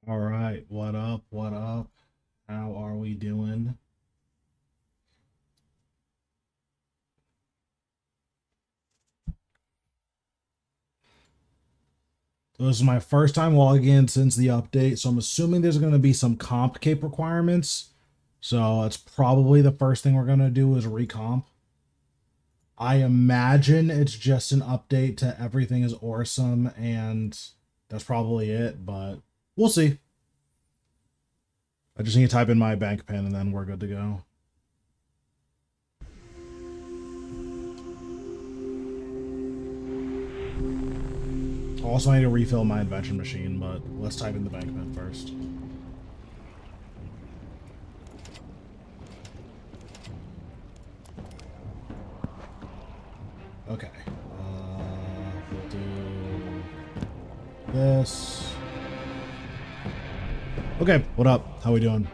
All right, what up? What up? How are we doing? So this is my first time logging in since the update, so I'm assuming there's going to be some comp cape requirements. So that's probably the first thing we're going to do is recomp. I imagine it's just an update to everything is awesome, and that's probably it, but we'll see. I just need to type in my bank pin and then we're good to go. Also, I need to refill my invention machine, but let's type in the bank pin first. Okay. We'll do this. Okay, what up? How we doing?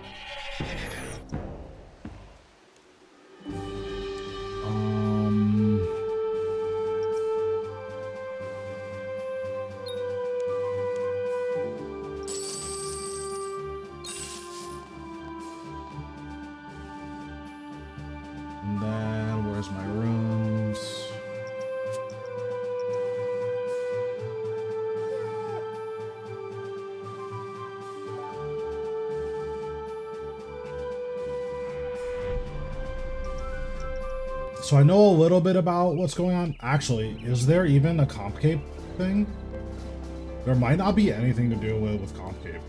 And then where's my rooms? So I know a little bit about what's going on. Actually, is there even a comp cape thing? There might not be anything to do with comp cape.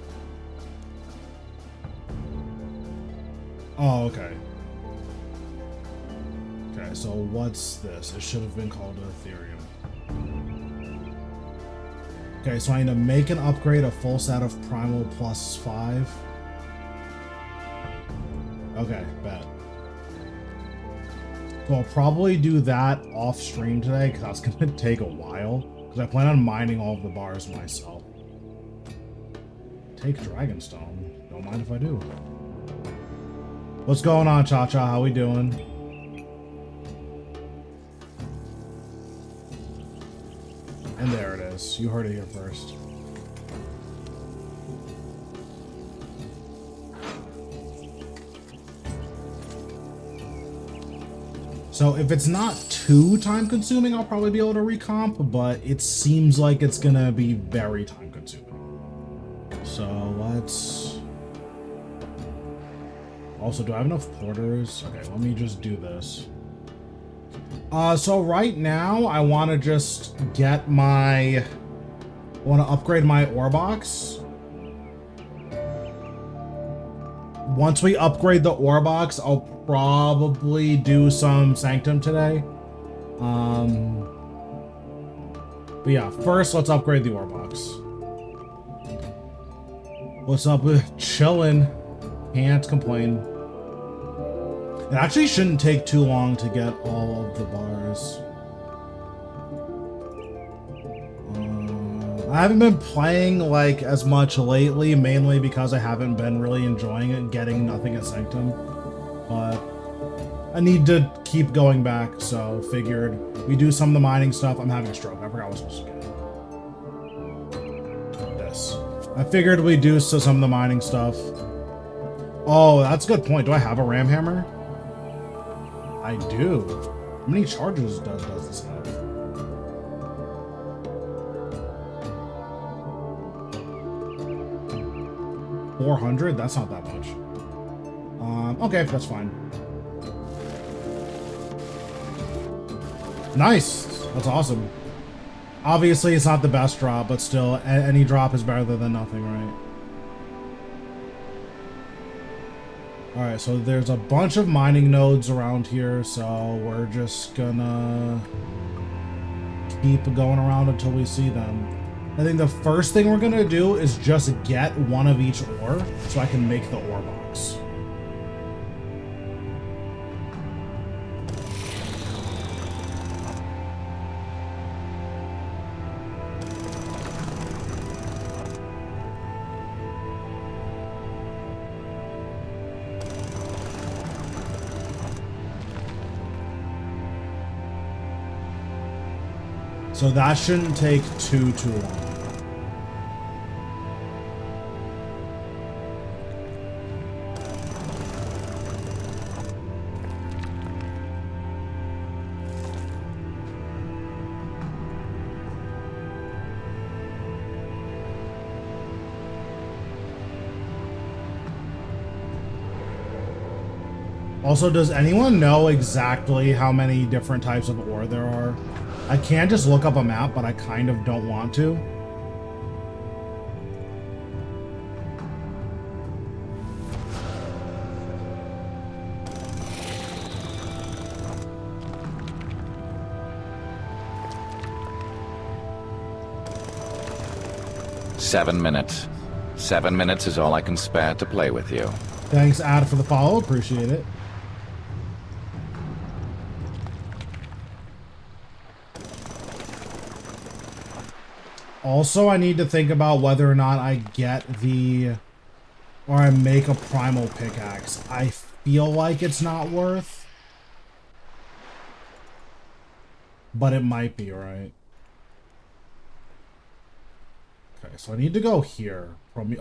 Oh, okay. Okay, so what's this? It should have been called Ethereum. Okay, so I need to make an upgrade, a full set of Primal +5. Okay, bet. So I'll probably do that off stream today because that's going to take a while. Because I plan on mining all of the bars myself. Take Dragonstone. Don't mind if I do. What's going on, Cha-Cha? How we doing? And there it is. You heard it here first. So if it's not too time consuming, I'll probably be able to recomp, but it seems like it's gonna be very time consuming. So let's... Also, do I have enough porters? Okay, let me just do this. So right now, I want to just get my... I want to upgrade my ore box. Once we upgrade the ore box, I'll probably do some Sanctum today. But yeah, first let's upgrade the ore box. What's up with chillin'? Can't complain. It actually shouldn't take too long to get all of the bars. I haven't been playing like as much lately, mainly because I haven't been really enjoying it, getting nothing at Sanctum. But I need to keep going back, so figured we do some of the mining stuff. I'm having a stroke. I forgot what I was supposed to get. This. I figured we do some of the mining stuff. Oh, that's a good point. Do I have a ram hammer? I do. How many charges does this have? $400? That's not that much. Okay, that's fine. Nice. That's awesome. Obviously, it's not the best drop, but still, any drop is better than nothing, right? Alright, so there's a bunch of mining nodes around here, so we're just gonna keep going around until we see them. I think the first thing we're gonna do is just get one of each ore, so I can make the ore box. So that shouldn't take too long. Also, does anyone know exactly how many different types of ore there are? I can just look up a map, but I kind of don't want to. Seven minutes. 7 minutes is all I can spare to play with you. Thanks, Ad, for the follow. Appreciate it. Also, I need to think about whether or not I get the... or I make a primal pickaxe. I feel like it's not worth. But it might be, right? Okay, so I need to go here.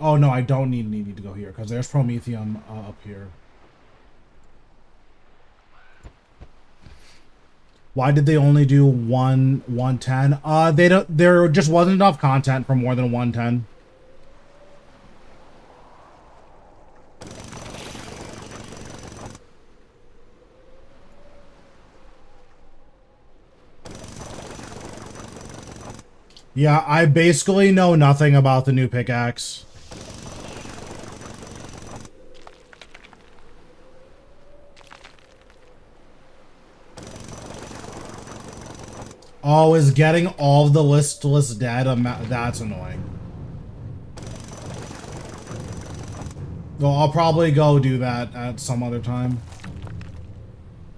Oh, no, I don't need to go here, because there's Promethium up here. Why did they only do 110? There just wasn't enough content for more than 110. Yeah, I basically know nothing about the new pickaxe. Oh, is getting all the listless dead? That's annoying. Well, I'll probably go do that at some other time.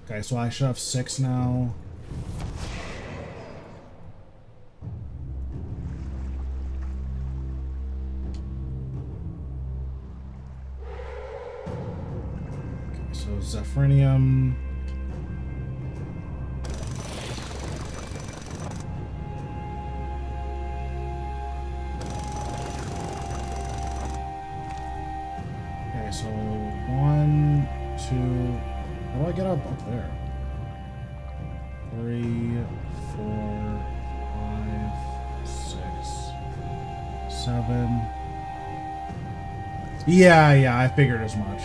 Okay, so I should have 6 now. Okay, so Zephrinium. Okay, so 1, 2. How do I get up there? 3, 4, 5, 6, 7. Yeah, I figured as much.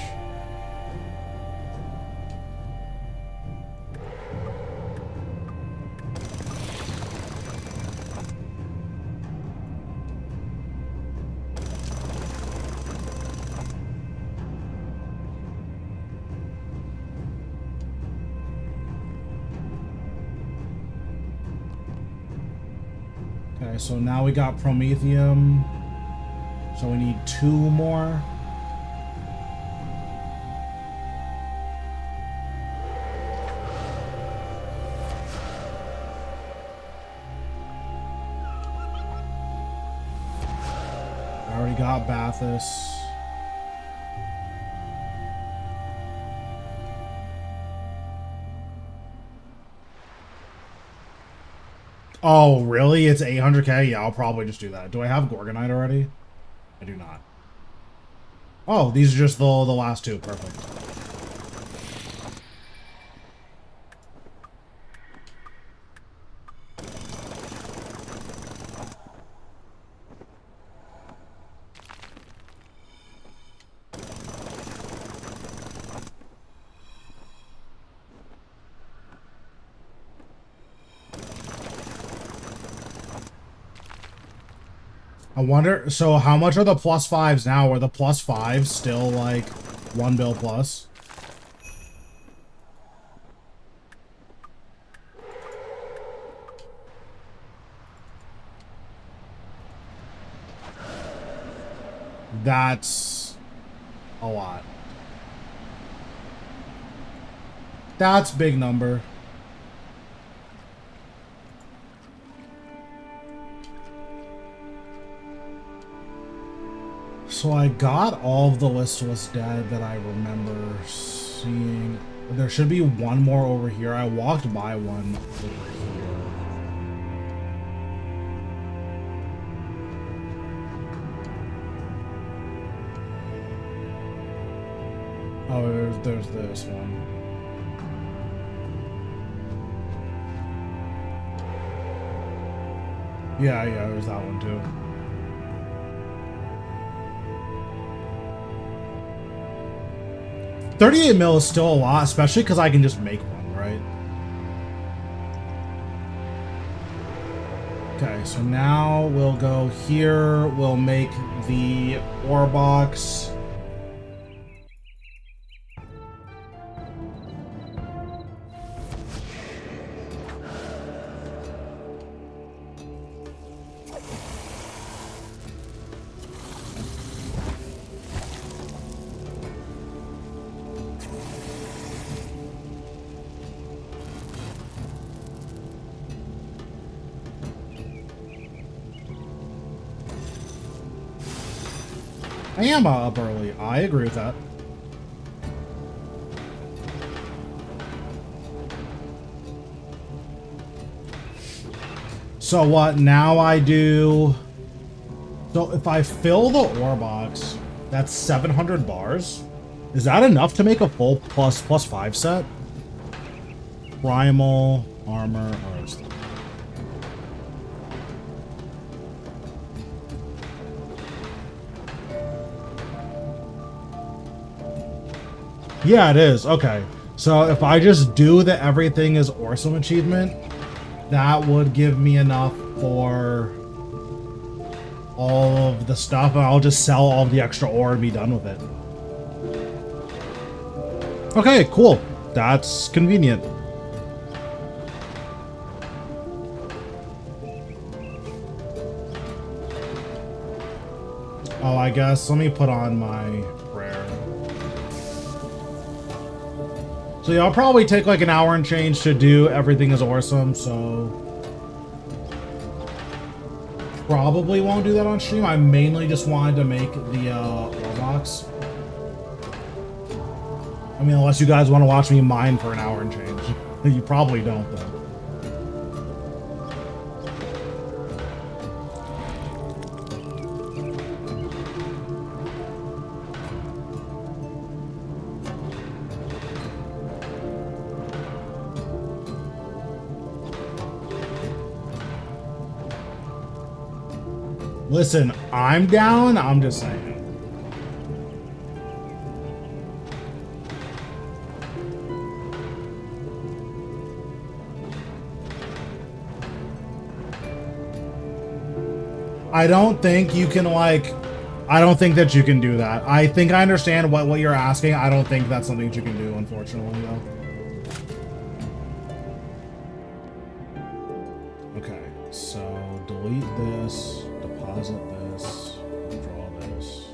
Okay, so now we got Promethium. So we need 2 more. I already got Bathus. Oh, really? It's 800k? Yeah, I'll probably just do that. Do I have Gorgonite already? I do not. Oh, these are just the last 2. Perfect. I wonder, so how much are the +5s now? Are the +5s still like 1 bill plus? That's a lot. That's big number. So I got all of the listless dead that I remember seeing. There should be 1 more over here. I walked by one over here. Oh, there's this one. Yeah, there's that one too. 38 mil is still a lot, especially because I can just make one, right? Okay, so now we'll go here. We'll make the ore box. I am up early. I agree with that. So what? Now I do... So if I fill the ore box, that's 700 bars. Is that enough to make a full plus 5 set? Primal, armor, Earth. Yeah, it is. Okay. So if I just do the everything is awesome achievement, that would give me enough for all of the stuff, and I'll just sell all the extra ore and be done with it. Okay, cool. That's convenient. Oh, I guess let me put on my prayer. So yeah, I'll probably take like an hour and change to do everything is awesome, so probably won't do that on stream. I mainly just wanted to make the ore box. I mean, unless you guys want to watch me mine for an hour and change. You probably don't, though. Listen, I'm down. I'm just saying. I don't think you can, like, I don't think that you can do that. I think I understand what you're asking. I don't think that's something that you can do, unfortunately, though. Okay, so delete this, deposit this, withdraw this.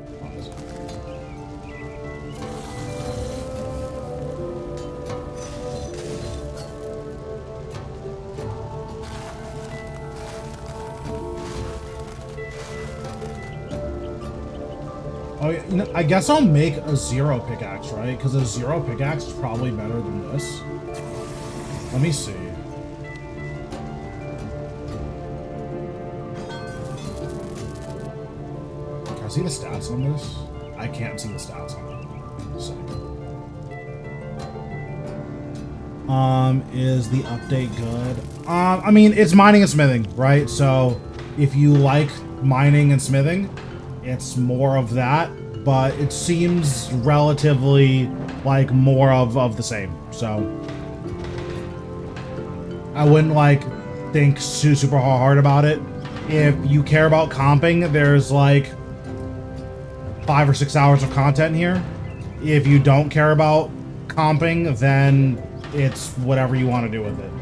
Deposit. Oh, yeah, you know, I guess I'll make a 0 pickaxe, right? Because a 0 pickaxe is probably better than this. Let me see. Can I see the stats on this? I can't see the stats on it. Is the update good? I mean, it's mining and smithing, right? So if you like mining and smithing, it's more of that, but it seems relatively like more of the same. So I wouldn't like think super hard about it. If you care about comping, there's like 5 or 6 hours of content here. If you don't care about comping, then it's whatever you want to do with it.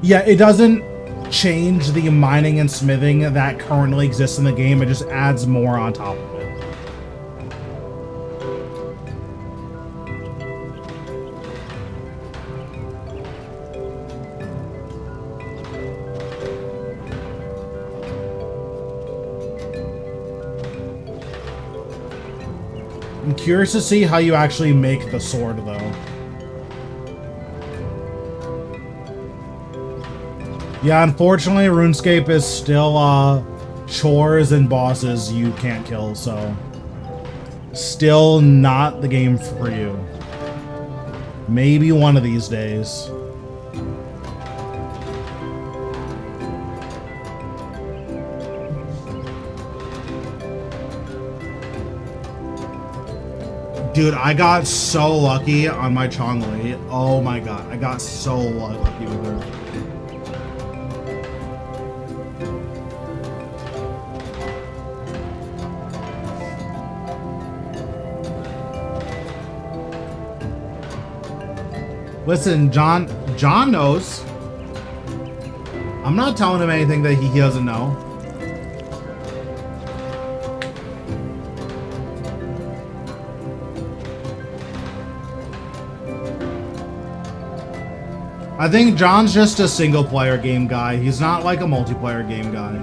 Yeah, it doesn't change the mining and smithing that currently exists in the game. It just adds more on top of it. I'm curious to see how you actually make the sword, though. Yeah, unfortunately, RuneScape is still, chores and bosses you can't kill, so still not the game for you. Maybe one of these days. Dude, I got so lucky on my Chong-Li. Oh my god, I got so lucky with her. Listen, John knows. I'm not telling him anything that he doesn't know. I think John's just a single player game guy. He's not like a multiplayer game guy.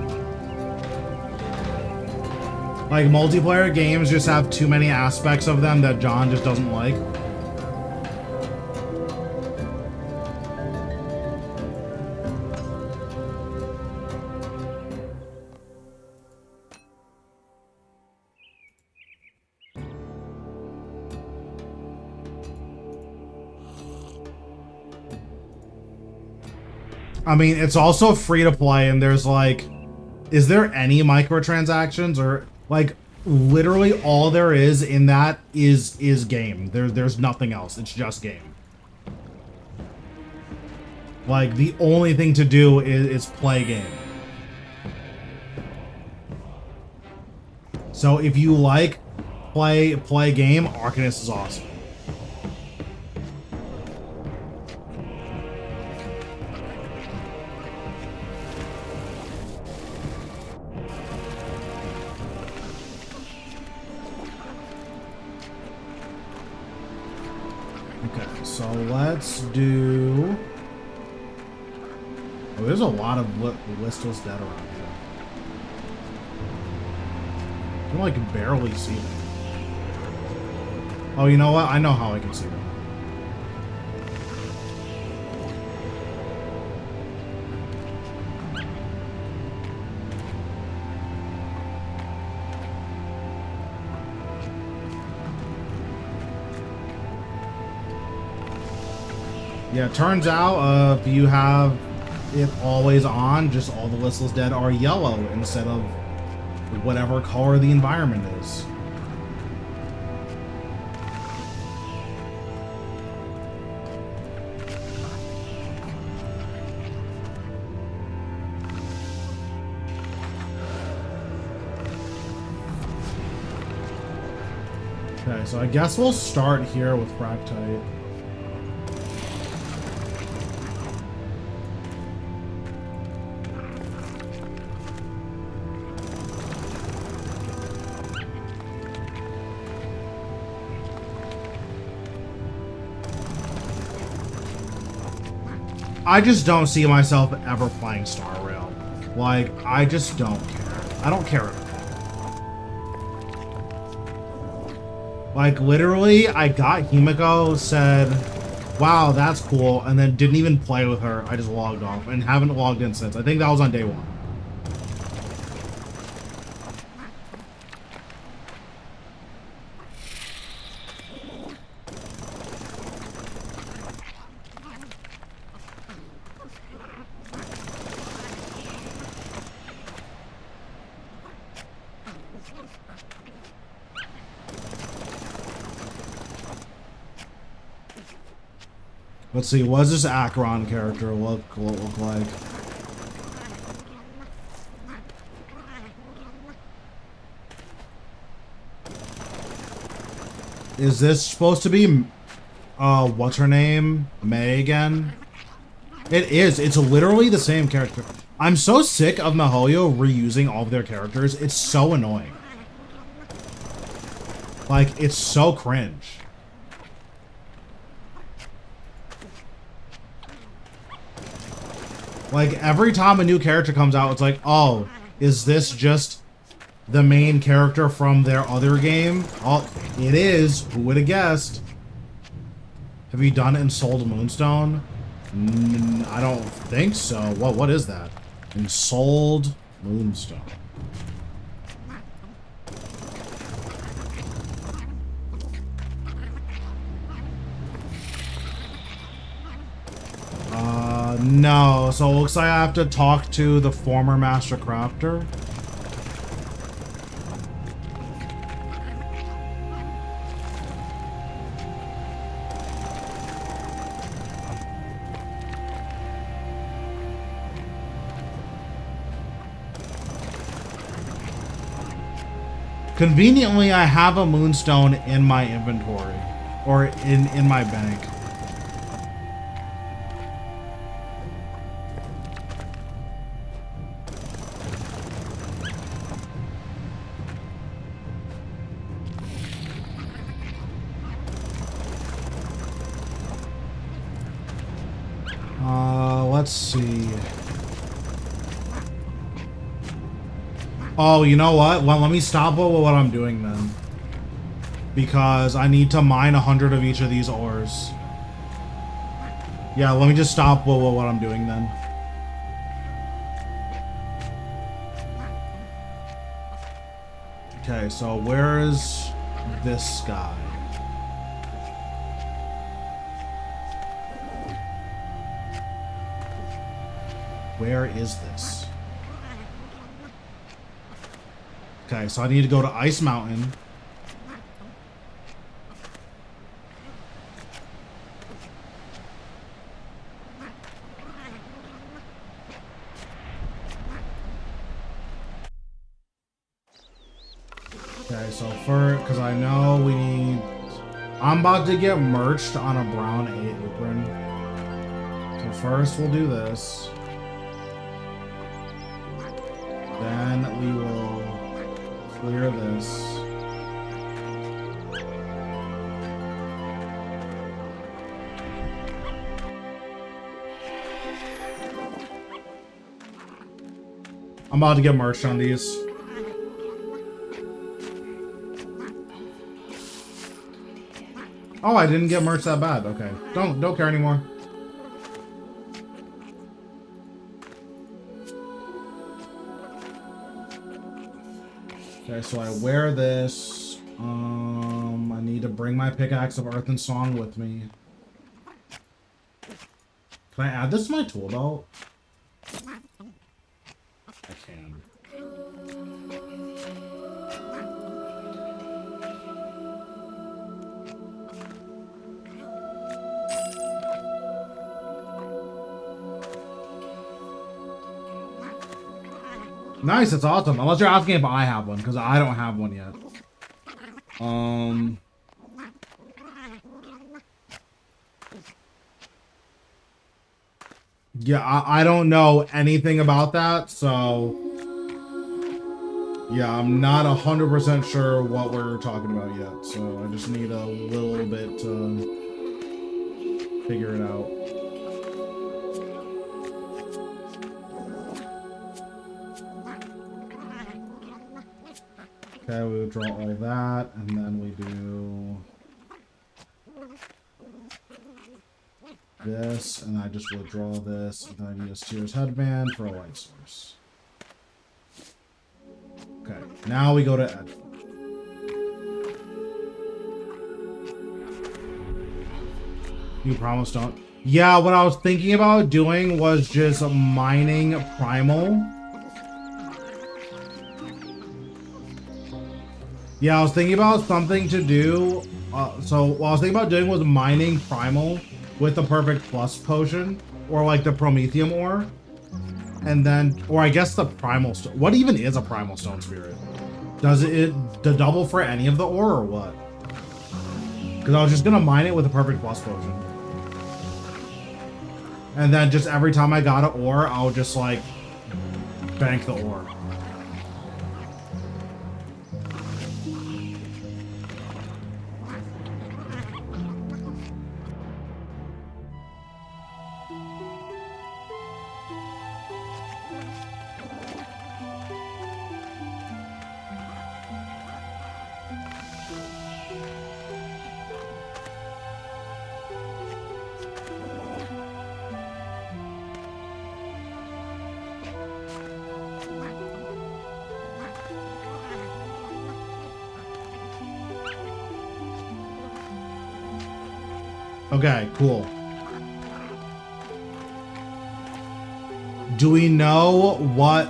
Like, multiplayer games just have too many aspects of them that John just doesn't like. I mean, it's also free to play, and there's like, is there any microtransactions, or like literally all there is in that is game. There's nothing else. It's just game. Like, the only thing to do is play game. So if you like play game, Arcanist is awesome. Okay, so let's do... Oh, there's a lot of listless dead around here. I can like barely see them. Oh, you know what? I know how I can see them. Yeah, it turns out if you have it always on, just all the listless dead are yellow instead of whatever color the environment is. Okay, so I guess we'll start here with Fractite. I just don't see myself ever playing Star Rail. Like, I just don't care. I don't care at all. Like, literally, I got Himiko, said, wow, that's cool, and then didn't even play with her. I just logged off and haven't logged in since. I think that was on day one. Let's see, what does this Acheron character look like? Is this supposed to be, what's her name? May again? It is. It's literally the same character. I'm so sick of Mihoyo reusing all of their characters. It's so annoying. Like, it's so cringe. Like, every time a new character comes out, it's like, oh, is this just the main character from their other game? Oh, it is. Who would have guessed? Have you done Ensouled Moonstone? I don't think so. What is that? Ensouled Moonstone. No. So it looks like I have to talk to the former Master Crafter. Conveniently, I have a moonstone in my inventory. Or in my bank. Let's see. Oh, you know what? Well, let me stop what I'm doing then. Because I need to mine 100 of each of these ores. Yeah, let me just stop what I'm doing then. Okay, so where is this guy? Where is this? Okay, so I need to go to Ice Mountain. Okay, so because I know we need... I'm about to get merched on a brown apron. So first we'll do this. Then we will clear this. I'm about to get merched on these. Oh, I didn't get merch that bad. Okay. Don't care anymore. Okay, so I wear this. I need to bring my pickaxe of Earth and Song with me. Can I add this to my tool belt? I can. Nice, that's awesome. Unless you're asking if I have one, because I don't have one yet. Yeah, I don't know anything about that, so... Yeah, I'm not 100% sure what we're talking about yet, so I just need a little bit to figure it out. Okay, we will draw all that, and then we do this, and I just withdraw this, and then I need a Sears headband for a light source. Okay, now we go to Ed. You promised don't. Yeah, what I was thinking about doing was just mining primal. Yeah, I was thinking about something to do. So what I was thinking about doing was mining primal with the perfect plus potion, or like the promethium ore, and then, or I guess the primal stone. What even is a primal stone spirit? Does it the double for any of the ore or what? Because I was just gonna mine it with a perfect plus potion, and then just every time I got an ore, I'll just like bank the ore. Okay, cool. Do we know what...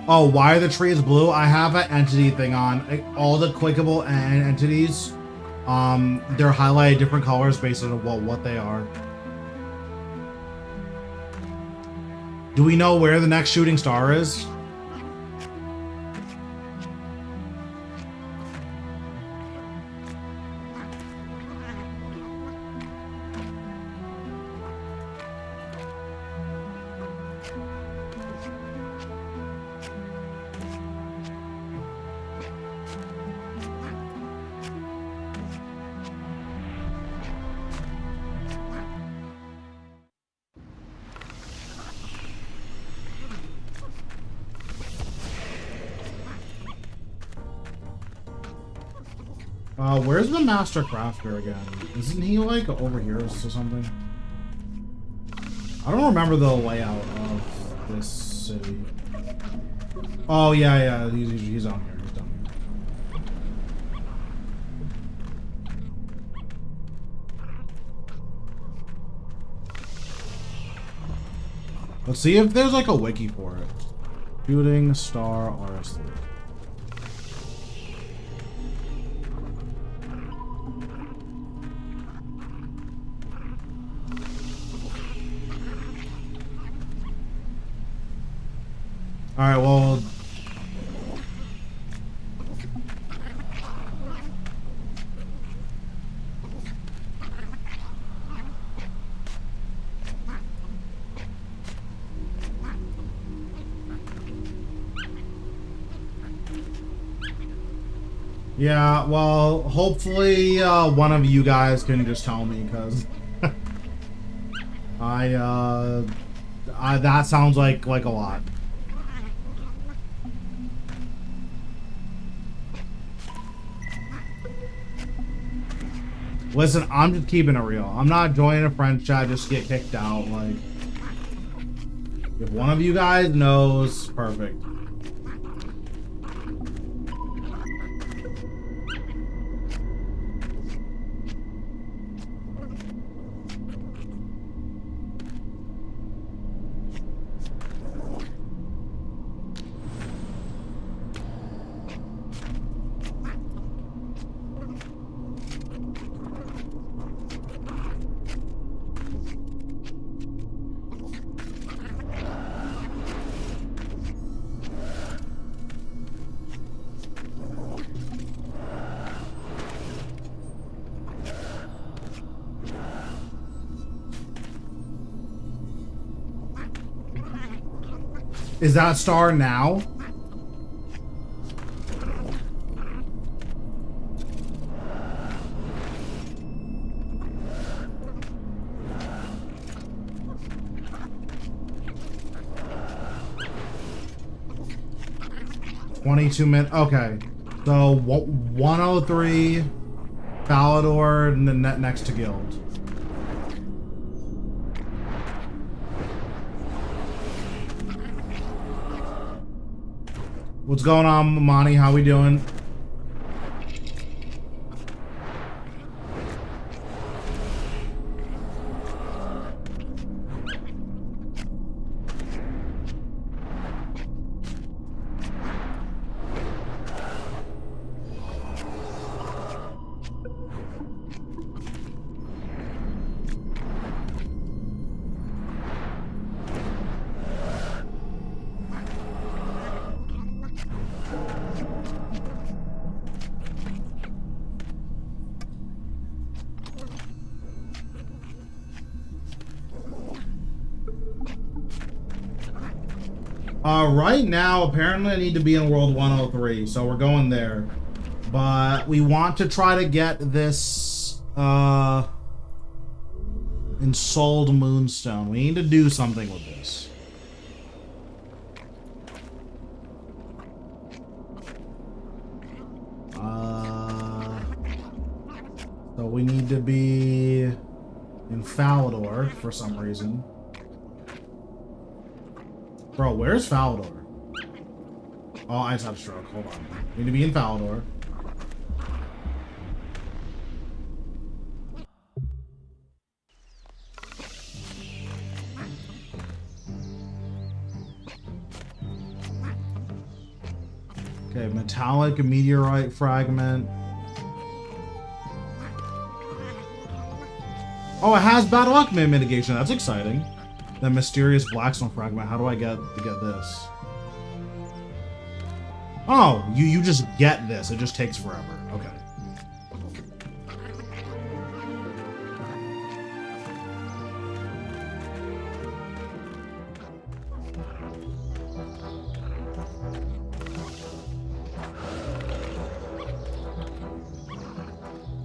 Oh, why are the trees blue? I have an entity thing on. All the clickable entities, they're highlighted different colors based on what they are. Do we know where the next shooting star is? Where's the master crafter again? Isn't he like over here or something? I don't remember the layout of this city. Oh yeah, he's on here. He's down here. Let's see if there's like a wiki for it. Shooting Star RS3. Alright, well... Yeah, well, hopefully one of you guys can just tell me, because that sounds like a lot. Listen, I'm just keeping it real. I'm not joining a friend chat just to get kicked out. Like, if one of you guys knows, perfect. Is that star now? $22 okay. So 103 Falador and then next to Guild. What's going on, Monty? How we doing? Right now, apparently I need to be in World 103, so we're going there. But we want to try to get this, Ensouled Moonstone. We need to do something with this. So we need to be in Falador for some reason. Bro, where's Falador? Oh, I just had a stroke. Hold on. We need to be in Falador. Okay, metallic meteorite fragment. Oh, it has battle alchemy mitigation. That's exciting. The mysterious blackstone fragment. How do I get this? Oh, you just get this. It just takes forever. Okay.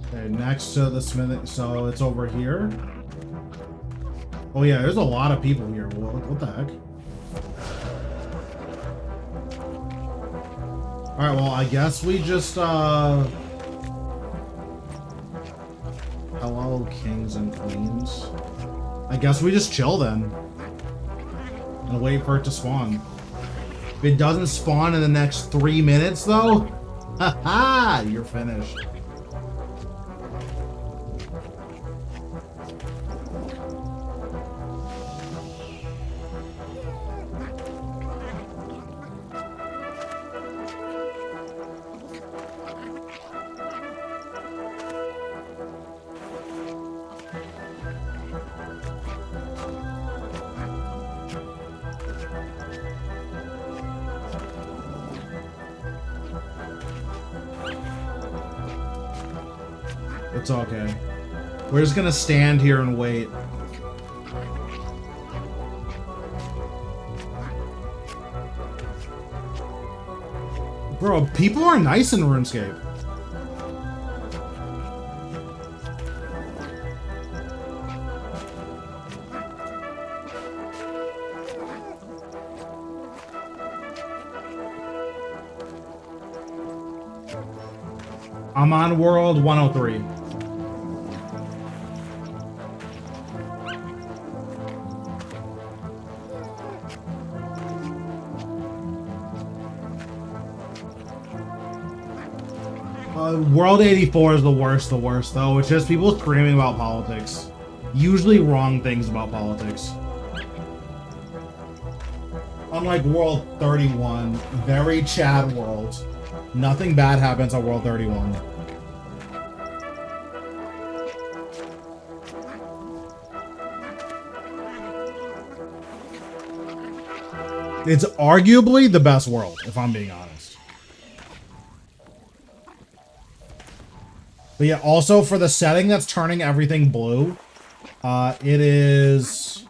Okay, next to the smith, so it's over here. Oh yeah, there's a lot of people here. What the heck? Alright, well, I guess we just, no kings and queens. I guess we just chill then. And wait for it to spawn. If it doesn't spawn in the next 3 minutes though, haha, you're finished. It's okay. We're just gonna stand here and wait. Bro, people are nice in RuneScape. I'm on world 103. World 84 is the worst though. It's just people screaming about politics. Usually wrong things about politics. Unlike World 31, very Chad world. Nothing bad happens on World 31. It's arguably the best world, if I'm being honest. But yeah, also for the setting that's turning everything blue, it is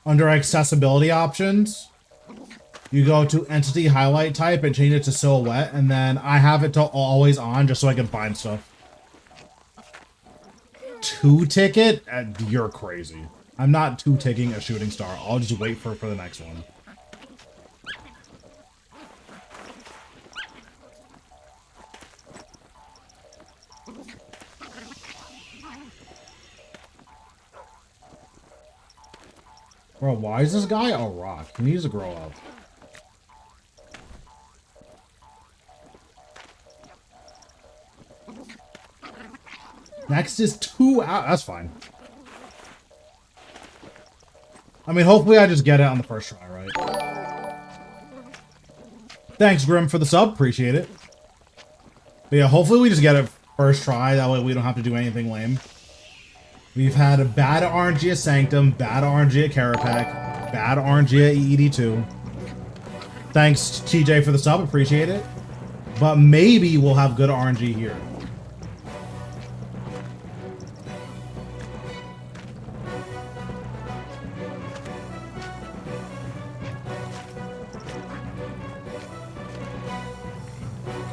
under accessibility options. You go to entity highlight type and change it to silhouette, and then I have it to always on just so I can find stuff. 2-ticket? You're crazy. I'm not 2-ticking a shooting star. I'll just wait for the next one. Bro, why is this guy a rock? He needs to grow up. Next is 2 out. That's fine. I mean, hopefully I just get it on the first try, right? Thanks, Grim, for the sub. Appreciate it. But yeah, hopefully we just get it first try. That way we don't have to do anything lame. We've had a bad RNG at Sanctum, bad RNG at Carapac, bad RNG at EED2. Thanks, TJ, for the sub. Appreciate it. But maybe we'll have good RNG here.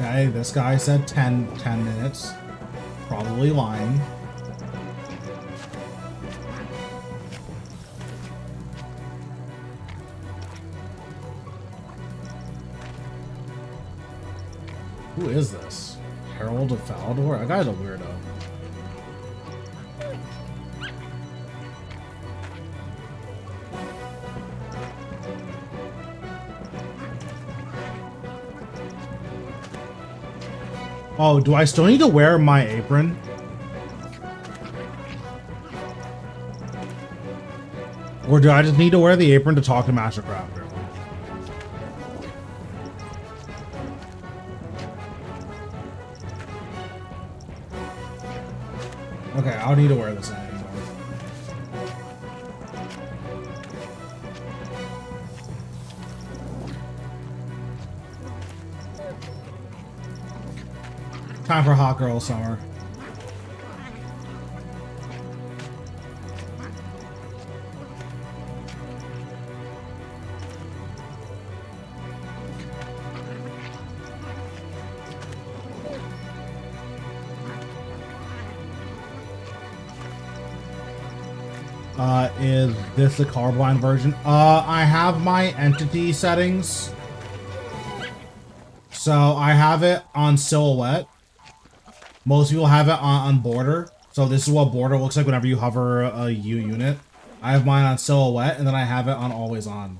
Okay, this guy said 10 minutes. Probably lying. Who is this? Herald of Falador? That guy's a weirdo. Oh, do I still need to wear my apron? Or do I just need to wear the apron to talk to Master Crafter? Okay, I don't need to wear this anymore. Time for Hot Girl Summer. Is this the colorblind version? I have my entity settings. So I have it on silhouette. Most people have it on border. So this is what border looks like whenever you hover a U unit. I have mine on silhouette, and then I have it on always on.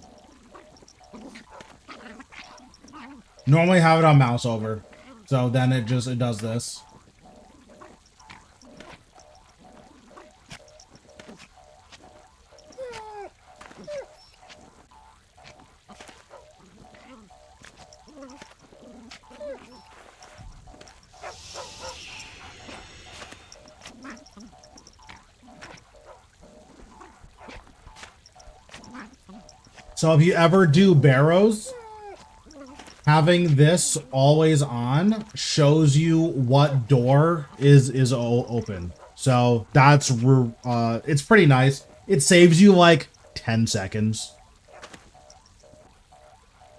Normally have it on mouse over. So then it does this. So if you ever do barrows, having this always on shows you what door is open. So that's it's pretty nice. It saves you like 10 seconds.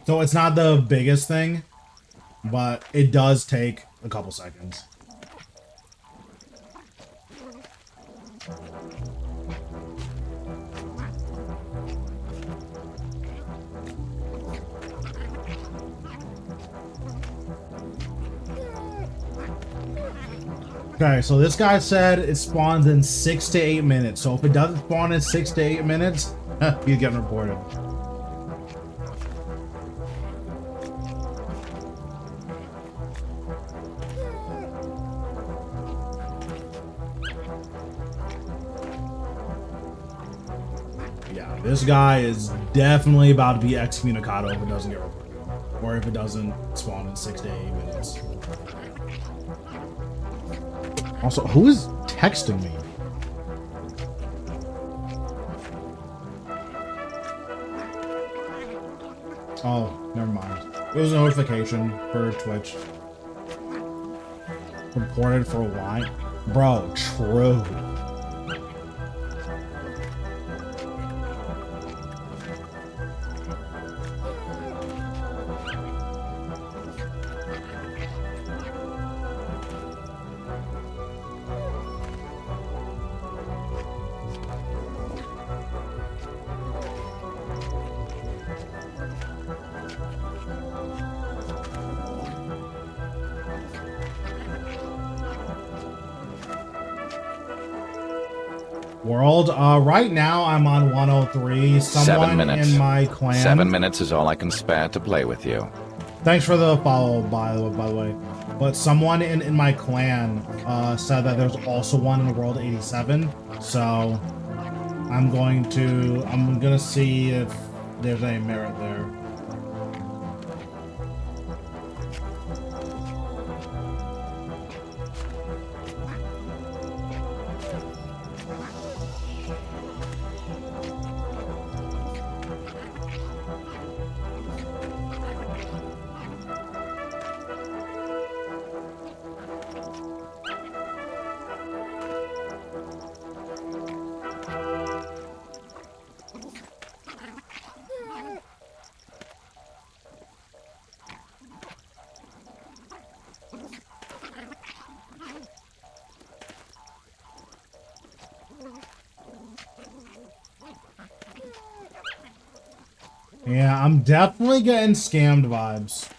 So it's not the biggest thing, but it does take a couple seconds. Okay, so this guy said it spawns in 6 to 8 minutes. So if it doesn't spawn in 6 to 8 minutes, he's getting reported. Yeah, this guy is definitely about to be excommunicado if it doesn't get reported. Or if it doesn't spawn in 6 to 8 minutes. Also, who is texting me? Oh, never mind. It was a notification for Twitch. Reported for why? Bro, true. World, right now I'm on 103. 7 minutes. In my clan. 7 minutes is all I can spare to play with you. Thanks for the follow, by the way. But someone in my clan said that there's also one in World 87. So I'm gonna see if there's any merit there. Yeah, I'm definitely getting scammed vibes.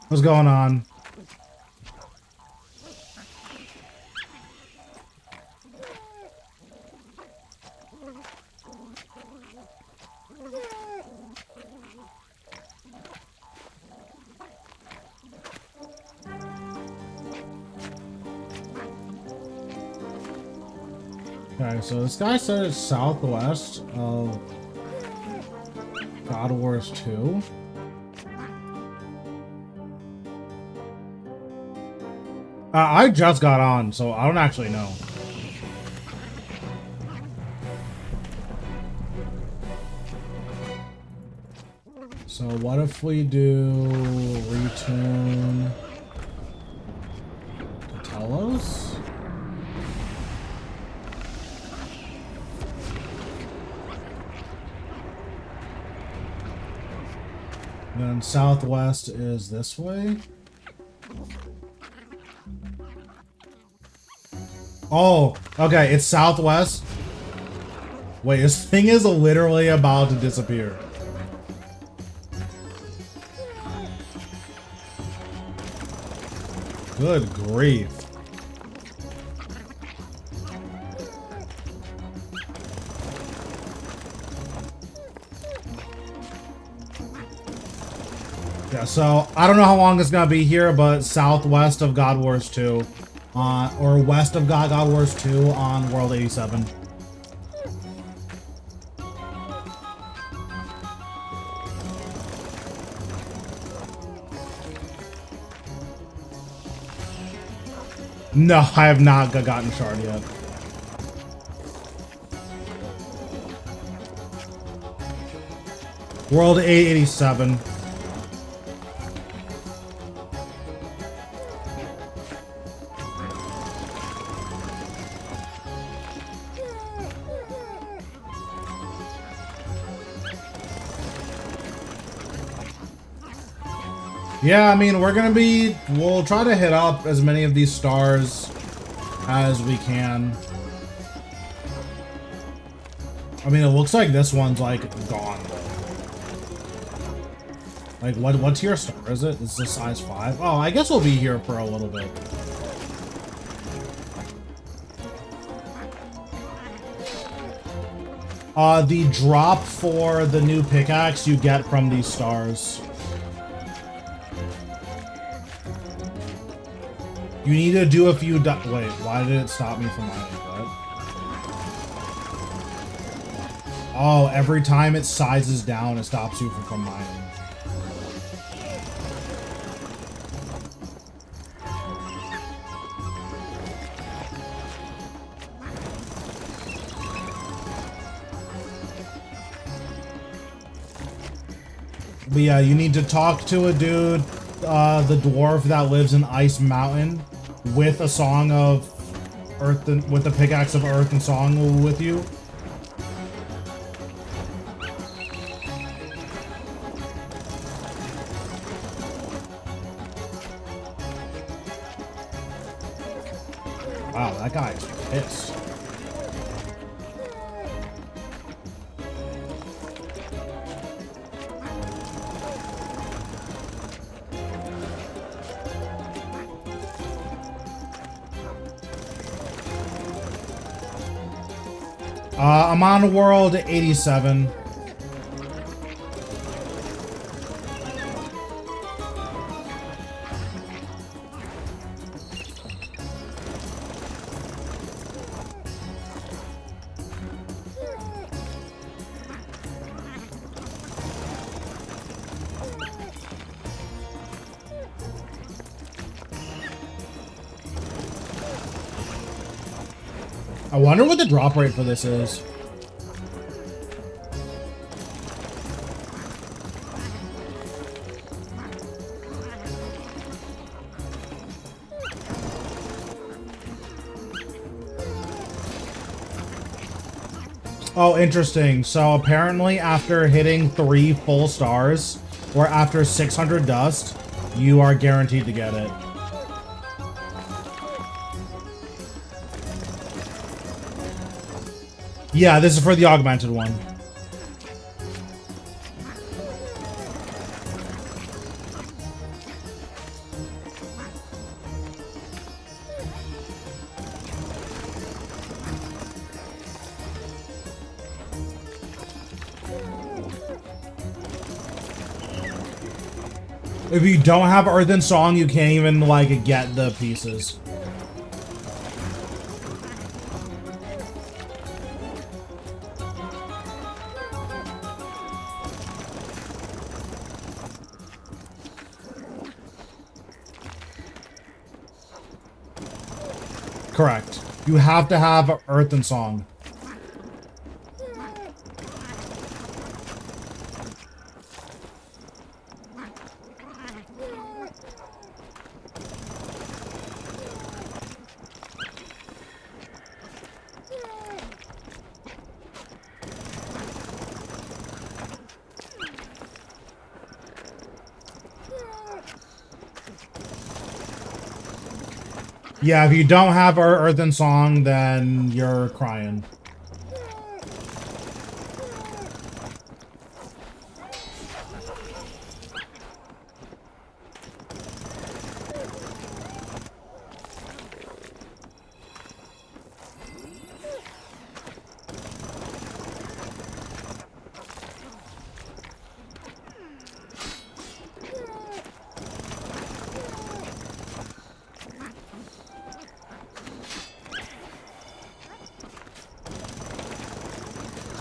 What's going on? Okay, so this guy said it's southwest of God Wars 2. I just got on, so I don't actually know. So what if we do retune to Delos? Then southwest is this way. Oh, okay, it's southwest. Wait, this thing is literally about to disappear. Good grief. Yeah, so I don't know how long it's gonna be here, but southwest of God Wars 2, or west of God Wars 2 on World 87. No, I have not gotten shard yet. World 887. Yeah, I mean, we'll try to hit up as many of these stars as we can. I mean, it looks like this one's, like, gone, though. Like, what tier star is it? It's a size 5? Oh, I guess we'll be here for a little bit. The drop for the new pickaxe you get from these stars. You need to do a few wait, why did it stop me from mining? What? Oh, every time it sizes down, it stops you from mining. But yeah, you need to talk to a dude, the dwarf that lives in Ice Mountain, with a song of Earth and with the pickaxe of Earth and Song with you. Wow, that guy's pissed. I'm on world 87. I wonder what the drop rate for this is. Oh, interesting. So apparently after hitting 3 full stars, or after 600 dust, you are guaranteed to get it. Yeah, this is for the augmented one. If you don't have Earth and Song, you can't even, like, get the pieces. Correct. You have to have Earth and Song. Yeah, if you don't have Earth and Song, then you're crying.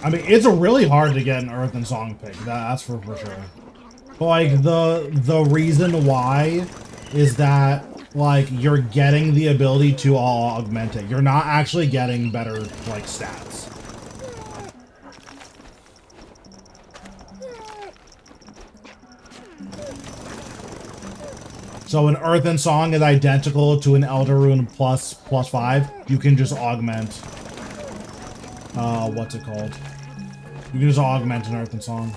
I mean, it's really hard to get an Earth and Song pick. That's for sure. But like the reason why is that like you're getting the ability to augment it. You're not actually getting better like stats. So an Earth and Song is identical to an Elder Rune plus 5. You can just augment. What's it called? You can just augment an Earth and Song.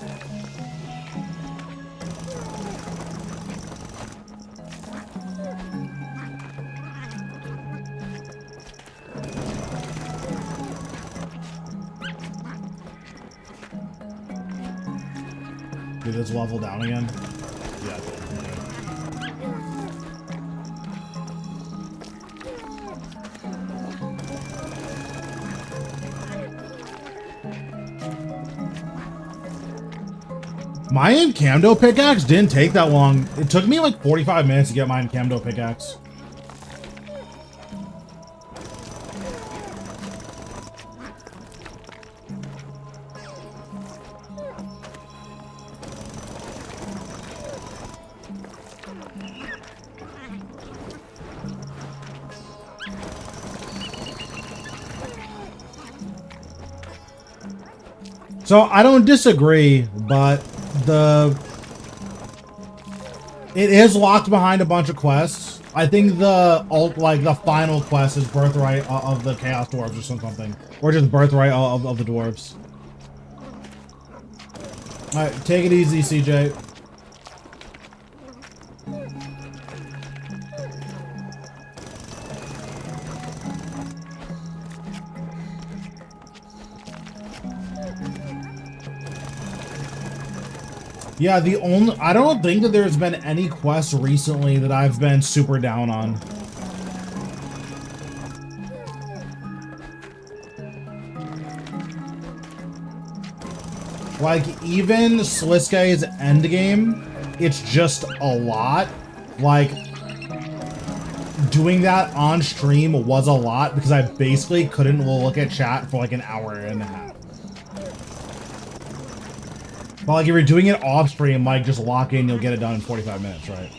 Did this level down again? Yeah. My Camdo pickaxe didn't take that long. It took me like 45 minutes to get my Camdo pickaxe. So I don't disagree, but it is locked behind a bunch of quests. I think the final quest is Birthright of the Chaos Dwarves or something, or just Birthright of the Dwarves. All right, take it easy, CJ. Yeah, I don't think that there's been any quests recently that I've been super down on. Like, even Sliskay's endgame, it's just a lot. Like, doing that on stream was a lot because I basically couldn't look at chat for like an hour and a half. But like if you're doing it off stream, like just lock in, you'll get it done in 45 minutes, right?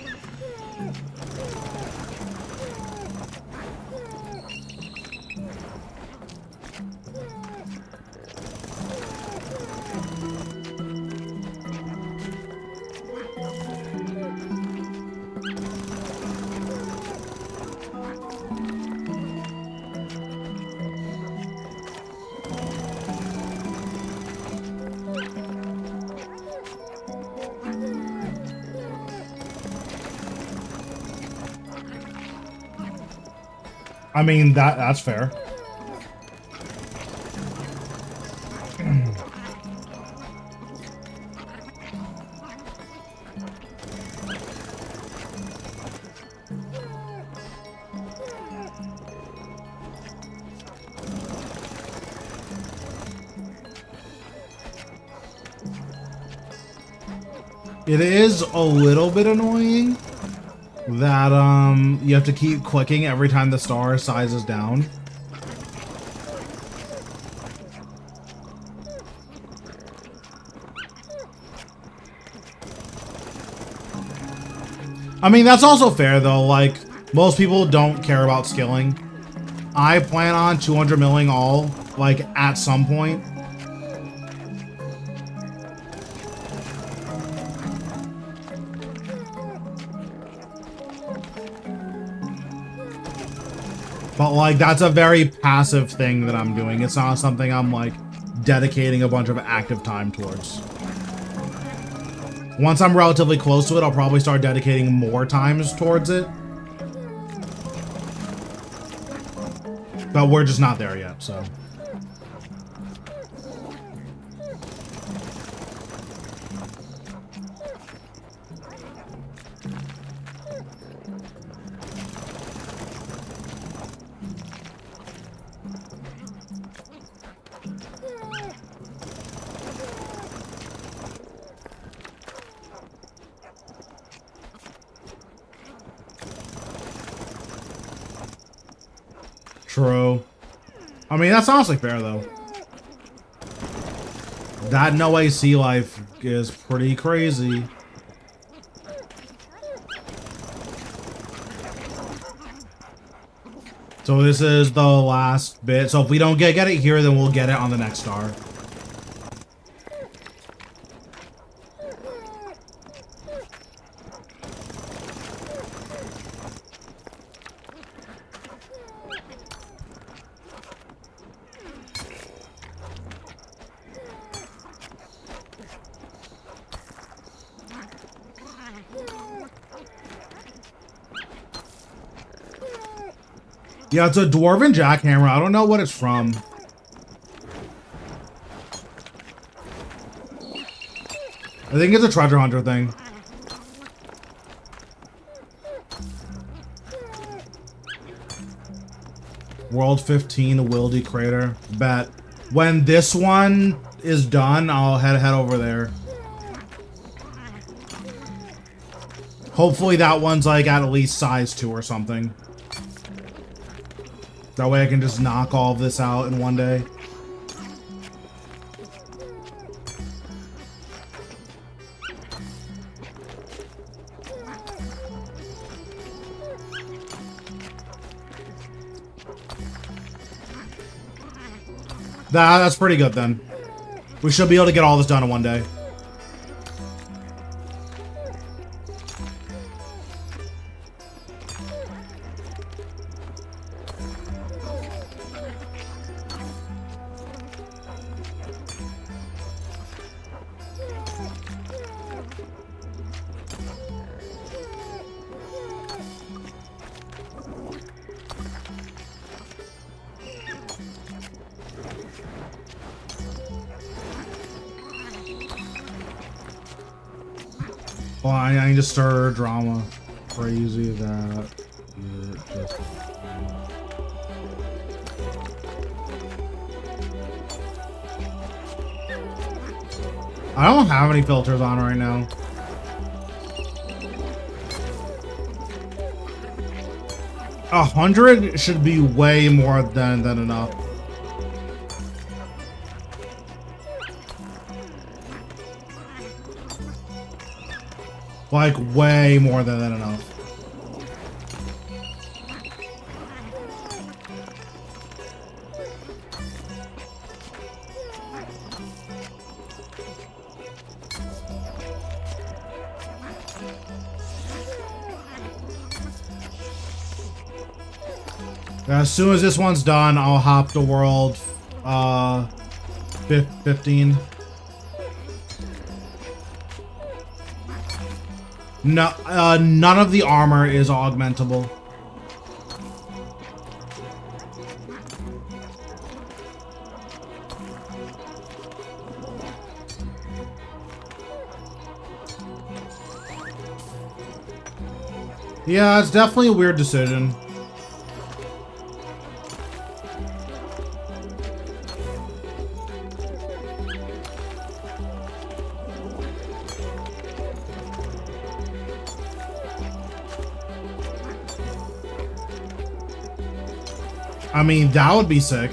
I mean, that's fair. It is a little bit annoying that you have to keep clicking every time the star sizes down. I mean, that's also fair though. Like, most people don't care about skilling. I plan on 200 milling all, like, at some point. But like, that's a very passive thing that I'm doing. It's not something I'm like dedicating a bunch of active time towards. Once I'm relatively close to it, I'll probably start dedicating more times towards it. But we're just not there yet, so. True. I mean, that's honestly fair, though. That no AC life is pretty crazy. So this is the last bit. So if we don't get it here, then we'll get it on the next star. Yeah, it's a dwarven jackhammer. I don't know what it's from. I think it's a treasure hunter thing. World 15, Wildy Crater. Bet. When this one is done, I'll head over there. Hopefully that one's like at least size 2 or something. That way I can just knock all of this out in one day. That's pretty good then. We should be able to get all this done in one day. Well, I need to stir drama. Crazy that it just... I don't have any filters on right now. A 100 should be way more than enough. Like, way more than enough. As soon as this one's done, I'll hop to world 15. No, none of the armor is augmentable. Yeah, it's definitely a weird decision. I mean, that would be sick.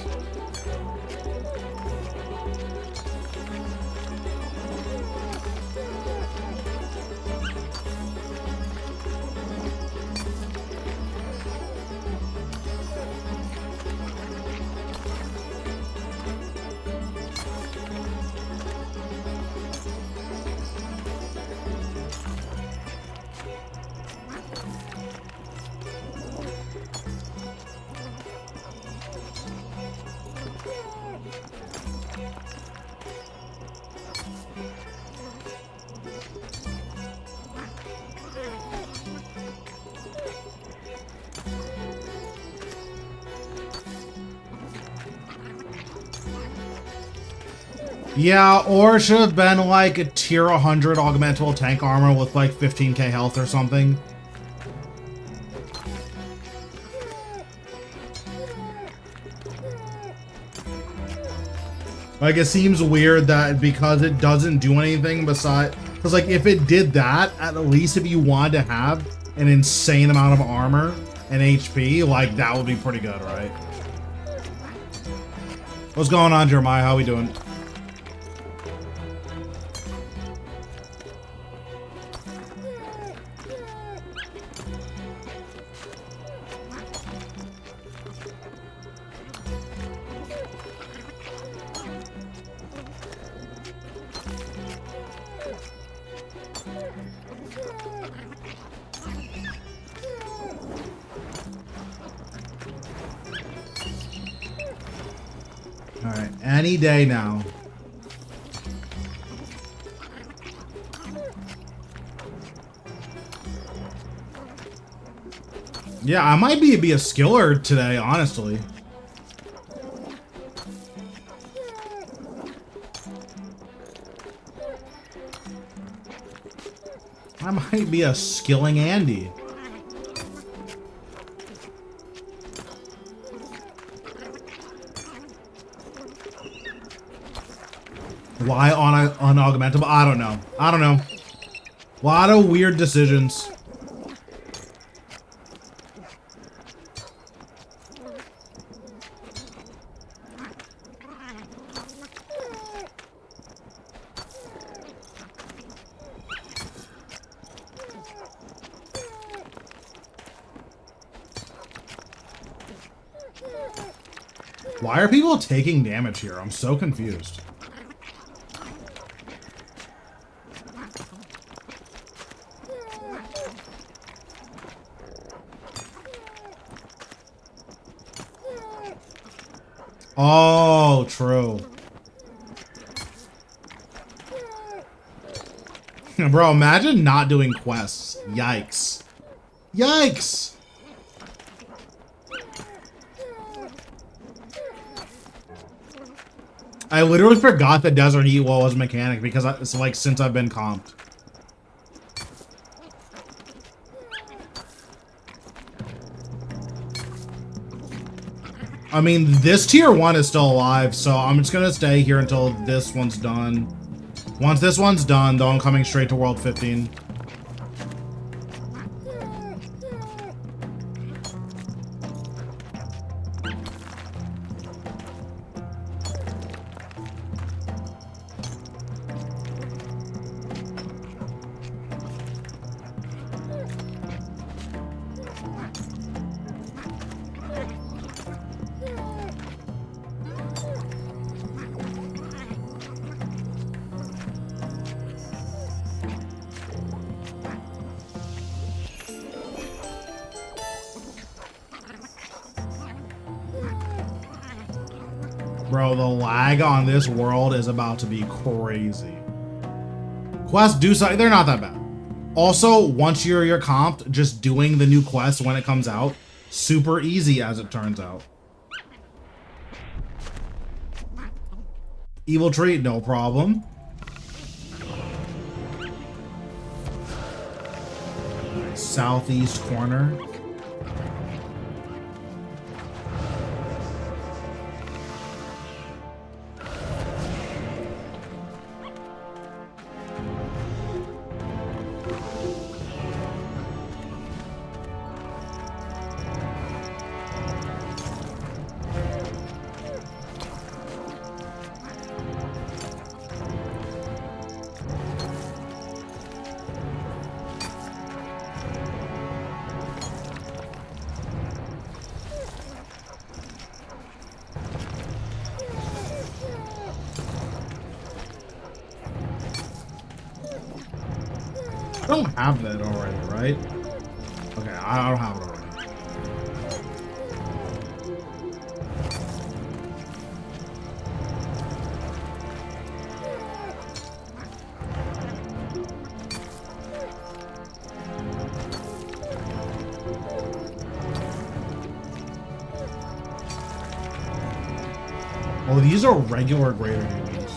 Yeah, or it should have been like a tier 100 augmentable tank armor with like 15k health or something. Like, it seems weird that because it doesn't do anything besides... Because, like, if it did that, at least if you wanted to have an insane amount of armor and HP, like, that would be pretty good, right? What's going on, Jeremiah? How we doing? Alright, any day now. Yeah, I might be a skiller today, honestly. I might be a skilling Andy. Why unaugmentable? I don't know. I don't know. A lot of weird decisions. Why are people taking damage here? I'm so confused. Oh, true. Bro, imagine not doing quests. Yikes. Yikes! I literally forgot that Desert Heat Wall was a mechanic because it's like since I've been comped. I mean, this tier 1 is still alive, so I'm just gonna stay here until this one's done. Once this one's done, though, I'm coming straight to World 15. Bro, the lag on this world is about to be crazy. Quests do something, they're not that bad. Also, once you're comped, just doing the new quest when it comes out, super easy as it turns out. Evil Tree, no problem. Southeast corner. I don't have that already, right? Okay, I don't have it already. Oh, these are regular greater demons.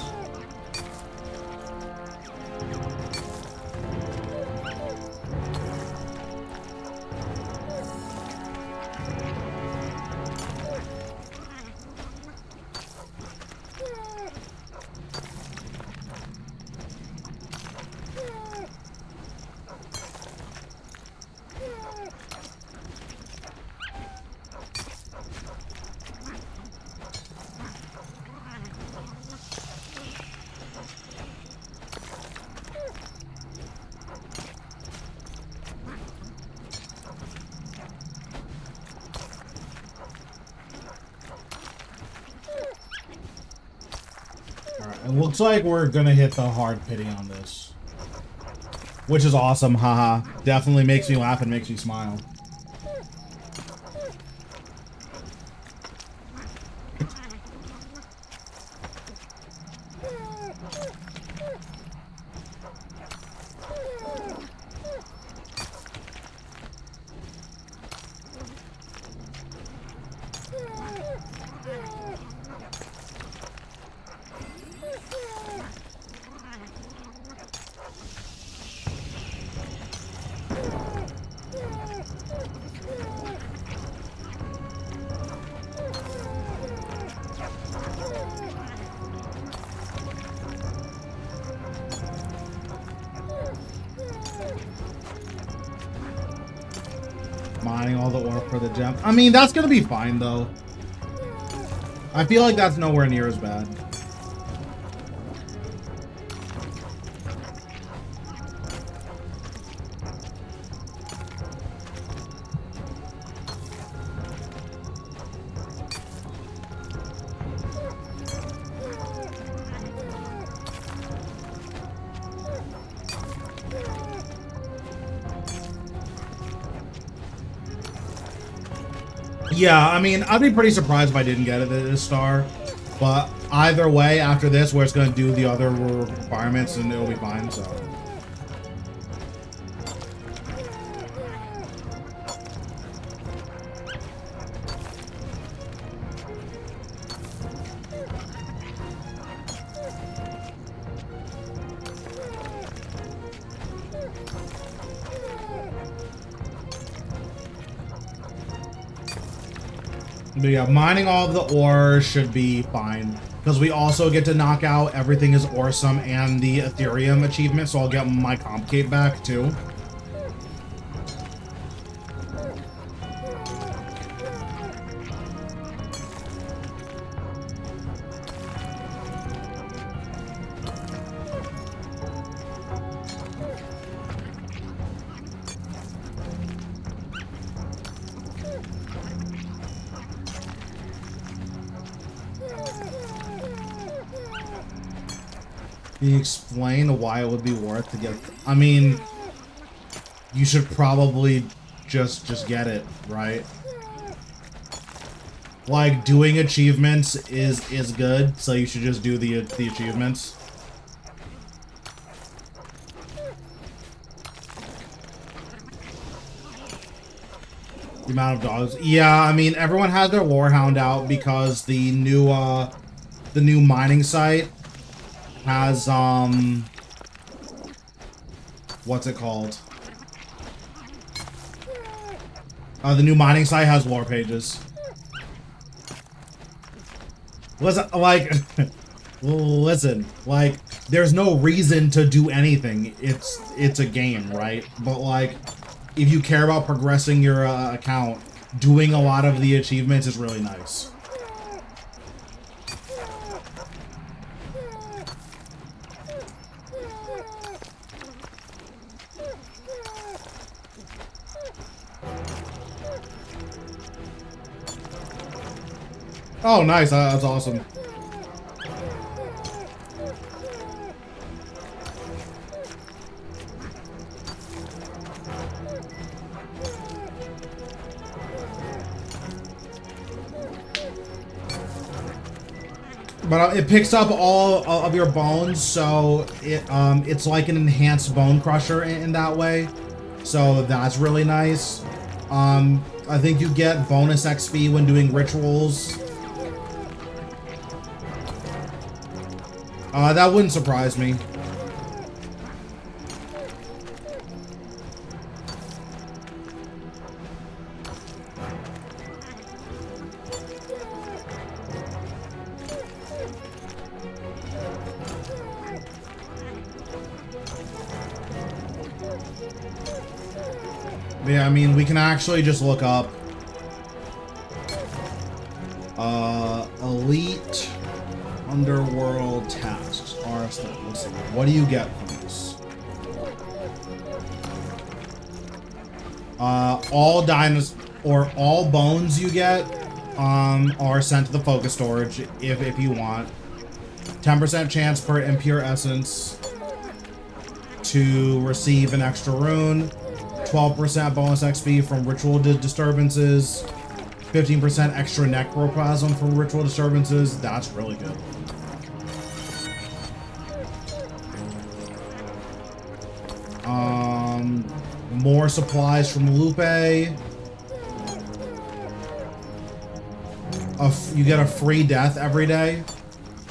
It looks like we're gonna hit the hard pity on this. Which is awesome, haha. Definitely makes me laugh and makes me smile. Mining all the ore for the gem. I mean, that's gonna be fine, though. I feel like that's nowhere near as bad. Yeah, I mean, I'd be pretty surprised if I didn't get it this star. But either way, after this, where it's going to do the other requirements, and it'll be fine, so. But yeah, mining all of the ore should be fine. Because we also get to knock out Everything is Awesome and the Ethereum achievement, so I'll get my complicate back too. Can you explain why it would be worth to get? I mean, you should probably just get it, right? Like, doing achievements is good, so you should just do the achievements. The amount of dogs. Yeah, I mean, everyone had their Warhound out because the new mining site has, what's it called? The new mining site has lore pages. Listen, like, listen, like, there's no reason to do anything. It's a game, right? But, like, if you care about progressing your account, doing a lot of the achievements is really nice. Oh, nice. That's awesome. But it picks up all of your bones, so it's like an enhanced bone crusher in that way. So that's really nice. I think you get bonus XP when doing rituals. That wouldn't surprise me. Yeah, I mean, we can actually just look up Elite Underworld tasks. Let's see. What do you get from this? All dinos or all bones you get are sent to the focus storage if you want. 10% chance per impure essence to receive an extra rune. 12% bonus XP from ritual disturbances. 15% extra necroplasm from ritual disturbances. That's really good. More supplies from Lupe. You get a free death every day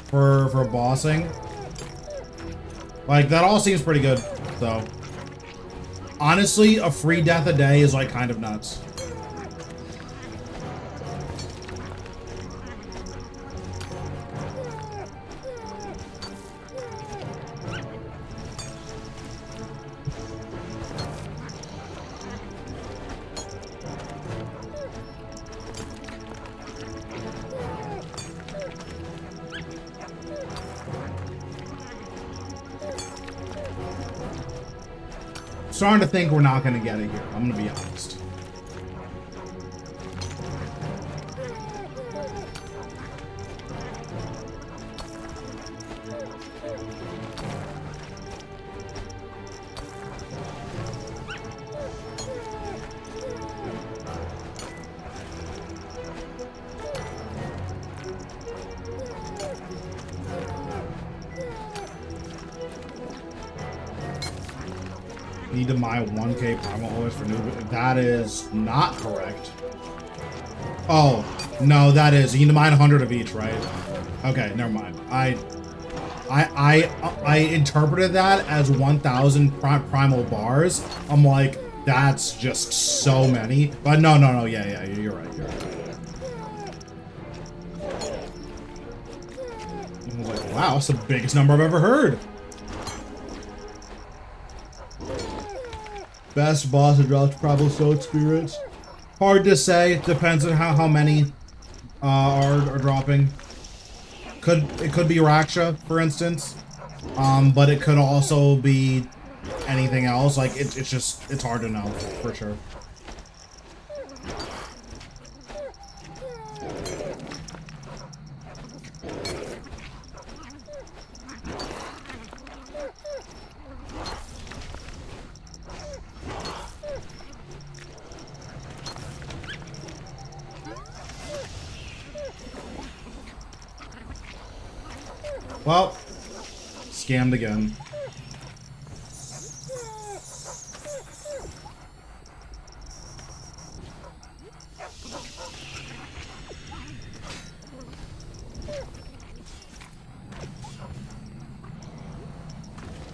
for bossing. Like, that all seems pretty good, though. Honestly, a free death a day is, like, kind of nuts. Starting to think we're not going to get it here. I'm going to be honest. Need to buy 1k primal oils for new. That is not correct. Oh, no, that is. You need to mine 100 of each, right? Okay, never mind. I interpreted that as 1,000 primal bars. I'm like, that's just so many. But no, yeah, you're right. I was like, wow, that's the biggest number I've ever heard. Best boss that drops primal stone spirits. Hard to say. Depends on how many are dropping. It could be Raksha, for instance. But it could also be anything else. Like it's hard to know for sure. Well, scammed again.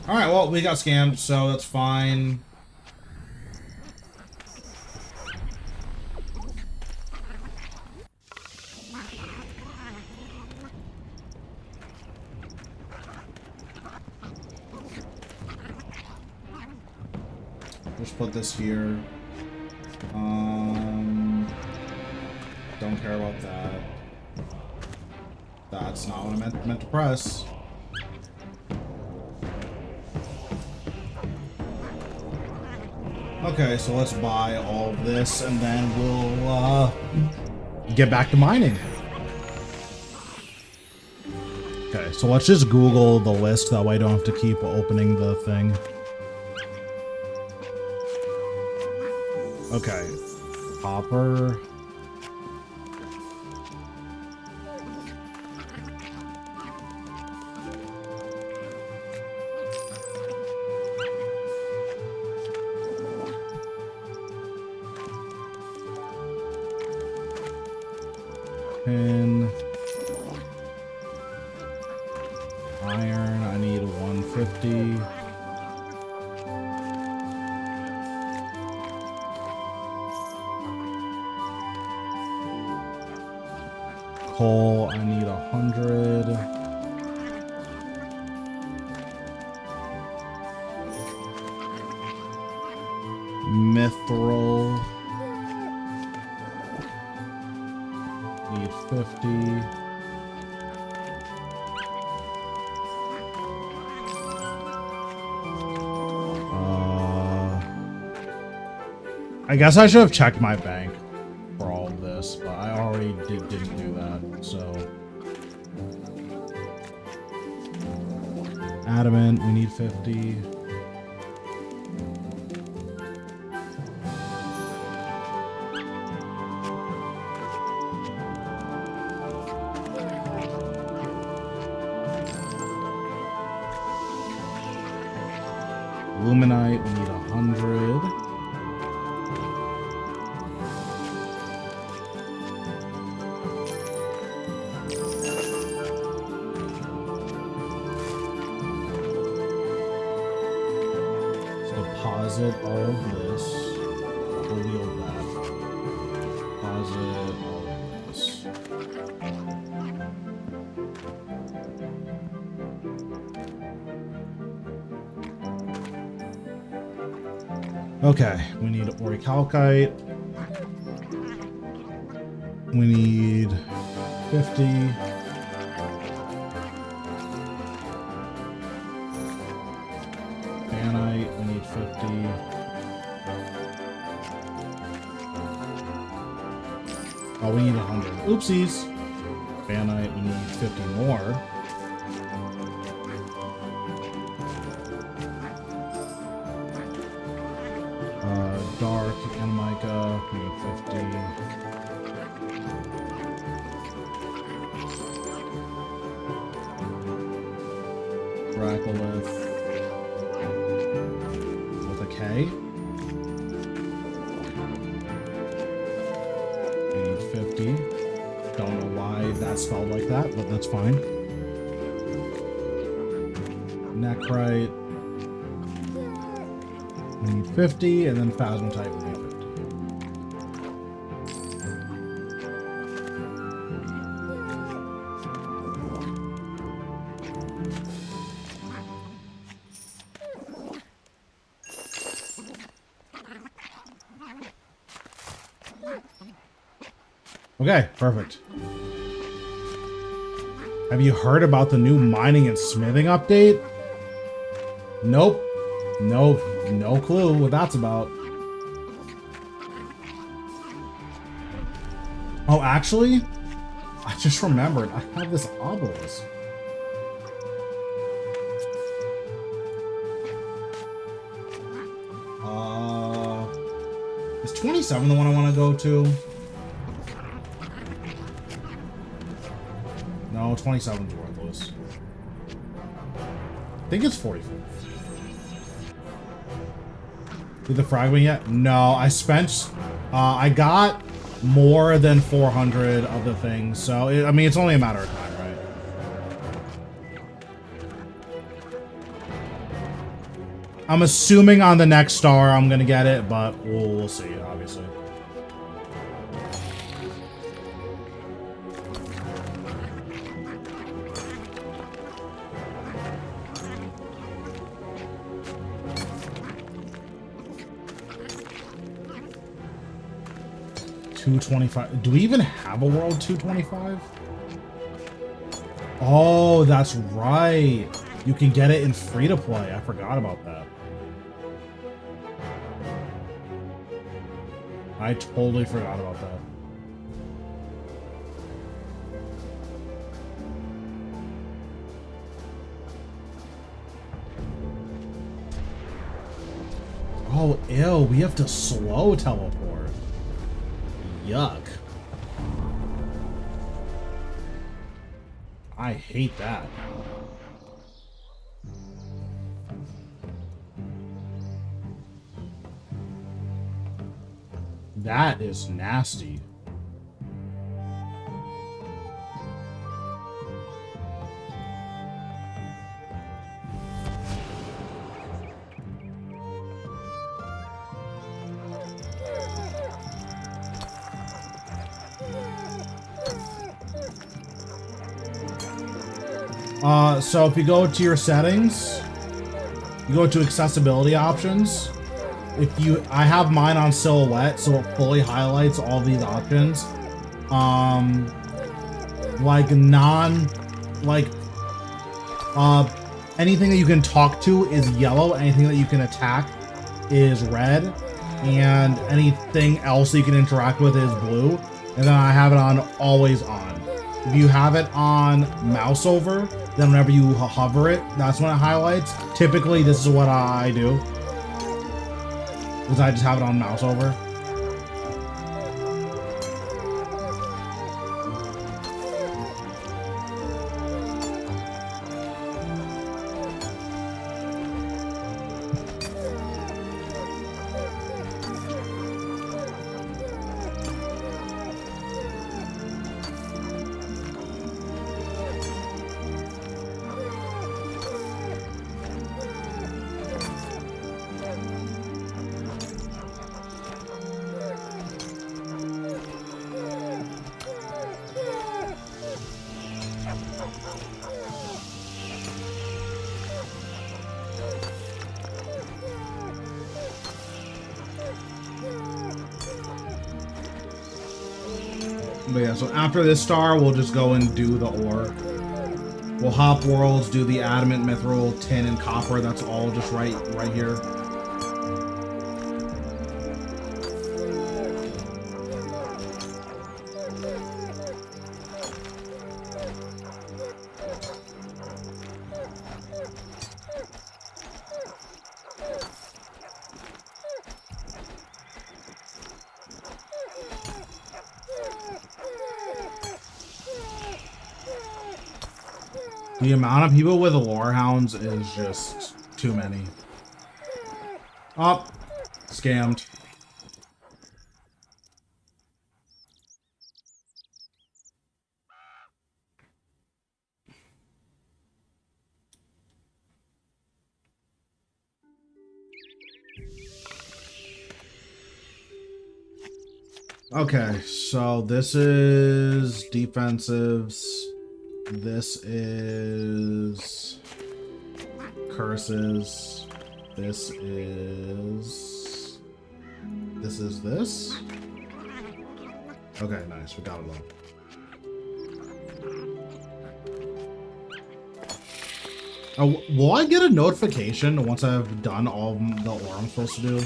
Alright, well, we got scammed, so that's fine. Just put this here. Don't care about that. That's not what I meant to press. Okay, so let's buy all of this, and then we'll get back to mining. Okay, so let's just Google the list, that way I don't have to keep opening the thing. Okay, copper. Tin. Iron, I need 150. Coal, I need 100. Mithril, need 50. I guess I should have checked my bank for all of this, but I already didn't do that, so. Adamant, we need 50. Luminite, we need 100. Deposit all of this. We'll wield that. Deposit all of this. Okay, we need orichalcite. We need 50. Banite, we need 50. Oh, we need 100. Oopsies. Banite, we need 50 more. Dark and mica, we need 50. Braccolith with a K. We need 50. Don't know why that's spelled like that, but that's fine. Necrite. We need 50, and then Phasmatite we need 50. Okay, perfect. Have you heard about the new mining and smithing update? Nope. No clue what that's about. Oh, actually, I just remembered. I have this obelisk. Is 27 the one I want to go to? No, 27's worthless. I think it's 44. Did the fragment yet? No, I spent, I got more than 400 of the things, so, I mean, it's only a matter of time, right? I'm assuming on the next star I'm gonna get it, but we'll see, obviously. $225. Do we even have a world 225? Oh, that's right. You can get it in free to play. I forgot about that. I totally forgot about that. Oh, ew. We have to slow teleport. Yuck. I hate that. That is nasty. So if you go to your settings, you go to accessibility options. I have mine on silhouette, so it fully highlights all these options. Anything that you can talk to is yellow. Anything that you can attack is red, and anything else that you can interact with is blue. And then I have it on always on. If you have it on mouse over, then whenever you hover it, that's when it highlights. Typically, this is what I do. Because I just have it on mouse over. But yeah, so after this star, we'll just go and do the ore. We'll hop worlds, do the adamant, mithril, tin, and copper. That's all just right here. The amount of people with lore hounds is just too many. Oh, scammed. Okay, so this is defensives. This is curses. This is this. Okay, nice. We got it all. Oh, will I get a notification once I've done all the ore I'm supposed to do?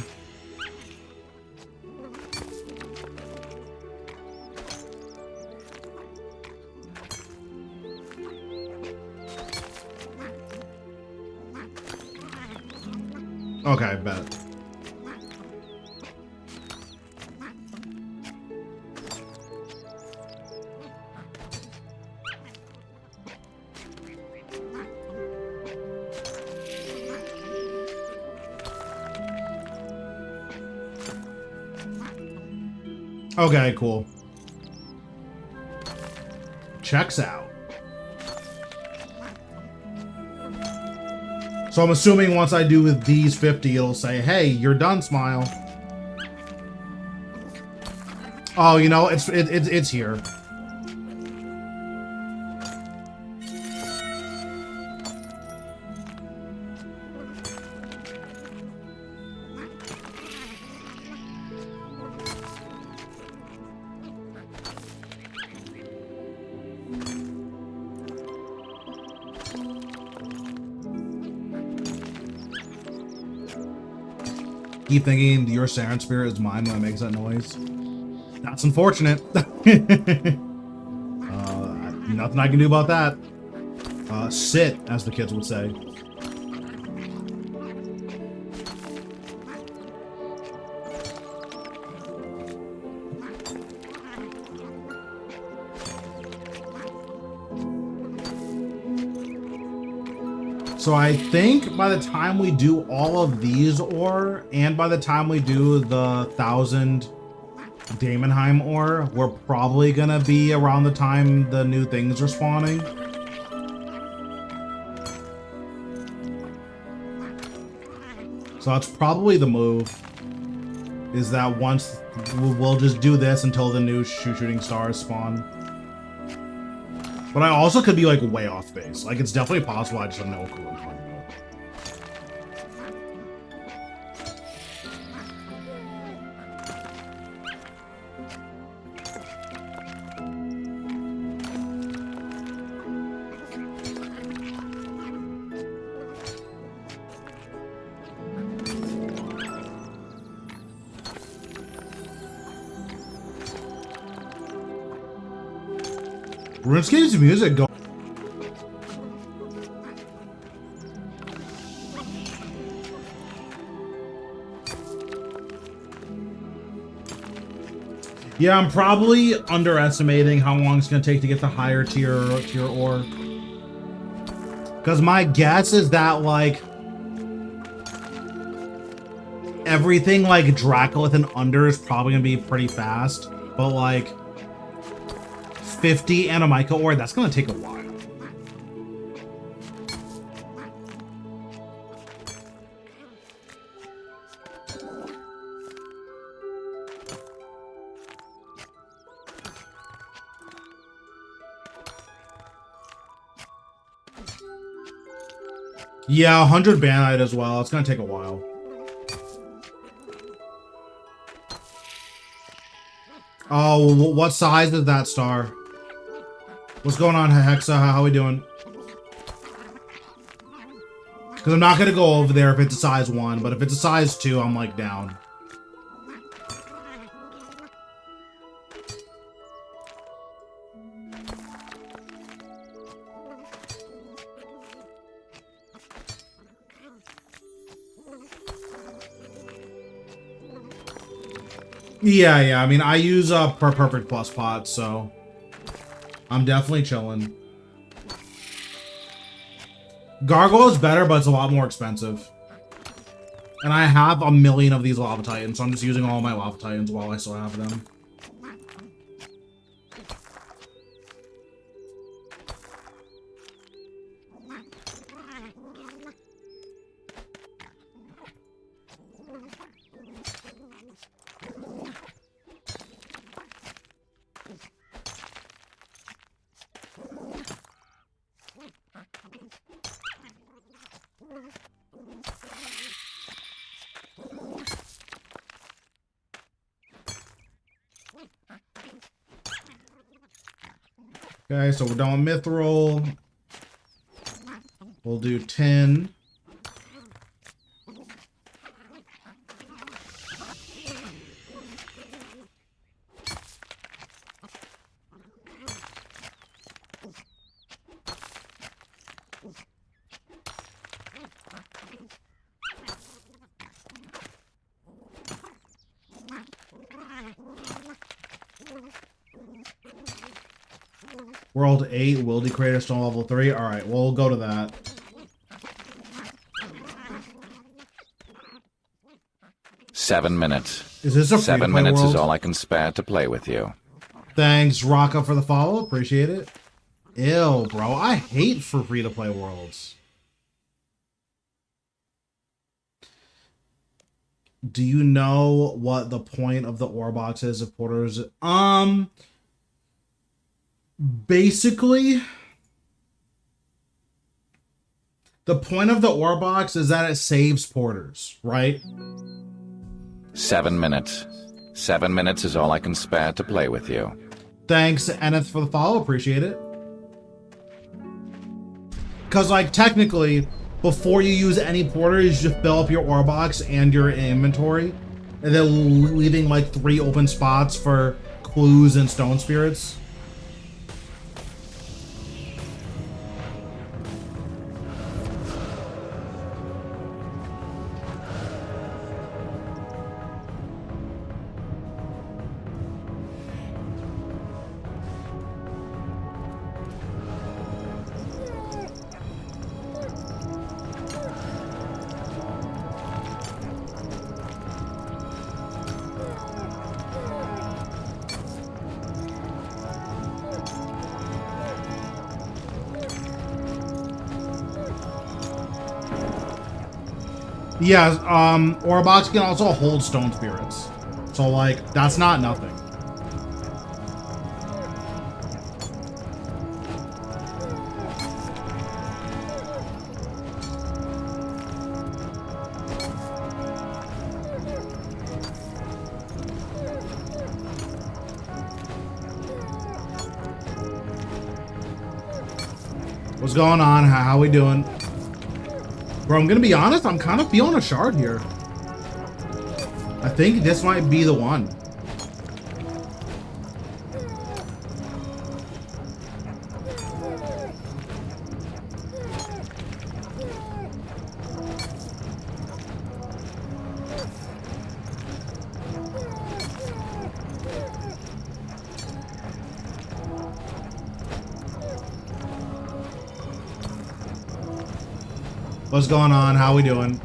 Okay, bet. Okay, cool. Checks out. So I'm assuming once I do with these 50, it'll say, hey, you're done, Smile. Oh, you know, it's here. Keep thinking your Saren spirit is mine when it makes that noise. That's unfortunate. Nothing I can do about that. Sit, as the kids would say. So I think by the time we do all of these ore, and by the time we do the 1,000 Damonheim ore, we're probably gonna be around the time the new things are spawning. So that's probably the move, is that once we'll just do this until the new shooting stars spawn. But I also could be like way off base. Like it's definitely possible, I just have no clue what I'm talking about. RuneScape's music go. Yeah, I'm probably underestimating how long it's gonna take to get the higher tier ore. Because my guess is that like everything like Dracolith and under is probably gonna be pretty fast, but like 50 Animica ore, that's gonna take a while. Yeah, 100 Banite as well. It's gonna take a while. Oh, what size is that star? What's going on, Hexa? How we doing? Because I'm not gonna go over there if it's a size 1, but if it's a size 2, I'm like down. Yeah, I mean, I use per perfect plus pot, so I'm definitely chilling. Gargoyle is better, but it's a lot more expensive. And I have a million of these lava titans, so I'm just using all my lava titans while I still have them. Okay, so we're done with Mithril. We'll do 10. World 8, Wildy Crater Stone level 3. Alright, we'll go to that. Seven minutes. Is this a 7 minutes world? is all I can spare to play with you. Thanks, Rocka, for the follow. Appreciate it. Ew, bro. I hate for free-to-play worlds. Do you know what the point of the ore box is if porters? Basically, the point of the ore box is that it saves porters, right? 7 minutes. 7 minutes is all I can spare to play with you. Thanks, Eneth, for the follow. Appreciate it. Because, like, technically, before you use any porters, you just fill up your ore box and your inventory, and then leaving, like, 3 open spots for clues and stone spirits. Yeah, ore box can also hold stone spirits. So, like, that's not nothing. What's going on? How we doing? Bro, I'm gonna be honest, I'm kind of feeling a shard here. I think this might be the one. What's going on? How we doing?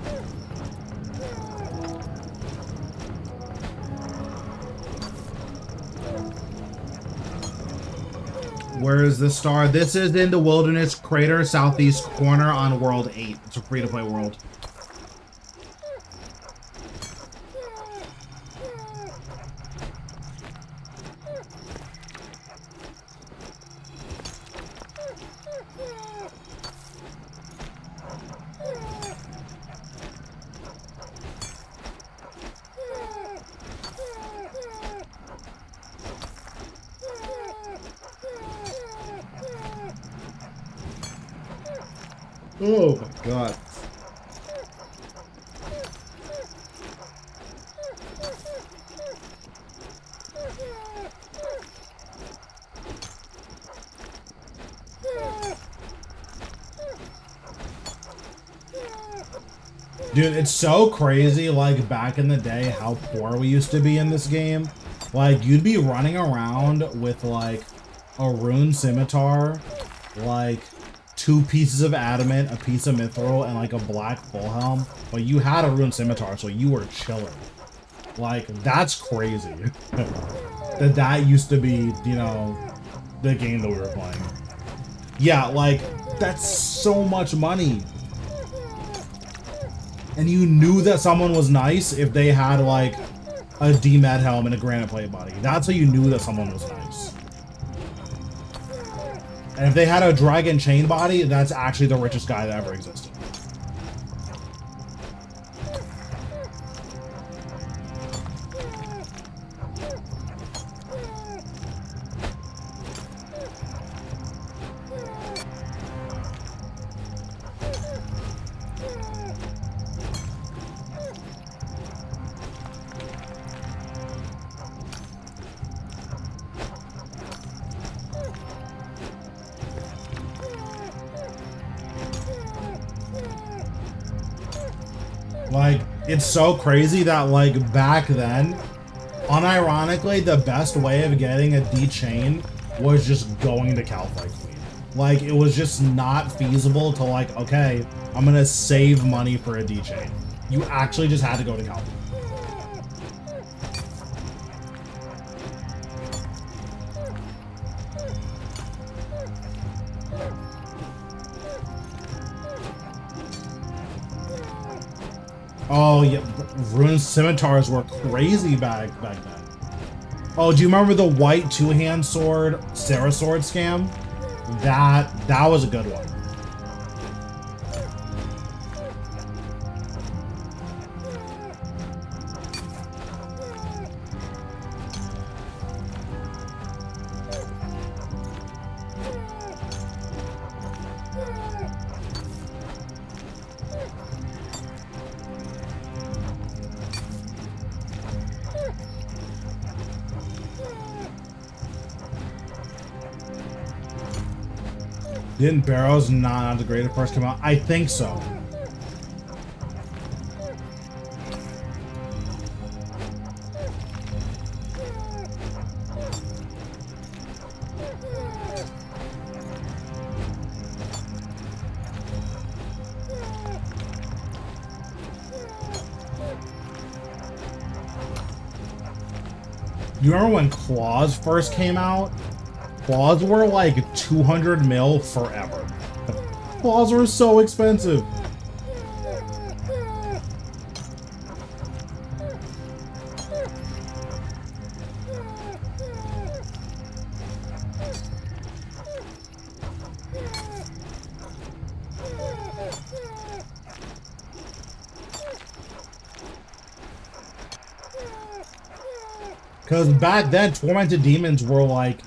Where is this star? This is in the Wilderness Crater, southeast corner on World 8. It's a free-to-play world. Oh my god. Dude, it's so crazy, like, back in the day, how poor we used to be in this game. Like, you'd be running around with, like, a rune scimitar, like, 2 pieces of adamant, a piece of mithril, and, like, a black full helm. But you had a rune scimitar, so you were chilling. Like, that's crazy. that used to be, you know, the game that we were playing. Yeah, like, that's so much money. And you knew that someone was nice if they had, like, a D-Med helm and a granite plate body. That's how you knew that someone was nice. And if they had a dragon chain body, that's actually the richest guy that ever existed. Like, it's so crazy that, like, back then, unironically, the best way of getting a D-chain was just going to Calcite Queen. Like, it was just not feasible to, like, okay, I'm gonna save money for a D-chain. You actually just had to go to Calcite. Oh yeah, rune scimitars were crazy back then. Oh, do you remember the white 2-hand sword, Sarah sword scam? That was a good one. Didn't Barrows not the greatest first come out? I think so. You remember when claws first came out? Claws were like 200 mil forever. Claws were so expensive. Because back then, tormented demons were like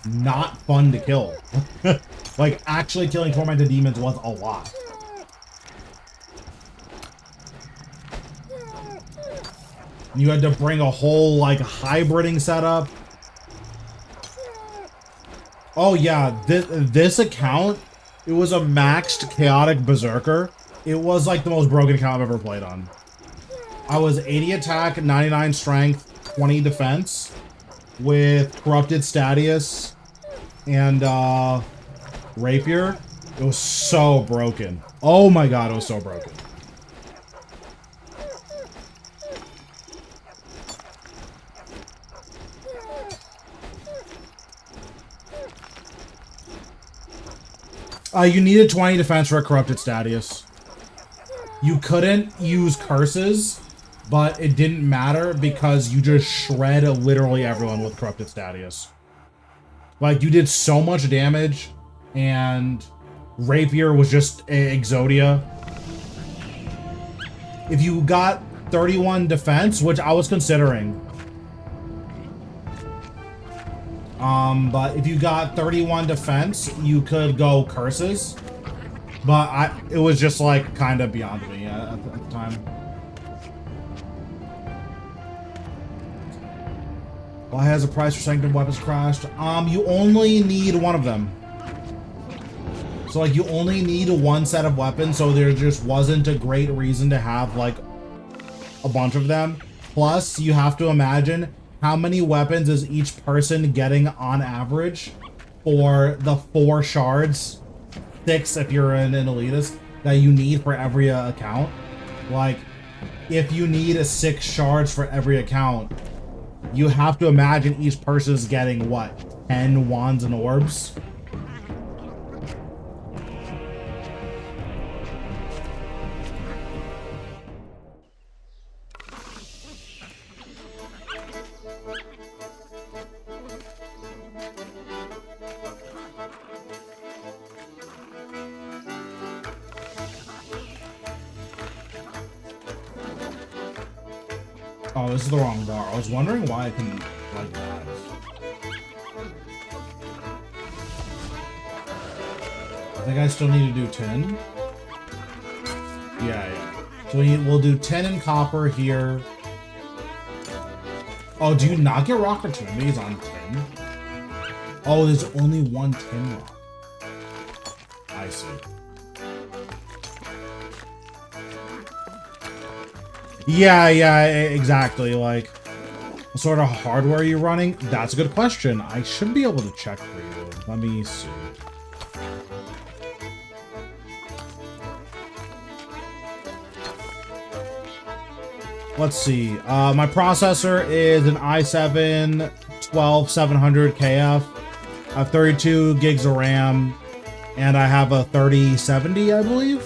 not fun to kill. Like, actually killing tormented demons was a lot. You had to bring a whole, like, hybriding setup. Oh, yeah. This account, it was a maxed Chaotic Berserker. It was, like, the most broken account I've ever played on. I was 80 attack, 99 strength, 20 defense, with Corrupted Statius and, Rapier. It was so broken. Oh my god, it was so broken. You needed 20 defense for a corrupted status. You couldn't use curses, but it didn't matter because you just shred literally everyone with corrupted status. Like, you did so much damage, and Rapier was just Exodia. If you got 31 defense, which I was considering, but if you got 31 defense, you could go curses. But it was just like kind of beyond me at the time. Why has the price for sanctum weapons crashed? You only need one of them. So like you only need one set of weapons, so there just wasn't a great reason to have like a bunch of them. Plus, you have to imagine how many weapons is each person getting on average for the 4 shards, 6 if you're an elitist, that you need for every account. Like, if you need 6 shards for every account, you have to imagine each person's getting what, 10 wands and orbs? Oh, this is the wrong bar. I was wondering why I couldn't like that. I think I still need to do 10. Yeah. So we'll do 10 in copper here. Oh, do you not get rock opportunities on 10? Oh, there's only one 10 rock. I see. Yeah, exactly. Like, what sort of hardware are you running? That's a good question. I should be able to check for you. Let me see. Let's see. My processor is an i7 12700KF. I have 32 gigs of RAM, and I have a 3070, I believe.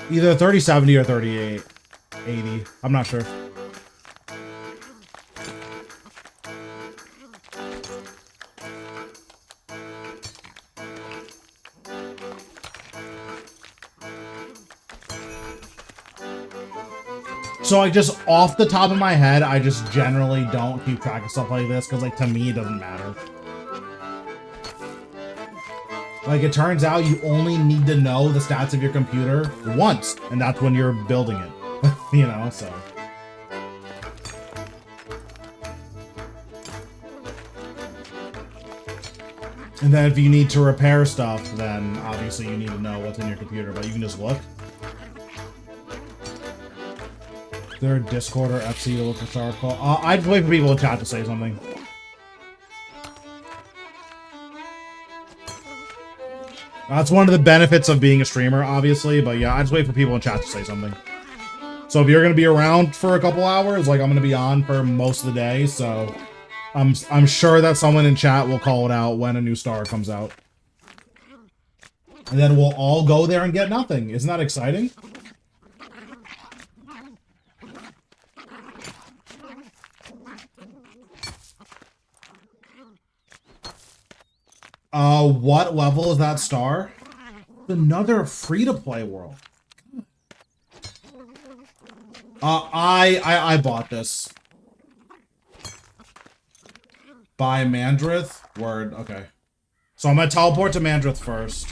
Either 3070 or 3880. I'm not sure. So like just off the top of my head, I just generally don't keep track of stuff like this because like to me it doesn't matter. Like it turns out you only need to know the stats of your computer once, and that's when you're building it. You know, so. And then if you need to repair stuff, then obviously you need to know what's in your computer, but you can just look. Is there a Discord or FC to look for star call? I'd wait for people in chat to say something. That's one of the benefits of being a streamer, obviously, but yeah, I just wait for people in chat to say something. So if you're gonna be around for a couple hours, like I'm gonna be on for most of the day, so I'm sure that someone in chat will call it out when a new star comes out. And then we'll all go there and get nothing. Isn't that exciting? What level is that star? Another free-to-play world. I bought this. By Mandrith? Word, okay. So I'm gonna teleport to Mandrith first.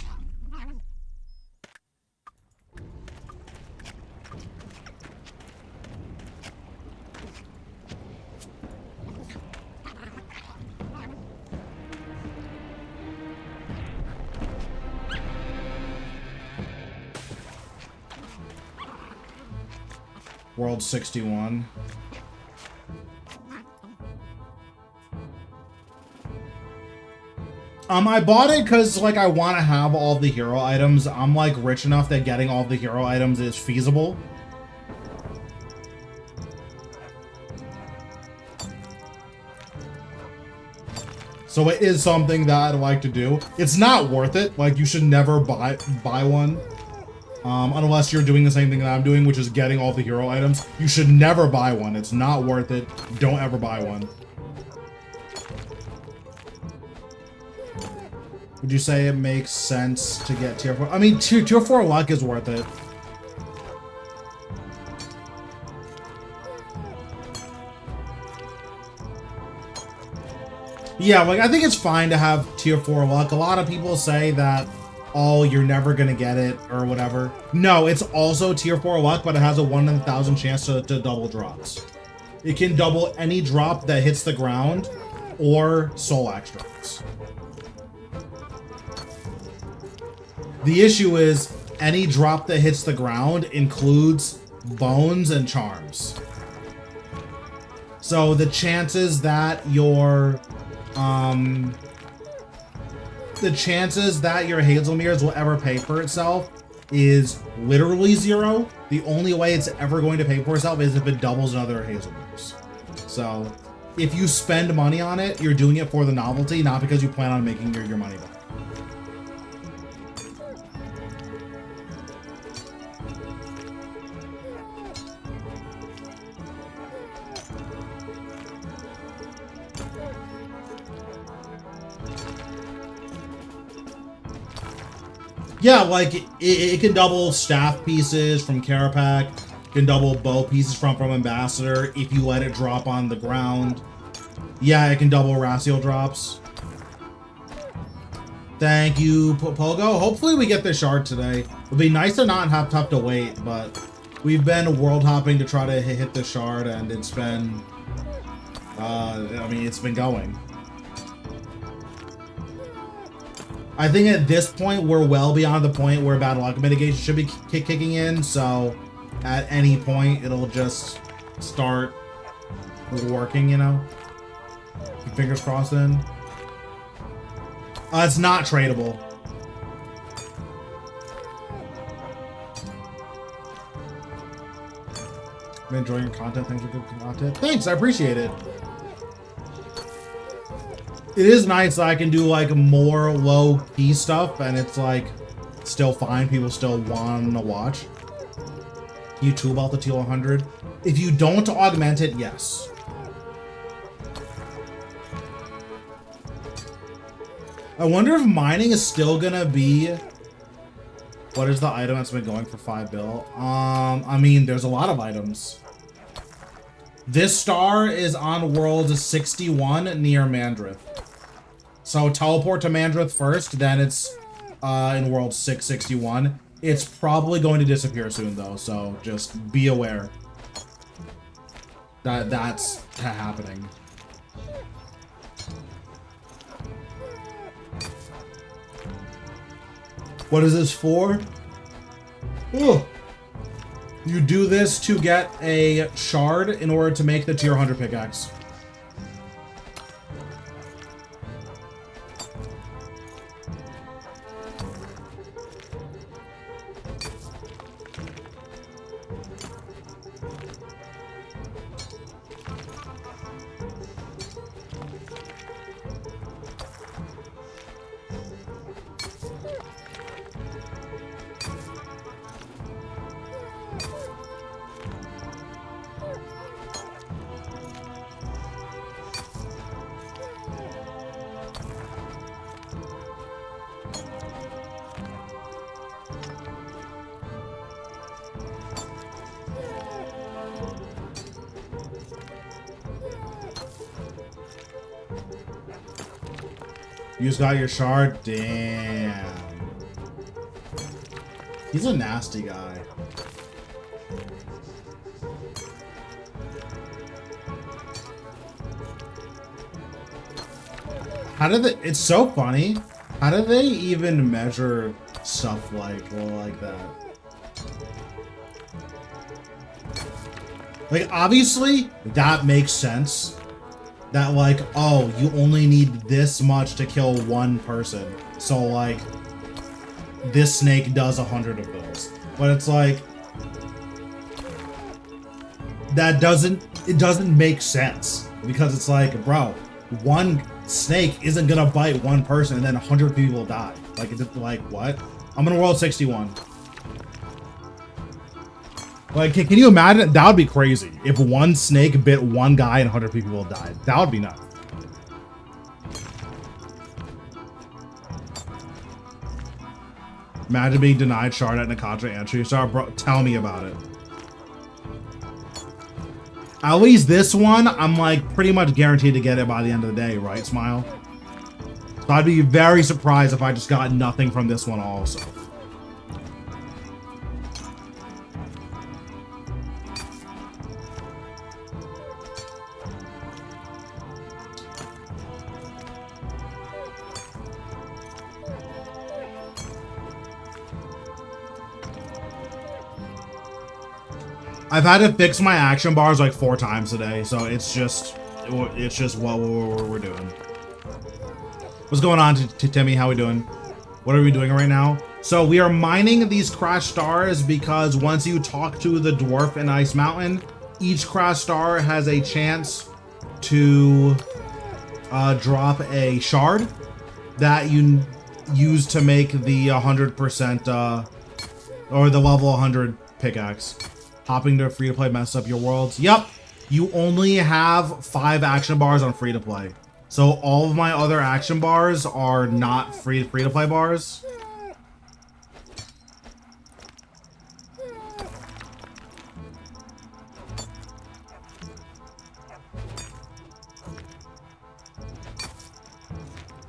World 61. I bought it because, like, I want to have all the hero items. I'm, like, rich enough that getting all the hero items is feasible. So it is something that I'd like to do. It's not worth it. Like, you should never buy one. Unless you're doing the same thing that I'm doing, which is getting all the hero items. You should never buy one. It's not worth it. Don't ever buy one. Would you say it makes sense to get tier 4? I mean, tier 4 luck is worth it. Yeah, like, I think it's fine to have tier 4 luck. A lot of people say that, oh, you're never gonna get it, or whatever. No, it's also tier 4 luck, but it has a 1 in 1,000 chance to double drops. It can double any drop that hits the ground, or soul axe drops. The issue is, any drop that hits the ground includes bones and charms. So the chances that your Hazelmere's will ever pay for itself is literally 0. The only way it's ever going to pay for itself is if it doubles another Hazelmere's. So if you spend money on it, you're doing it for the novelty, not because you plan on making your money back. Yeah, like, it can double staff pieces from Carapac, can double bow pieces from Ambassador if you let it drop on the ground. Yeah, it can double Ratio drops. Thank you, Pogo. Hopefully we get this shard today. It'd be nice to not have tough to wait, but we've been world hopping to try to hit the shard, and it's been, I mean, it's been going. I think at this point, we're well beyond the point where battle luck mitigation should be kicking in, so at any point, it'll just start working, you know? Fingers crossed then. It's not tradable. I'm enjoying your content. Thanks for good content. Thanks, I appreciate it. It is nice that I can do, like, more low-key stuff, and it's, like, still fine. People still want to watch. YouTube out the Teal 100. If you don't augment it, yes. I wonder if mining is still gonna be... What is the item that's been going for 5 bill? I mean, there's a lot of items. This star is on world 61 near Mandrith. So teleport to Mandrith first, then it's in world 661. It's probably going to disappear soon though, so just be aware that that's happening. What is this for? Ooh. You do this to get a shard in order to make the tier 100 pickaxe. You just got your shard? Damn. He's a nasty guy. How did they... It's so funny. How do they even measure stuff like that? Like, obviously, that makes sense. that like, oh, you only need this much to kill one person. So like, this snake does 100 of those. But it's like, it doesn't make sense. Because it's like, bro, one snake isn't gonna bite one person and then 100 people die. Like what? I'm gonna roll 61. Like, can you imagine? That would be crazy. If one snake bit one guy and 100 people died. That would be nuts. Imagine being denied shard at Nakatra entry. Sorry, bro. Tell me about it. At least this one, I'm like pretty much guaranteed to get it by the end of the day, right, Smile? So I'd be very surprised if I just got nothing from this one also. I've had to fix my action bars like 4 times today, so it's just what we're doing. What's going on, Timmy? How we doing? What are we doing right now? So we are mining these crash stars because once you talk to the dwarf in Ice Mountain, each crash star has a chance to drop a shard that you use to make the 100% or the level 100 pickaxe. Hopping to free-to-play mess up your worlds. Yep, you only have 5 action bars on free-to-play. So all of my other action bars are not free-to-play bars.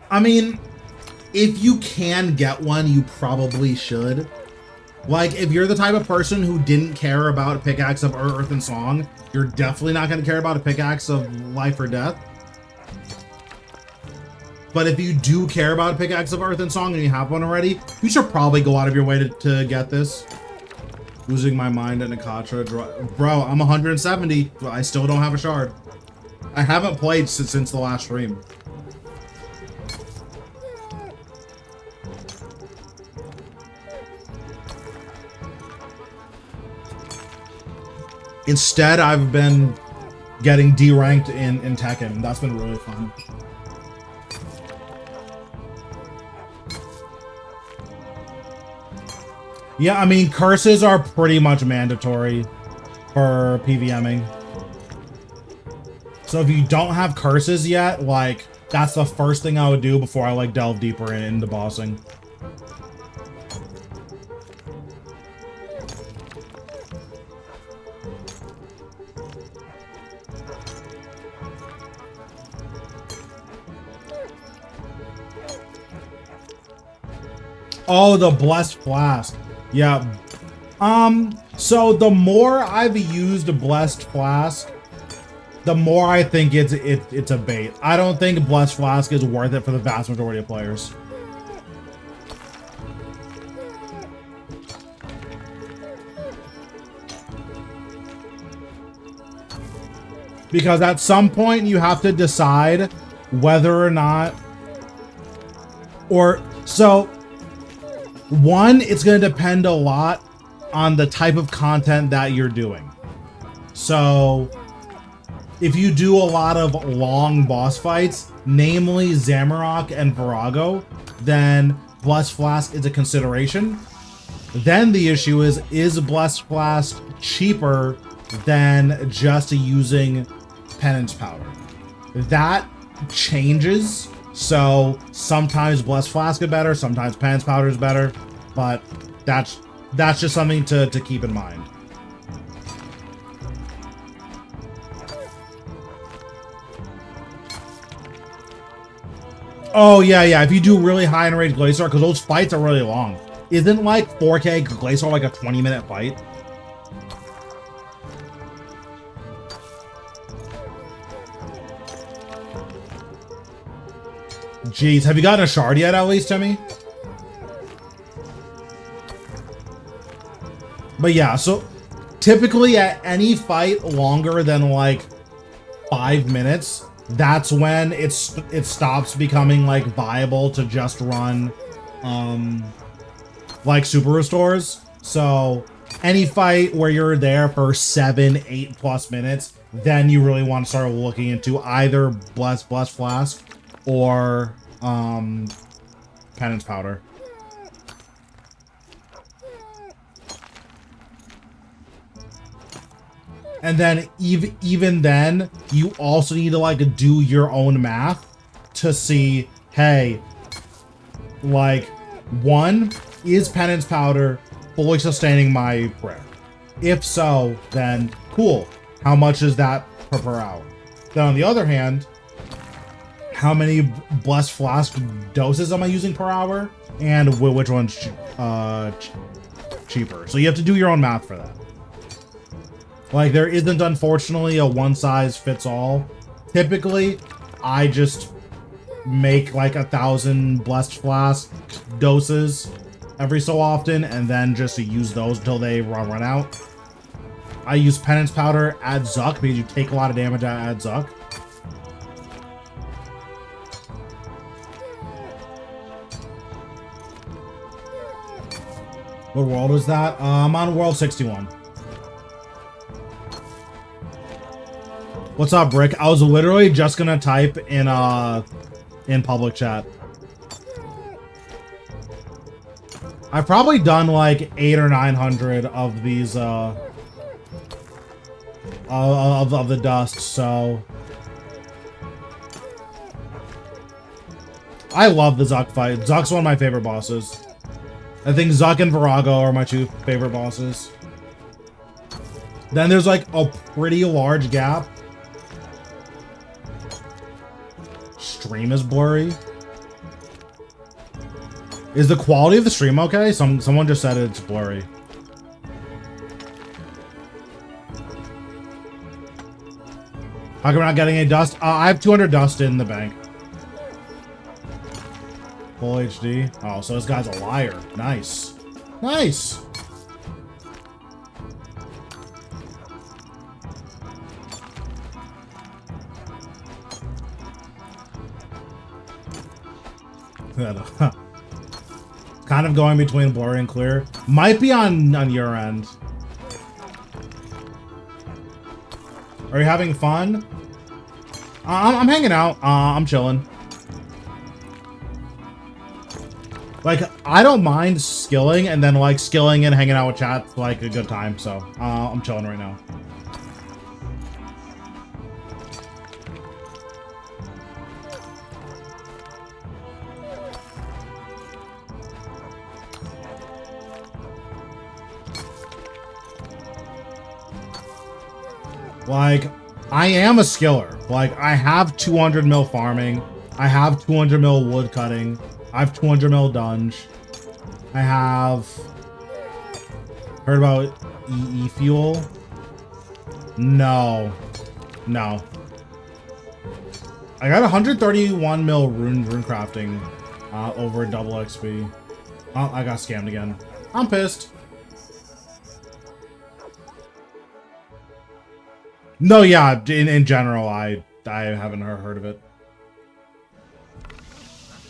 I mean, if you can get one, you probably should. Like, if you're the type of person who didn't care about a pickaxe of Earth and Song, you're definitely not going to care about a pickaxe of Life or Death. But if you do care about a pickaxe of Earth and Song and you have one already, you should probably go out of your way to get this. Losing my mind at Nakatra. Bro, I'm 170. I still don't have a shard. I haven't played since the last stream. Instead, I've been getting D-ranked in Tekken. That's been really fun. Yeah, I mean, curses are pretty much mandatory for PVMing. So if you don't have curses yet, like, that's the first thing I would do before I, like, delve deeper into bossing. Oh, the Blessed Flask. Yeah. So the more I've used Blessed Flask, the more I think it's a bait. I don't think Blessed Flask is worth it for the vast majority of players. Because at some point you have to decide whether or not, so one, it's going to depend a lot on the type of content that you're doing. So if you do a lot of long boss fights, namely Zamorak and Virago, then Blessed Flask is a consideration. Then the issue is Blessed Flask cheaper than just using Penance Powder? That changes. So sometimes Blessed Flask is better, sometimes Penance Powder is better, but that's just something to keep in mind. Oh yeah, if you do really high enraged Glacier, because those fights are really long. Isn't like 4K Glacier like a 20-minute fight? Jeez, have you gotten a shard yet, at least, Timmy? But yeah, so typically at any fight longer than like 5 minutes, that's when it stops becoming like viable to just run like super restores. So any fight where you're there for 7-8+ minutes, then you really want to start looking into either Bless Flask or Penance Powder. And then even then, you also need to like do your own math to see, hey, like, one, is Penance Powder fully sustaining my prayer? If so, then cool. How much is that per hour? Then on the other hand, how many Blessed Flask doses am I using per hour? And which one's cheaper? So you have to do your own math for that. Like, there isn't, unfortunately, a one-size-fits-all. Typically, I just make like 1,000 Blessed Flask doses every so often, and then just to use those until they run out. I use Penance Powder at tzkal because you take a lot of damage at tzkal. What world is that? I'm on world 61. What's up, Brick? I was literally just gonna type in public chat. I've probably done like 800 or 900 of these of the dust, so I love the tzkal fight. Tzkal's one of my favorite bosses. I think Tzkal and Virago are my two favorite bosses. Then there's like a pretty large gap. Stream is blurry. Is the quality of the stream okay? Someone just said it's blurry. How come we're not getting any dust? I have 200 dust in the bank. Full HD. Oh, so this guy's a liar. Nice. Nice. Kind of going between blurry and clear. Might be on your end. Are you having fun? I'm hanging out. I'm chilling. Like, I don't mind skilling, and then like skilling and hanging out with chat's like a good time. So I'm chilling right now. Like, I am a skiller. Like, I have 200 mil farming. I have 200 mil wood cutting. I have 200 mil dunge. I have heard about EE fuel. No. No. I got 131 mil rune crafting over double XP. Oh, I got scammed again. I'm pissed. No, yeah, in general, I haven't heard of it.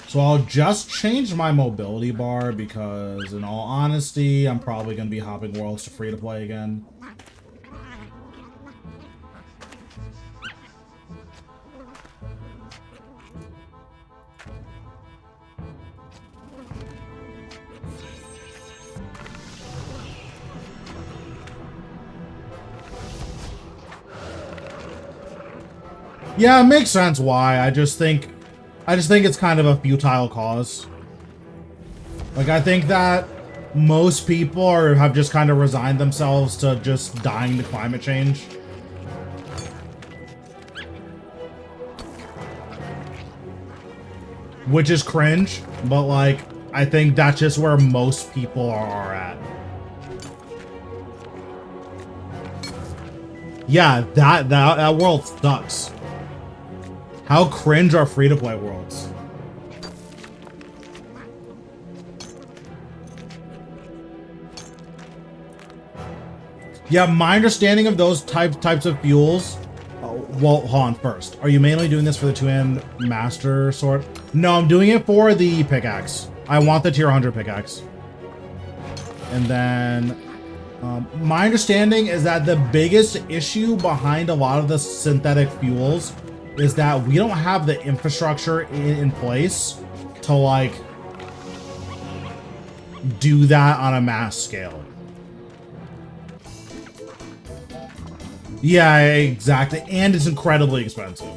So I'll just change my mobility bar because, in all honesty, I'm probably going to be hopping worlds to free to play again. Yeah, it makes sense why. I just think it's kind of a futile cause. Like, I think that most people have just kind of resigned themselves to just dying to climate change. Which is cringe, but like, I think that's just where most people are at. Yeah, that world sucks. How cringe are free-to-play worlds? Yeah, my understanding of those types of fuels, Well, hold on first. Are you mainly doing this for the two-hand master sword? No, I'm doing it for the pickaxe. I want the tier 100 pickaxe. And then my understanding is that the biggest issue behind a lot of the synthetic fuels is that we don't have the infrastructure in place to like do that on a mass scale. Yeah, exactly. And it's incredibly expensive.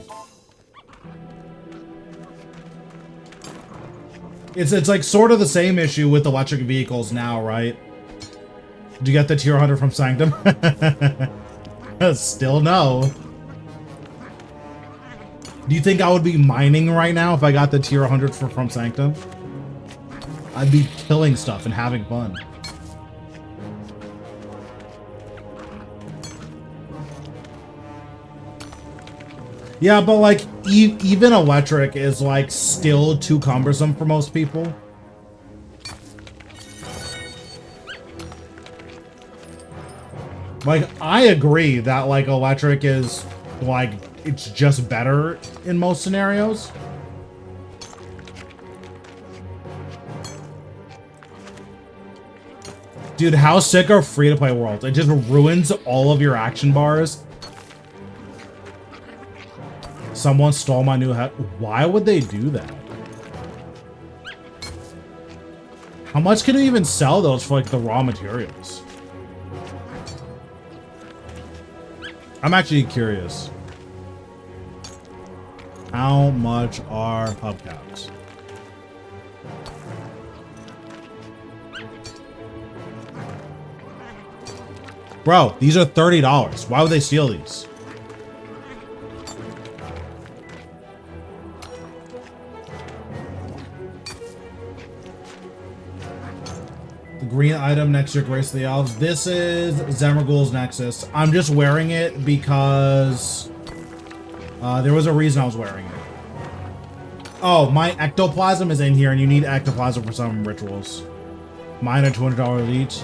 It's like sort of the same issue with electric vehicles now, right? Did you get the tier 100 from Sanctum? Still no. Do you think I would be mining right now if I got the tier 100 from Sanctum? I'd be killing stuff and having fun. Yeah, but like even electric is like still too cumbersome for most people. Like I agree that like electric is like it's just better in most scenarios. Dude, how sick are free-to-play worlds? It just ruins all of your action bars. Someone stole my new head. Why would they do that? How much can you even sell those for like the raw materials? I'm actually curious. How much are hubcaps? Bro, these are $30. Why would they steal these? The green item next to your Grace of the Elves. This is Zemragul's Nexus. I'm just wearing it because there was a reason I was wearing it. Oh, my ectoplasm is in here, and you need ectoplasm for some rituals. Mine are $200 each.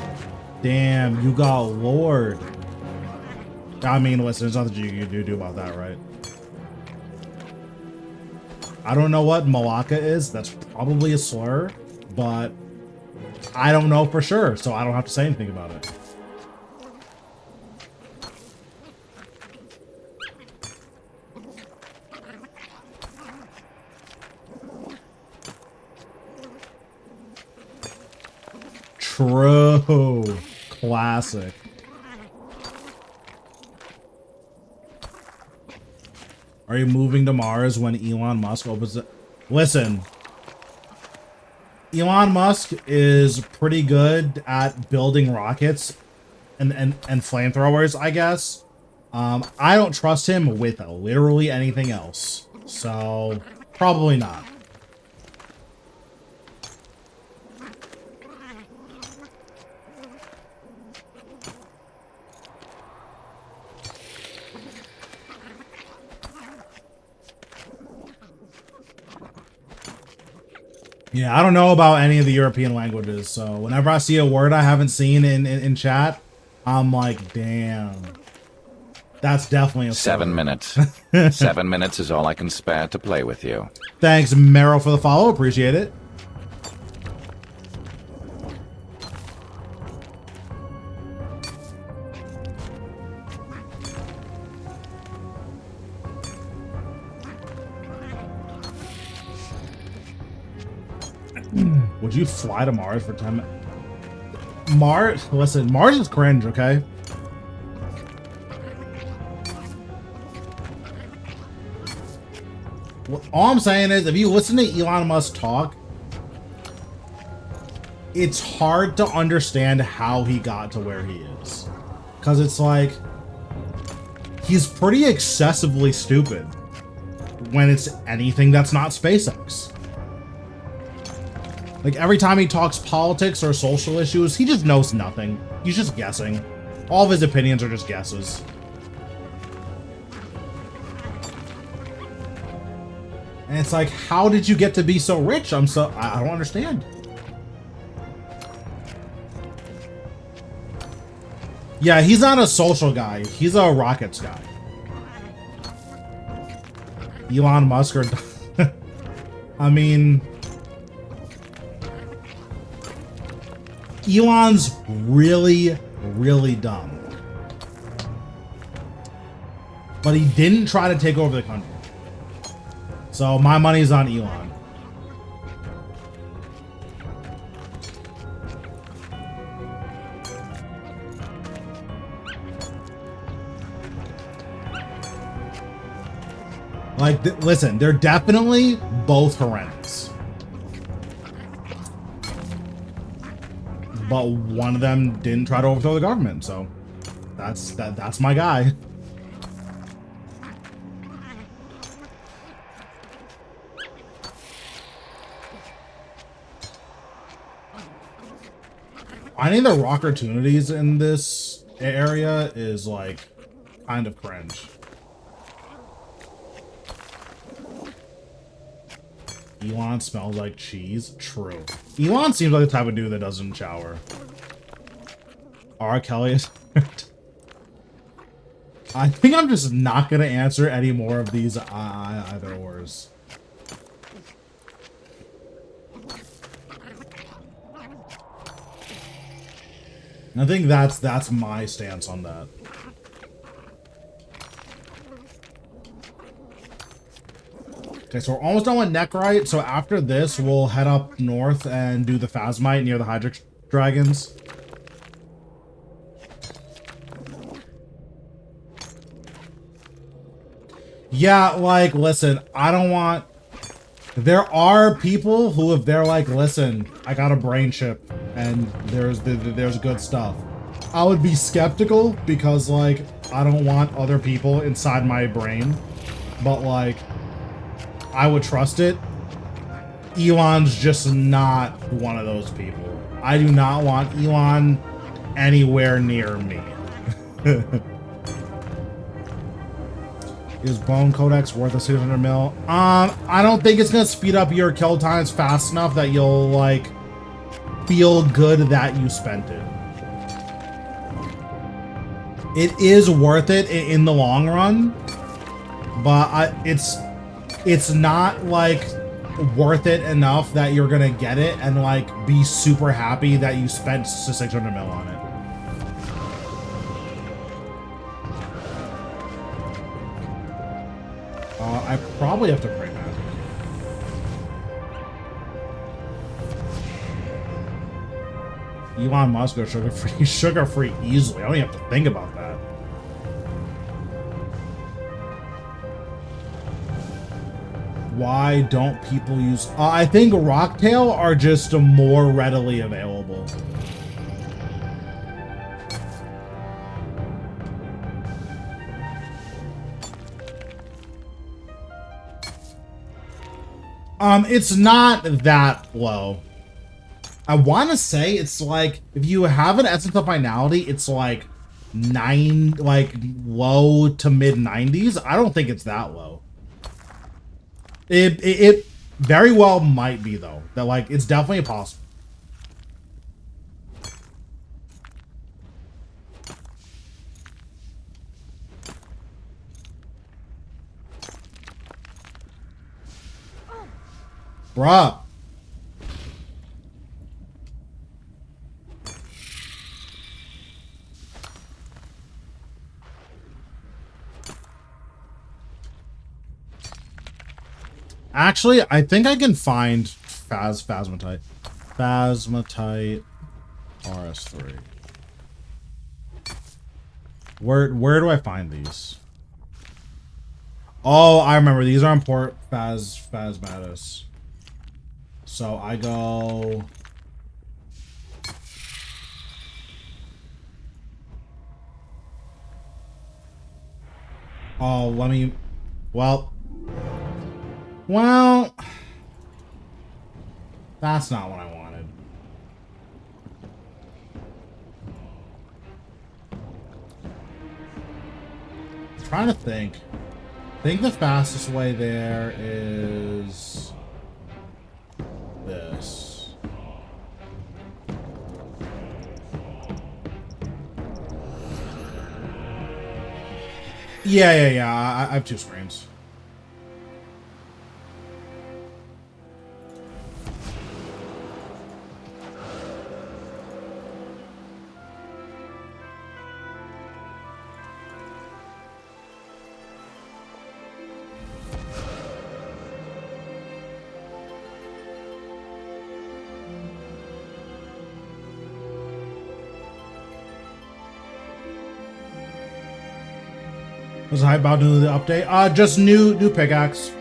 Damn, you got Lord. I mean, listen, there's nothing you can do about that, right? I don't know what Malacca is. That's probably a slur, but I don't know for sure, so I don't have to say anything about it. True. Classic. Are you moving to Mars when Elon Musk opens it? Listen. Elon Musk is pretty good at building rockets and flamethrowers, I guess. I don't trust him with literally anything else. So, probably not. Yeah, I don't know about any of the European languages, so whenever I see a word I haven't seen in chat, I'm like, damn. That's definitely a 7 minutes. 7 minutes is all I can spare to play with you. Thanks, Meryl, for the follow. Appreciate it. Would you fly to Mars for 10 minutes? Mars? Listen, Mars is cringe, okay? All I'm saying is, if you listen to Elon Musk talk, it's hard to understand how he got to where he is. Because it's like, he's pretty excessively stupid when it's anything that's not SpaceX. Like, every time he talks politics or social issues, he just knows nothing. He's just guessing. All of his opinions are just guesses. And it's like, how did you get to be so rich? I don't understand. Yeah, he's not a social guy. He's a rockets guy. Elon Musk or... I mean... Elon's really, really dumb. But he didn't try to take over the country. So my money's on Elon. Like, listen, they're definitely both horrendous. But one of them didn't try to overthrow the government, so that's my guy. Finding the rock opportunities in this area is like kind of cringe. Elon smells like cheese. True. Elon seems like the type of dude that doesn't shower. R. Kelly is... I think I'm just not going to answer any more of these either ors. I think that's my stance on that. Okay, so we're almost done with Necrite. So after this, we'll head up north and do the Phasmite near the Hydra Dragons. Yeah, like, listen, I don't want... There are people who, if they're like, listen, I got a brain chip and there's good stuff, I would be skeptical because, like, I don't want other people inside my brain. But, like, I would trust it. Elon's just not one of those people. I do not want Elon anywhere near me. Is Bone Codex worth a 600 mil? I don't think it's gonna speed up your kill times fast enough that you'll, like, feel good that you spent it. It is worth it in the long run, but it's not, like, worth it enough that you're gonna get it and, like, be super happy that you spent 600 mil on it. I probably have to pray magic. Elon Musk go sugar-free, sugar-free easily. I don't even have to think about that. Why don't people use... I think Rocktail are just more readily available. It's not that low. I want to say it's like, if you have an essence of finality, it's like low to mid 90s. I don't think it's that low. It very well might be, though. That, like, it's definitely possible. Bruh. Actually, I think I can find Phasmatite. Phasmatite RS3. Where do I find these? Oh, I remember. These are in Port Phasmatis. So I go... Oh, let me... Well... That's not what I wanted. I'm trying to think. I think the fastest way there is... this. Yeah. I have two screens. Was hype about new the update? Just new pickaxe.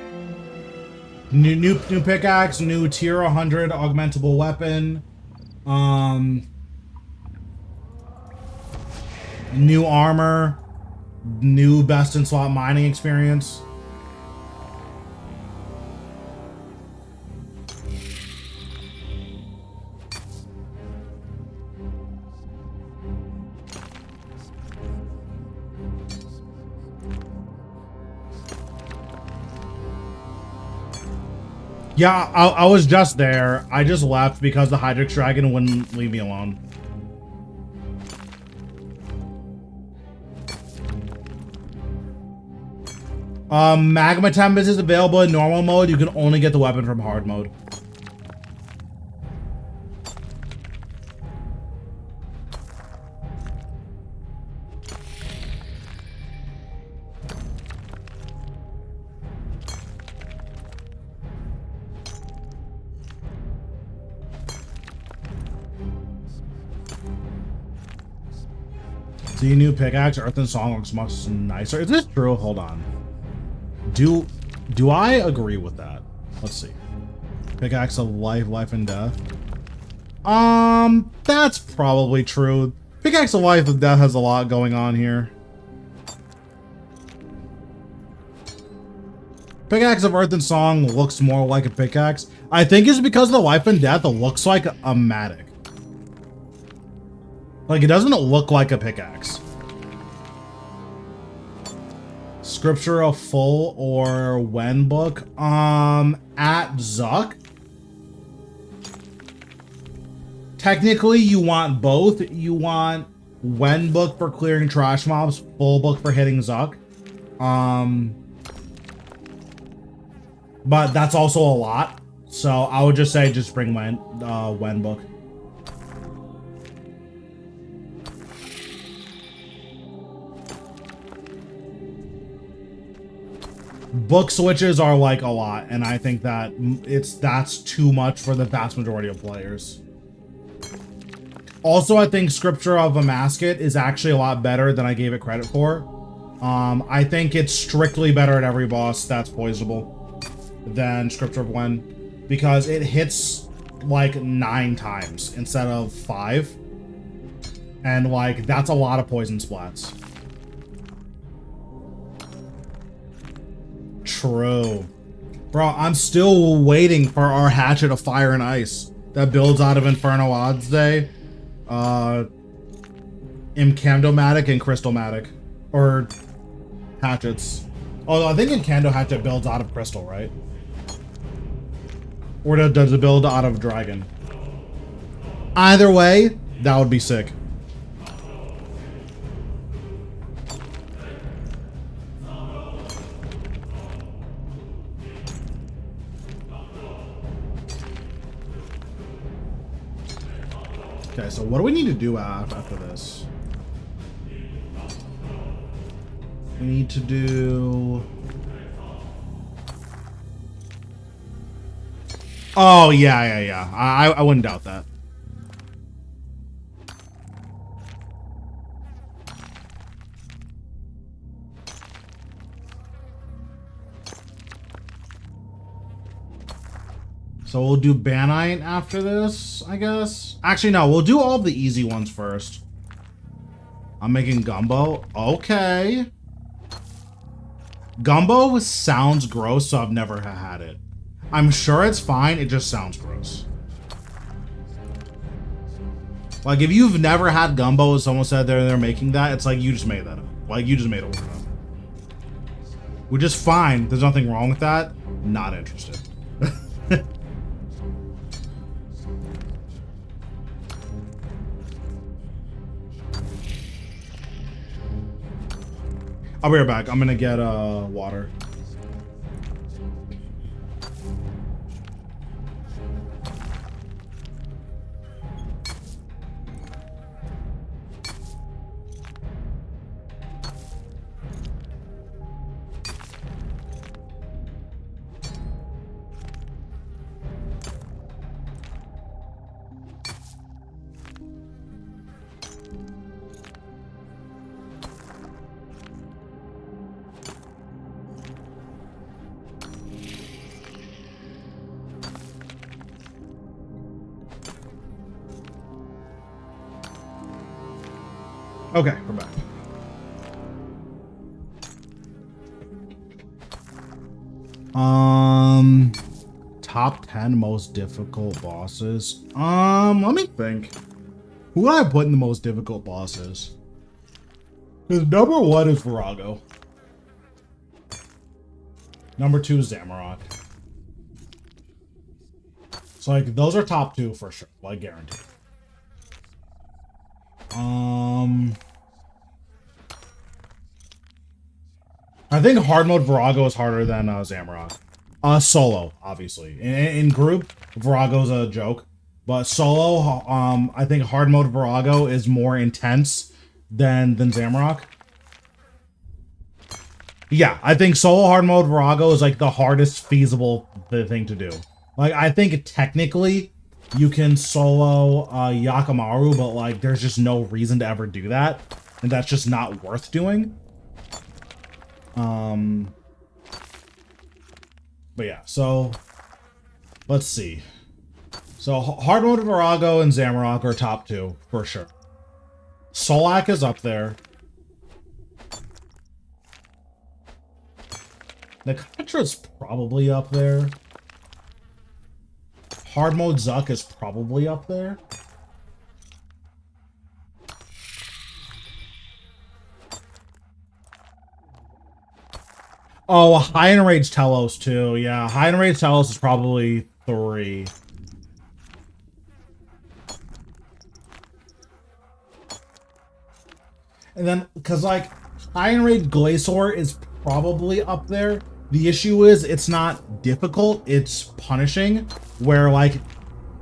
New pickaxe, new tier 100 augmentable weapon. New armor, new best in slot mining experience. Yeah, I was just there. I just left because the Hydrix Dragon wouldn't leave me alone. Magma Tempest is available in normal mode. You can only get the weapon from hard mode. See, new pickaxe, Earth and Song looks much nicer. Is this true? Hold on. Do I agree with that? Let's see. Pickaxe of life, life and death. That's probably true. Pickaxe of life and death has a lot going on here. Pickaxe of Earth and Song looks more like a pickaxe. I think it's because the life and death, it looks like a matic. Like, it doesn't look like a pickaxe. Scripture of Full or When book? At Zuck. Technically, you want both. You want When book for clearing trash mobs, Full book for hitting Zuck. But that's also a lot. So I would just say just bring When book. Book switches are like a lot, and I think that that's too much for the vast majority of players. Also, I think Scripture of a Masket is actually a lot better than I gave it credit for. I think it's strictly better at every boss that's poisonable than Scripture of When, because it hits like 9 times instead of 5. And like, that's a lot of poison splats. True. Bro, I'm still waiting for our Hatchet of Fire and Ice that builds out of Inferno Odds Day, Incandomatic and Crystalmatic. Or Hatchets. Oh, I think Incando Hatchet builds out of Crystal, right? Or does it build out of Dragon? Either way, that would be sick. Okay, so what do we need to do after this? We need to do... Oh, yeah. I wouldn't doubt that. So we'll do Banite after this, I guess. Actually, no, we'll do all of the easy ones first. I'm making gumbo. Okay. Gumbo sounds gross, so I've never had it. I'm sure it's fine, it just sounds gross. Like, if you've never had gumbo and someone said they're making that, it's like you just made that up. Like, you just made a word up. Which is fine. There's nothing wrong with that. Not interested. I'll be right back. I'm gonna get water. Okay, we're back. Top 10 most difficult bosses. Let me think. Who would I put in the most difficult bosses? Because number 1 is Virago. Number 2 is Zamorak. So like those are top 2 for sure, like guaranteed. I think hard mode Virago is harder than Zamorak. Solo, obviously. In group, Virago's a joke. But solo, I think hard mode Virago is more intense than Zamorak. Yeah, I think solo hard mode Virago is like the hardest feasible thing to do. Like, I think technically you can solo Yakamaru, but like there's just no reason to ever do that. And that's just not worth doing. But yeah, so let's see. So hard mode Virago and Zamorak are top 2 for sure. Solak is up there. Nakatra's probably up there. Hard mode Zuk is probably up there. Oh, High Enraged Telos too. Yeah, High Enraged Telos is probably 3. And then, because like, High Enraged Glacier is probably up there. The issue is it's not difficult, it's punishing, where like,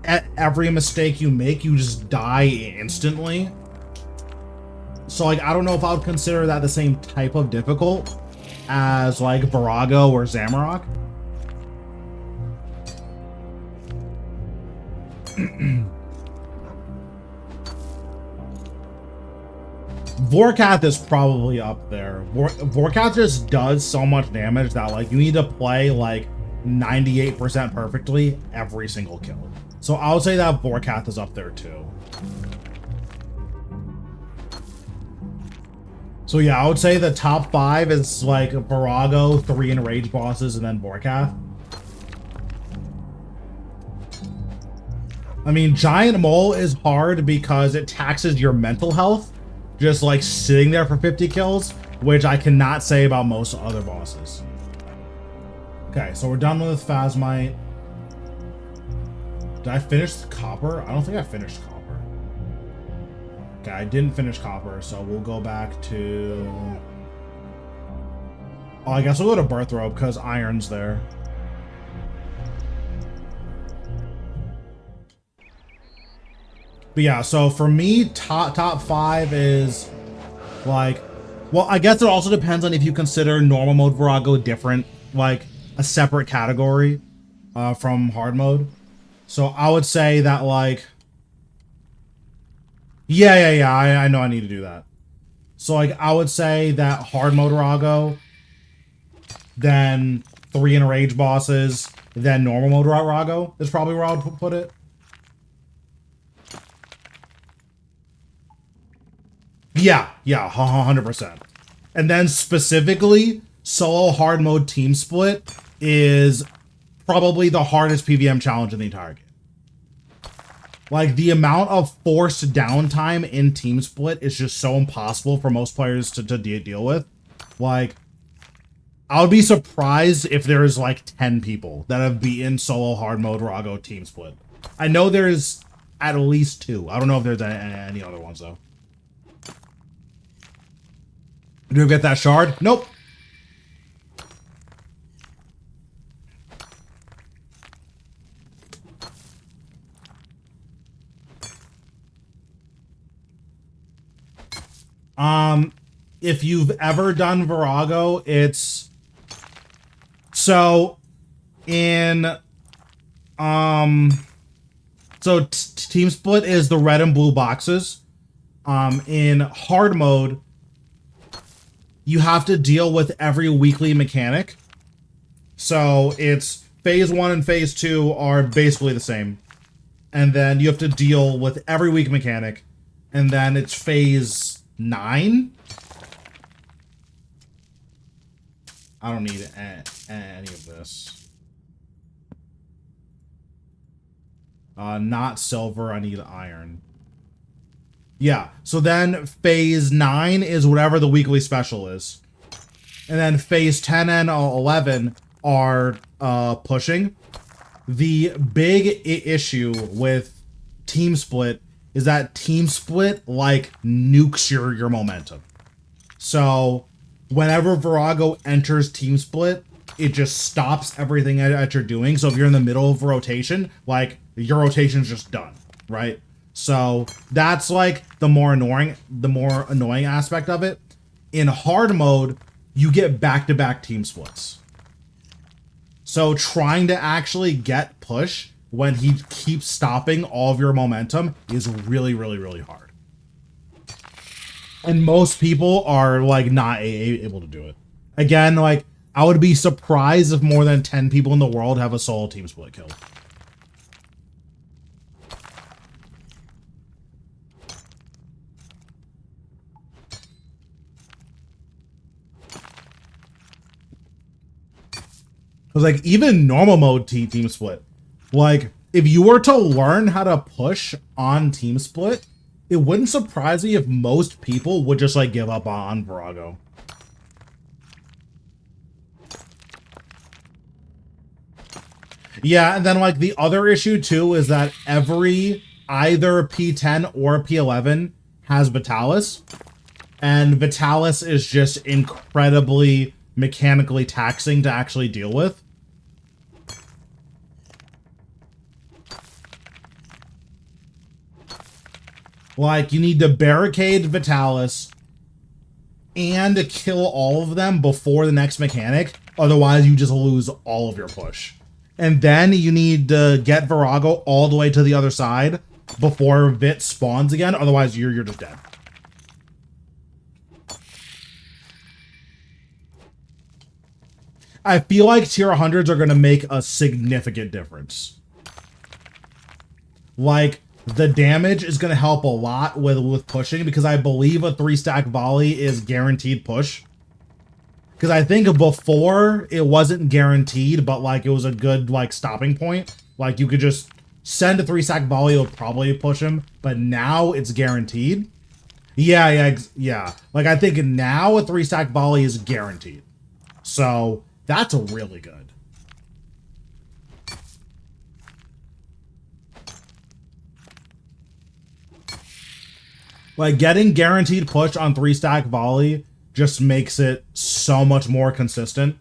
at every mistake you make, you just die instantly. So like, I don't know if I would consider that the same type of difficult as like Virago or Zamorak. Vorkath is probably up there. Vorkath just does so much damage that like you need to play like 98% perfectly every single kill. So I would say that Vorkath is up there too. So yeah, I would say the top 5 is like Virago, 3 enraged bosses, and then Vorkath. I mean, Giant Mole is hard because it taxes your mental health, just like sitting there for 50 kills, which I cannot say about most other bosses. Okay, so we're done with Phasmite. Did I finish Copper? I don't think I finished Copper. Okay, I didn't finish Copper, so we'll go back to... Oh, I guess we'll go to Birthrobe because Iron's there. But yeah, so for me, top 5 is like... Well, I guess it also depends on if you consider normal mode Virago different, like a separate category from hard mode. So I would say that like... Yeah, I know I need to do that. So like I would say that hard mode Virago, then 3 enraged bosses, then normal mode Virago is probably where I would put it. Yeah, 100%. And then specifically, solo hard mode team split is probably the hardest PVM challenge in the entire game. Like, the amount of forced downtime in team split is just so impossible for most players to deal with. Like, I would be surprised if there's like 10 people that have beaten solo hard mode Virago team split. I know there's at least 2. I don't know if there's any other ones though. Do we get that shard? Nope. If you've ever done Virago, it's so in so team split is the red and blue boxes. In hard mode, you have to deal with every weekly mechanic. So it's phase 1 and phase 2 are basically the same. And then you have to deal with every week mechanic. And then it's phase 9? I don't need any of this. Not silver, I need iron. Yeah, so then phase 9 is whatever the weekly special is. And then phase 10 and 11 are pushing. The big issue with team split is that team split like nukes your momentum. So whenever Virago enters team split, it just stops everything that you're doing. So if you're in the middle of a rotation, like your rotation's just done, right? So that's like the more annoying aspect of it. In hard mode, you get back-to-back team splits. So trying to actually get push when he keeps stopping all of your momentum is really, really, really hard. And most people are like not able to do it. Again, like I would be surprised if more than 10 people in the world have a solo team split kill. Because like even normal mode team split, like if you were to learn how to push on team split, it wouldn't surprise me if most people would just like give up on Virago. Yeah, and then like the other issue too is that every either P10 or P11 has Vitalis, and Vitalis is just incredibly mechanically taxing to actually deal with. Like, you need to barricade Vitalis and kill all of them before the next mechanic. Otherwise, you just lose all of your push. And then you need to get Virago all the way to the other side before Vit spawns again. Otherwise, you're just dead. I feel like tier 100s are going to make a significant difference. Like, the damage is going to help a lot with pushing, because I believe a 3-stack volley is guaranteed push. Because I think before it wasn't guaranteed, but like it was a good like stopping point. Like you could just send a 3-stack volley, it would probably push him. But now it's guaranteed. Yeah. Like I think now a 3-stack volley is guaranteed. So that's really good. Like getting guaranteed push on 3-stack volley just makes it so much more consistent.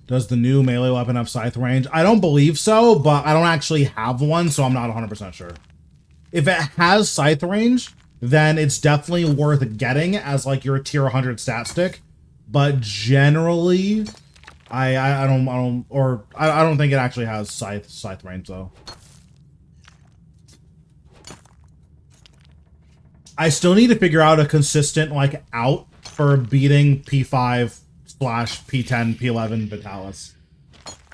Does the new melee weapon have scythe range? I don't believe so, but I don't actually have one, so I'm not 100% sure. If it has scythe range, then it's definitely worth getting as like your tier 100 stat stick. But generally, I don't think it actually has scythe range though. I still need to figure out a consistent like out for beating P5/P10, P11 Vitalis.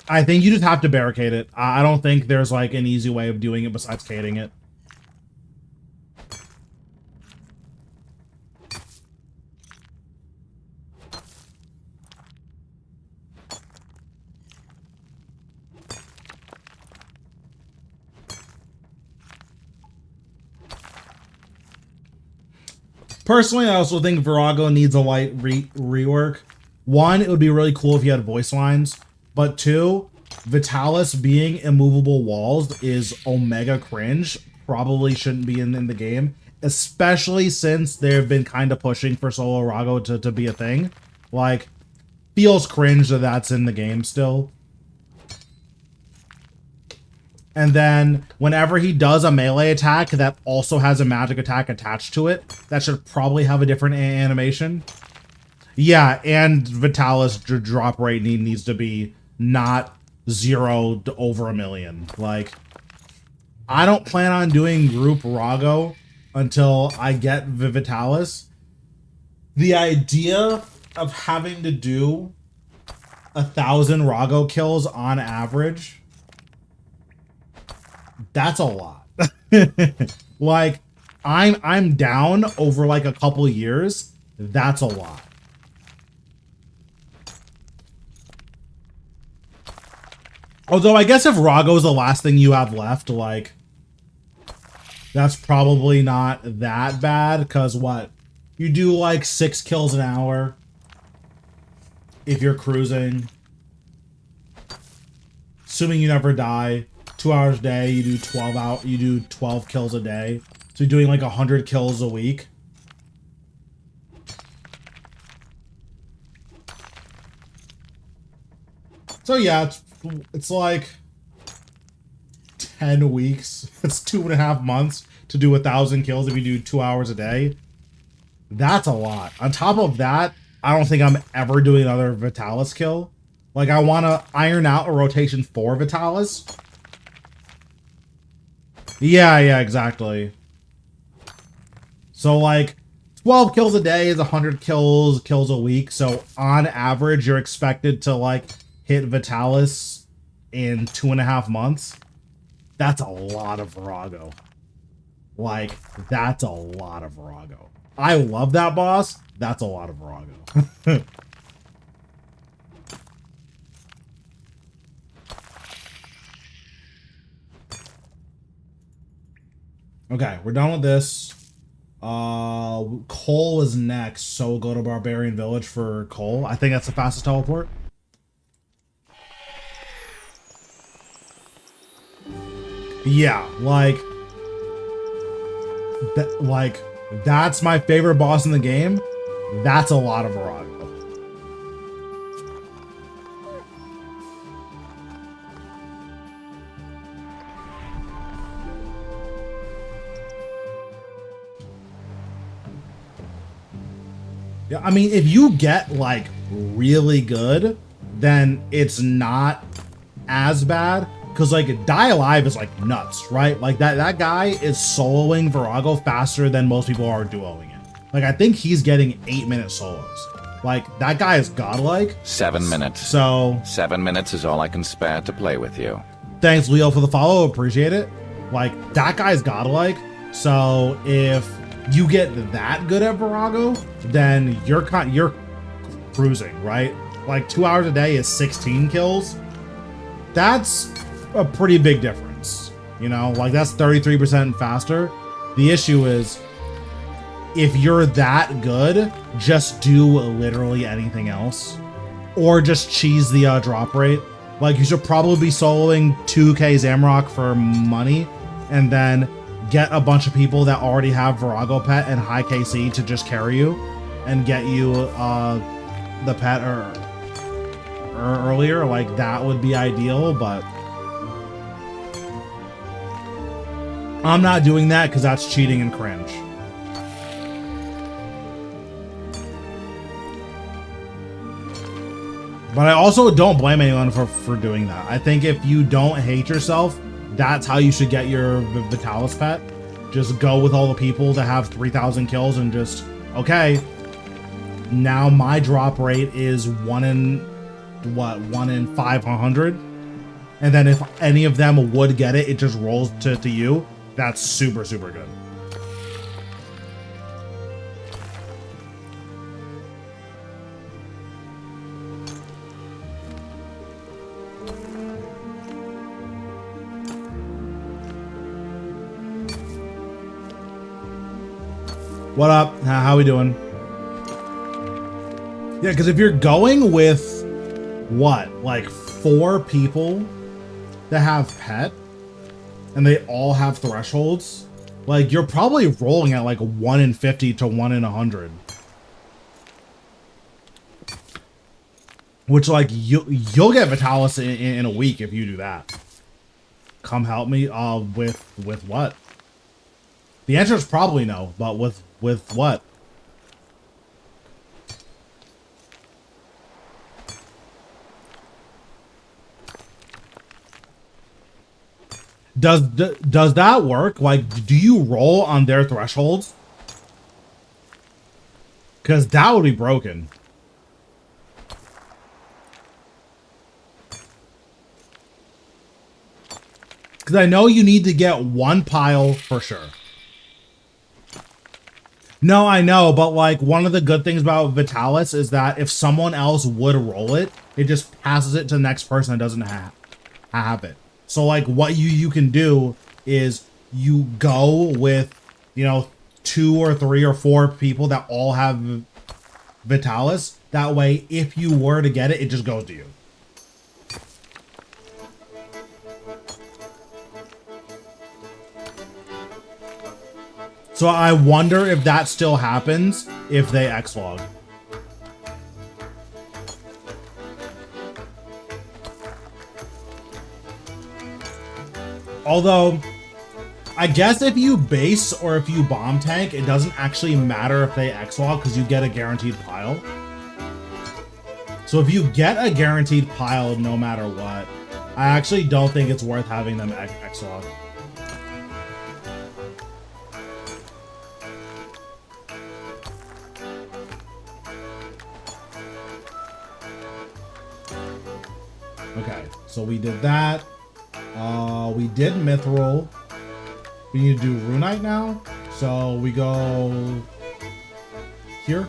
I think you just have to barricade it. I don't think there's like an easy way of doing it besides cading it. Personally, I also think Virago needs a light rework. One, it would be really cool if he had voice lines. But two, Vitalis being immovable walls is omega cringe. Probably shouldn't be in the game. Especially since they've been kind of pushing for Solo Rago to be a thing. Like, feels cringe that that's in the game still. And then whenever he does a melee attack that also has a magic attack attached to it, that should probably have a different animation. Yeah, and Vitalis drop rate needs to be not 0 to over 1 million. Like, I don't plan on doing group Rago until I get Vitalis. The idea of having to do 1,000 Rago kills on average That's a lot. Like, I'm down over like a couple years. That's a lot. Although I guess if Rago's the last thing you have left, like, that's probably not that bad, because what? You do like 6 kills an hour if you're cruising. Assuming you never die. 2 hours a day, you do 12 kills a day. So you're doing like 100 kills a week. So yeah, it's like 10 weeks. It's 2.5 months to do 1,000 kills if you do 2 hours a day. That's a lot. On top of that, I don't think I'm ever doing another Vitalis kill. Like, I want to iron out a rotation for Vitalis. Yeah, exactly. So, like, 12 kills a day is 100 kills a week. So, on average, you're expected to, like, hit Vitalis in 2.5 months. That's a lot of Virago. Like, that's a lot of Virago. I love that boss. That's a lot of Virago. Okay, we're done with this. Cole is next, so we'll go to Barbarian Village for Cole. I think that's the fastest teleport. Yeah, like that's my favorite boss in the game. That's a lot of Virago. Yeah, I mean, if you get like really good, then it's not as bad. Cause like Die Alive is like nuts, right? Like that guy is soloing Virago faster than most people are duoing it. Like I think he's getting 8-minute solos. Like that guy is godlike. 7 minutes. So 7 minutes is all I can spare to play with you. Thanks, Leo, for the follow. Appreciate it. Like that guy's godlike. So if you get that good at Virago, then you're cruising, right? Like 2 hours a day is 16 kills. That's a pretty big difference, you know, like that's 33% faster. The issue is if you're that good, just do literally anything else or just cheese the drop rate. Like you should probably be soloing 2k Zamrock for money and then get a bunch of people that already have Virago pet and high KC to just carry you and get you the pet earlier. Like that would be ideal, but I'm not doing that because that's cheating and cringe. But I also don't blame anyone for doing that. I think if you don't hate yourself, that's how you should get your Vitalis pet. Just go with all the people that have 3,000 kills and just, okay, now my drop rate is 1 in 500. And then if any of them would get it, it just rolls to you. That's super, super good. What up? How we doing? Yeah, because if you're going with, what, like 4 people that have pet, and they all have thresholds, like you're probably rolling at like 1 in 50 to 1 in 100. Which like you'll get Vitalis in a week if you do that. Come help me with what? The answer is probably no, but with what? Does that work? Like, do you roll on their thresholds? Because that would be broken. Because I know you need to get one pile for sure. No, I know, but like one of the good things about Vitalis is that if someone else would roll it, it just passes it to the next person that doesn't have it. So like what you can do is you go with, you know, 2 or 3 or 4 people that all have Vitalis. That way, if you were to get it, it just goes to you. So I wonder if that still happens if they X-log. Although, I guess if you base or if you bomb tank, it doesn't actually matter if they X-log because you get a guaranteed pile. So if you get a guaranteed pile no matter what, I actually don't think it's worth having them X-log. Okay, so we did that. We did Mithril. We need to do Runite now. So we go here.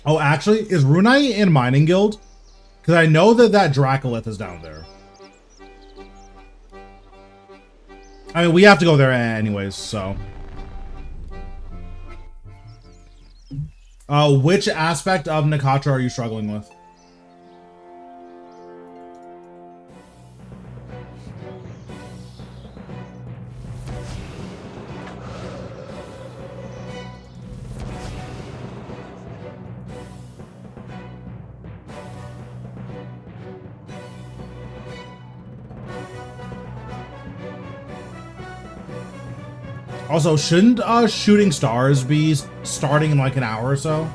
Oh, actually, is Runite in Mining Guild? Because I know that that Dracolith is down there. I mean, we have to go there anyways, so. Which aspect of Nakatra are you struggling with? Also, shouldn't Shooting Stars be starting in like an hour or so?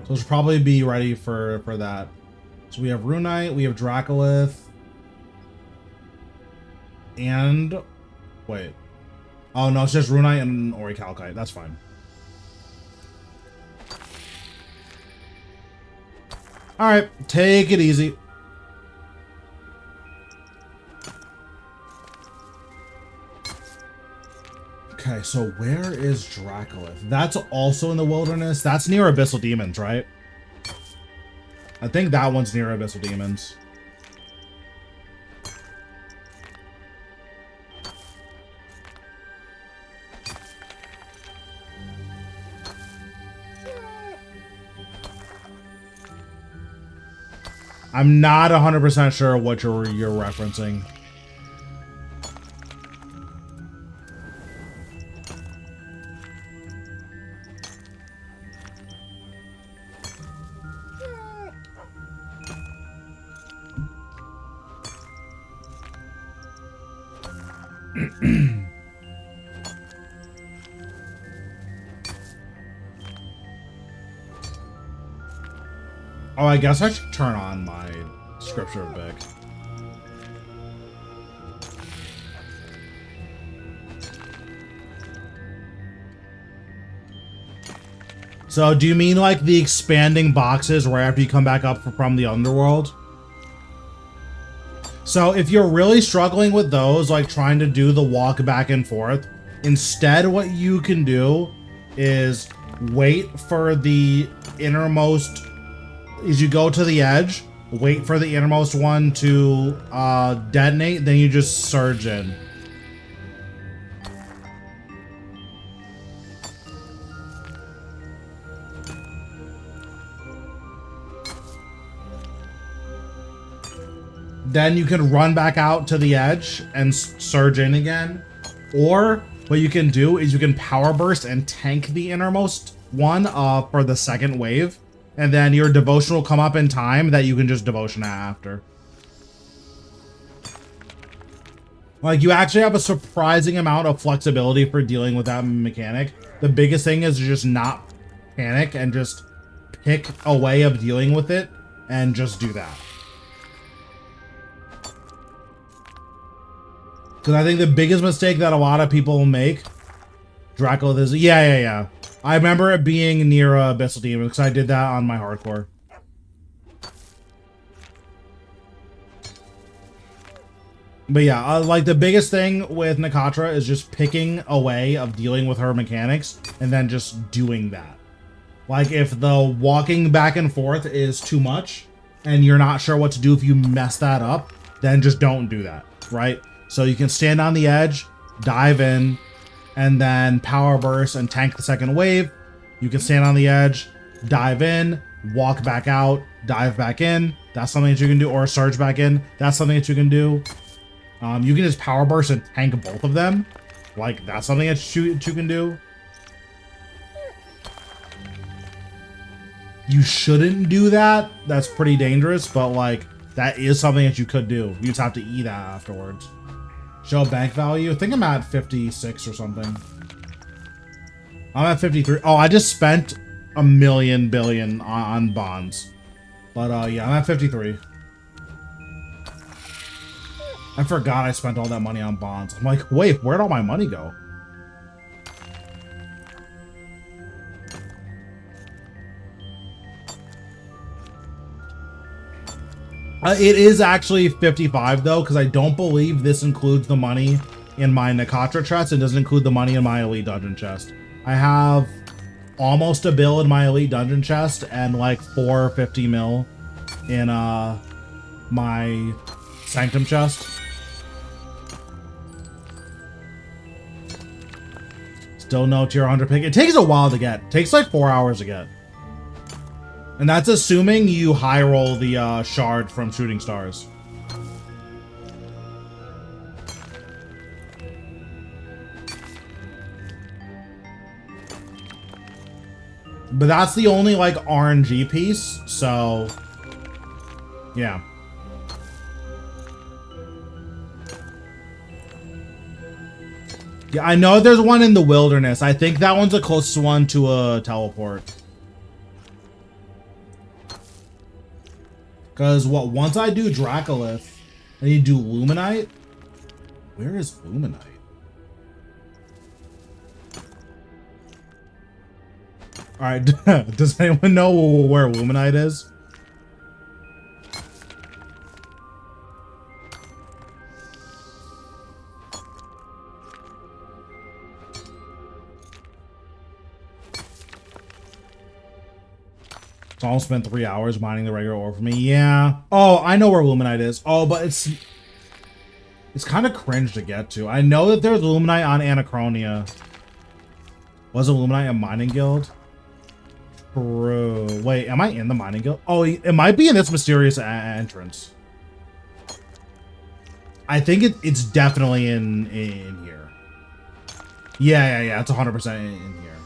So we should probably be ready for that. So we have Runite, we have Dracolith, and wait. Oh no, it's just Runite and Orichalcite. That's fine. All right, take it easy. Okay, so where is Dracolith? That's also in the wilderness. That's near Abyssal Demons, right? I think that one's near Abyssal Demons. I'm not 100% sure what you're referencing. Oh, I guess I should turn on my Scripture of Bic. So, do you mean like the expanding boxes right after you come back up from the underworld? So, if you're really struggling with those, like trying to do the walk back and forth, instead what you can do is wait for the innermost. Is you go to the edge, wait for the innermost one to detonate, then you just surge in. Then you can run back out to the edge and surge in again. Or what you can do is you can power burst and tank the innermost one for the second wave. And then your devotion will come up in time that you can just devotion after. Like, you actually have a surprising amount of flexibility for dealing with that mechanic. The biggest thing is to just not panic and just pick a way of dealing with it and just do that. Because I think the biggest mistake that a lot of people make, Dracolith is, yeah. I remember it being near Abyssal Demon because I did that on my hardcore. But yeah, like the biggest thing with Nakatra is just picking a way of dealing with her mechanics and then just doing that. Like if the walking back and forth is too much and you're not sure what to do if you mess that up, then just don't do that, right? So you can stand on the edge, dive in, and then power burst and tank the second wave. You can stand on the edge, dive in, walk back out, dive back in. That's something that you can do, or surge back in. That's something that you can do. You can just power burst and tank both of them. Like, that's something that you can do. You shouldn't do that. That's pretty dangerous, but like, that is something that you could do. You just have to eat that afterwards. Show bank value. I think I'm at 56 or something. I'm at 53. Oh, I just spent a million billion on bonds. But yeah, I'm at 53. I forgot I spent all that money on bonds. I'm like, wait, where'd all my money go? It is actually 55 though, because I don't believe this includes the money in my Nakatra chest. It doesn't include the money in my Elite Dungeon chest. I have almost a bill in my Elite Dungeon chest and like 450 mil in my Sanctum chest. Still no tier 100 pick. It takes a while to get. It takes like 4 hours to get. And that's assuming you high roll the shard from Shooting Stars. But that's the only like RNG piece, so yeah. Yeah, I know there's one in the wilderness. I think that one's the closest one to a teleport. Because what, once I do Dracolith, I need to do Luminite. Where is Luminite? Alright, does anyone know where Luminite is? So I'll spend 3 hours mining the regular ore for me. Yeah. Oh, I know where Luminite is. Oh, but it's kind of cringe to get to. I know that there's Luminite on Anachronia. Was it Luminite a mining guild? Bro, wait, am I in the mining guild? Oh, it might be in this mysterious entrance. I think it's definitely in here. Yeah. It's 100% in here.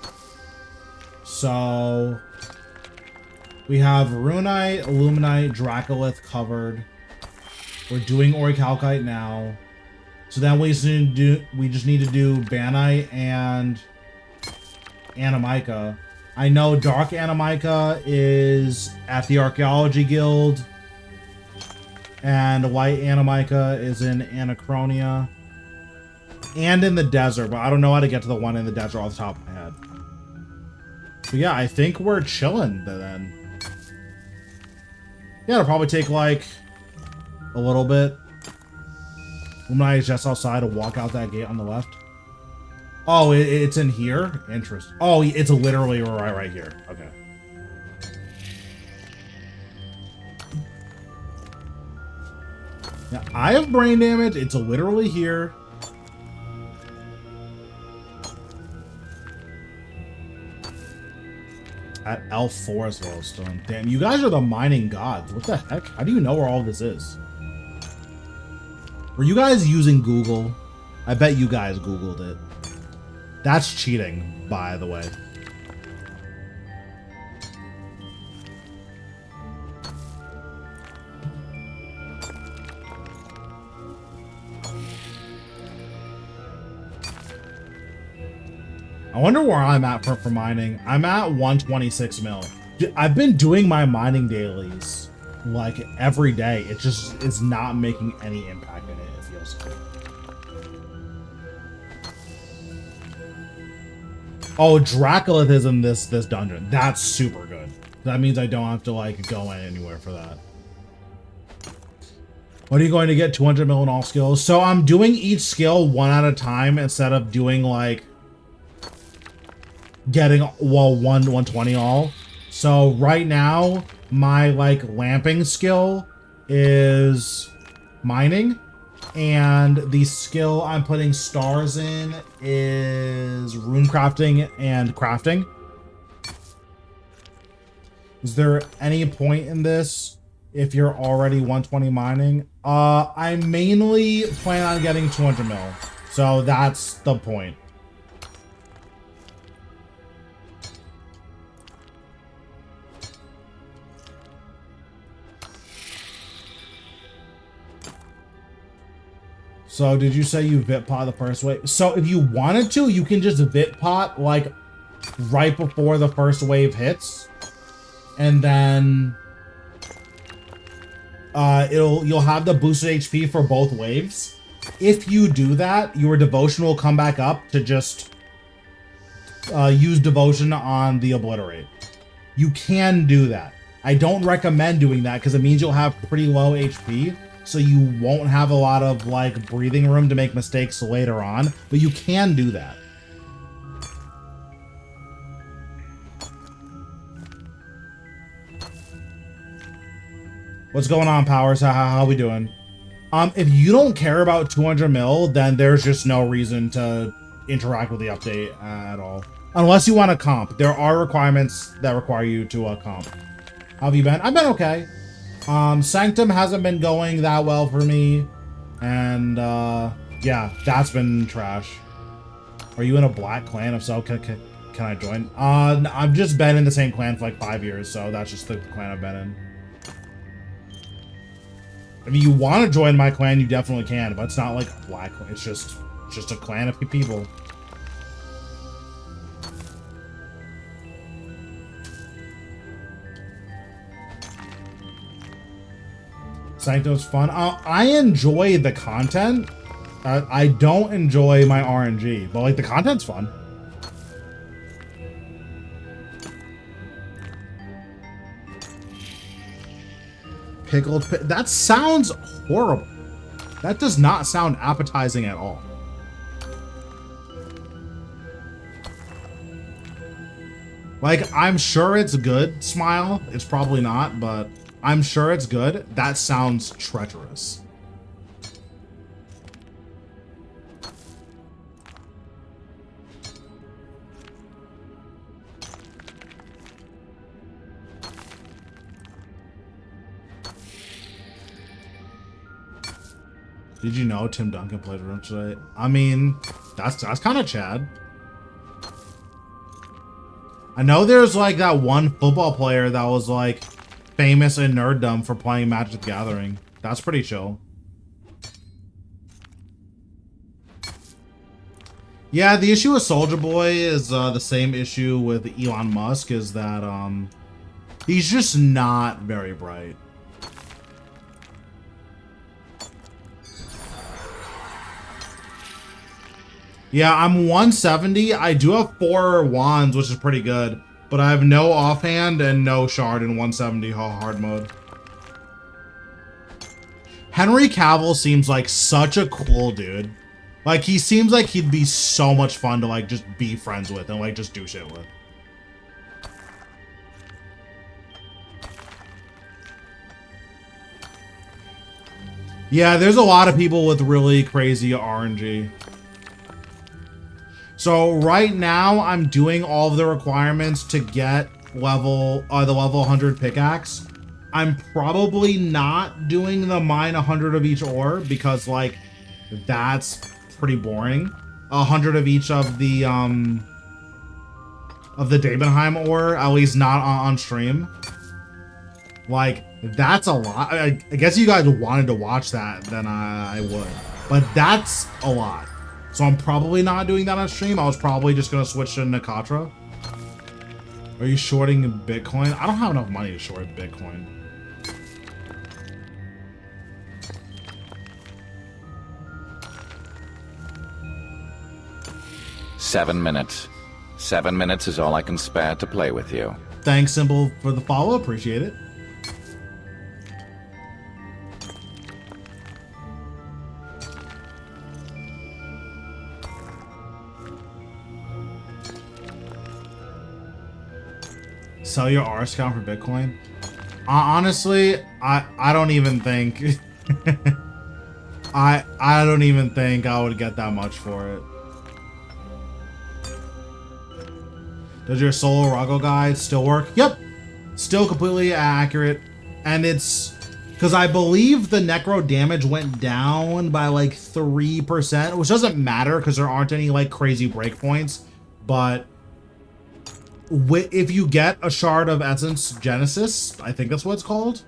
So we have Runite, Illuminite, Dracolith covered. We're doing Orichalcite now. So then we just need to do Banite and Animica. I know Dark Animica is at the Archaeology Guild. And White Animica is in Anachronia. And in the desert, but I don't know how to get to the one in the desert off the top of my head. So yeah, I think we're chilling then. Yeah, it'll probably take like a little bit. Luminite is just outside to walk out that gate on the left. Oh, it's in here? Interesting. Oh, it's literally right here. Okay. Yeah, I have brain damage. It's literally here. At L4 as well, Stone. Damn, you guys are the mining gods. What the heck? How do you know where all this is? Were you guys using Google? I bet you guys Googled it. That's cheating, by the way. I wonder where I'm at for mining. I'm at 126 mil. I've been doing my mining dailies like every day. It just is not making any impact in it, it feels like. Oh, Dracolith is in this dungeon. That's super good. That means I don't have to like go anywhere for that. When are you going to get 200 mil in all skills? So I'm doing each skill one at a time instead of doing like getting 120 all. So right now my like lamping skill is mining, and the skill I'm putting stars in is rune crafting and crafting. Is there any point in this if you're already 120 mining? I mainly plan on getting 200 mil, so that's the point. So did you say you vit pot the first wave? So if you wanted to, you can just vit pot like right before the first wave hits, and then you'll have the boosted HP for both waves. If you do that, your devotion will come back up to just use devotion on the obliterate. You can do that. I don't recommend doing that because it means you'll have pretty low HP, so you won't have a lot of like breathing room to make mistakes later on, but you can do that. What's going on, Powers? How we doing? If you don't care about 200 mil, then there's just no reason to interact with the update at all. Unless you want to comp. There are requirements that require you to comp. How have you been? I've been okay. Sanctum hasn't been going that well for me. And, yeah, that's been trash. Are you in a black clan? If so, can I join? I've just been in the same clan for like 5 years, so that's just the clan I've been in. If you want to join my clan, you definitely can, but it's not like a black clan. It's just a clan of people. Sanctum's fun. I enjoy the content. I don't enjoy my RNG, but like the content's fun. Pickled. That sounds horrible. That does not sound appetizing at all. Like, I'm sure it's good, Smile. It's probably not, but I'm sure it's good. That sounds treacherous. Did you know Tim Duncan played room today? I mean, that's kind of Chad. I know there's like that one football player that was like famous in nerddom for playing Magic the Gathering. That's pretty chill. Yeah, the issue with Soldier Boy is the same issue with Elon Musk, is that he's just not very bright. Yeah, I'm 170. I do have 4 wands, which is pretty good, but I have no offhand and no shard in 170 hard mode. Henry Cavill seems like such a cool dude. Like, he seems like he'd be so much fun to like just be friends with and like just do shit with. Yeah, there's a lot of people with really crazy RNG. So right now I'm doing all of the requirements to get the level 100 pickaxe. I'm probably not doing the mine 100 of each ore because like that's pretty boring. 100 of each of the Dabenheim ore, at least not on stream. Like, that's a lot. I guess if you guys wanted to watch that, then I would. But that's a lot. So I'm probably not doing that on stream. I was probably just going to switch to Nakatra. Are you shorting Bitcoin? I don't have enough money to short Bitcoin. Seven minutes. 7 minutes is all I can spare to play with you. Thanks, Simple, for the follow. Appreciate it. Sell your RS account for Bitcoin? Honestly, I don't even think I don't even think I would get that much for it. Does your solo Rago guide still work? Yep. Still completely accurate. And it's because I believe the necro damage went down by like 3%, which doesn't matter because there aren't any like crazy breakpoints. But if you get a shard of Essence Genesis, I think that's what it's called.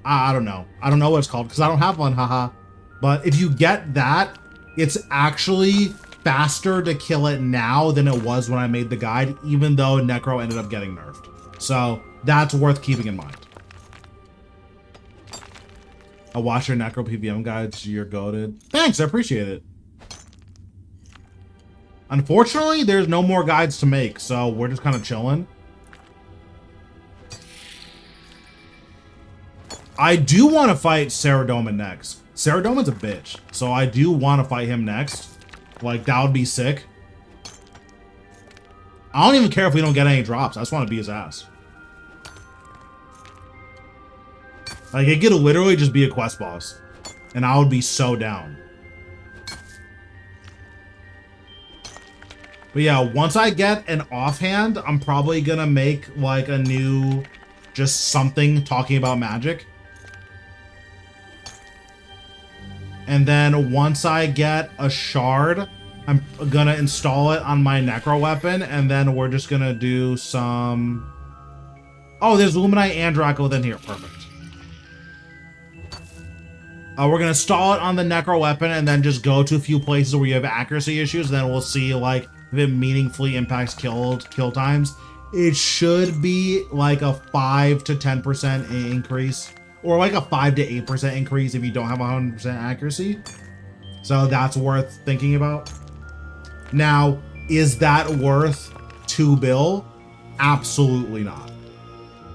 I don't know. I don't know what it's called because I don't have one, haha. But if you get that, it's actually faster to kill it now than it was when I made the guide, even though Necro ended up getting nerfed. So that's worth keeping in mind. I watch your Necro PVM guides, you're goated. Thanks, I appreciate it. Unfortunately, there's no more guides to make, so we're just kind of chilling. I do want to fight Saradomin next. Saradomin's a bitch, so I do want to fight him next. Like, that would be sick. I don't even care if we don't get any drops. I just want to beat his ass. Like, it could literally just be a quest boss. And I would be so down. But yeah, once I get an offhand, I'm probably gonna make, like, a new... just something talking about magic. And then once I get a shard, I'm gonna install it on my necro weapon, and then we're just gonna do some... Oh, there's Luminite and Draco within here. Perfect. We're gonna install it on the necro weapon, and then just go to a few places where you have accuracy issues, and then we'll see, like, if it meaningfully impacts kill times. It should be like a 5 to 10% increase. Or like a 5 to 8% increase if you don't have 100% accuracy. So that's worth thinking about. Now, is that worth 2 bill? Absolutely not.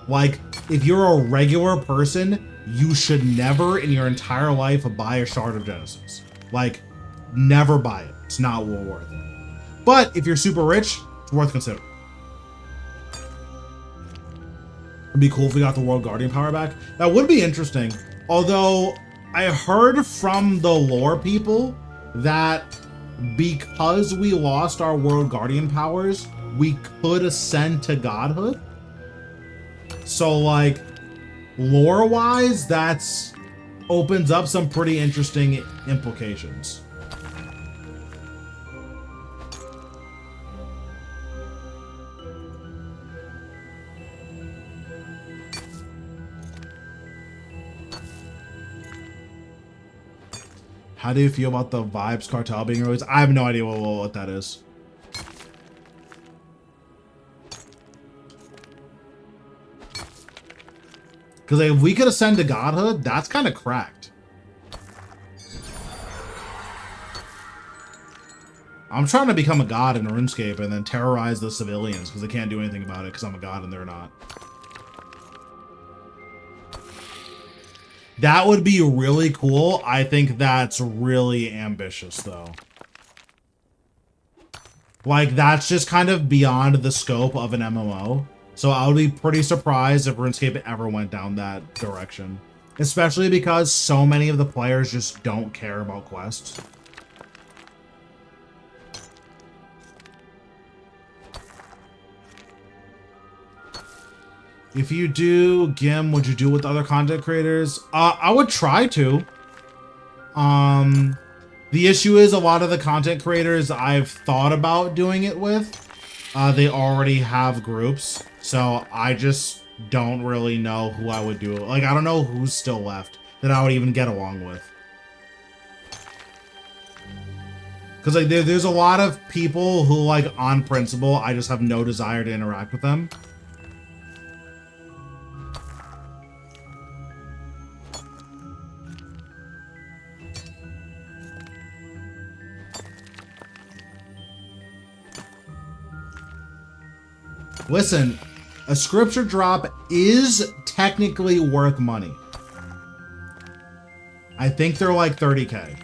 Like, if you're a regular person, you should never in your entire life buy a Shard of Genesis. Like, never buy it. It's not worth it. But if you're super rich, it's worth considering. It'd be cool if we got the World Guardian power back. That would be interesting. Although, I heard from the lore people that because we lost our World Guardian powers, we could ascend to godhood. So, like, lore-wise, that's opens up some pretty interesting implications. How do you feel about the Vibes Cartel being released? I have no idea what that is. Because like, if we could ascend to godhood, that's kind of cracked. I'm trying to become a god in RuneScape and then terrorize the civilians because they can't do anything about it because I'm a god and they're not. That would be really cool. I think that's really ambitious, though. Like, that's just kind of beyond the scope of an MMO. So I would be pretty surprised if RuneScape ever went down that direction. Especially because so many of the players just don't care about quests. If you do GIM, would you do it with other content creators? I would try to. The issue is a lot of the content creators I've thought about doing it with, they already have groups. So I just don't really know who I would do it. Like, I don't know who's still left that I would even get along with. Because like, there's a lot of people who, like, on principle, I just have no desire to interact with them. Listen, a scripture drop is technically worth money. I think they're like 30K.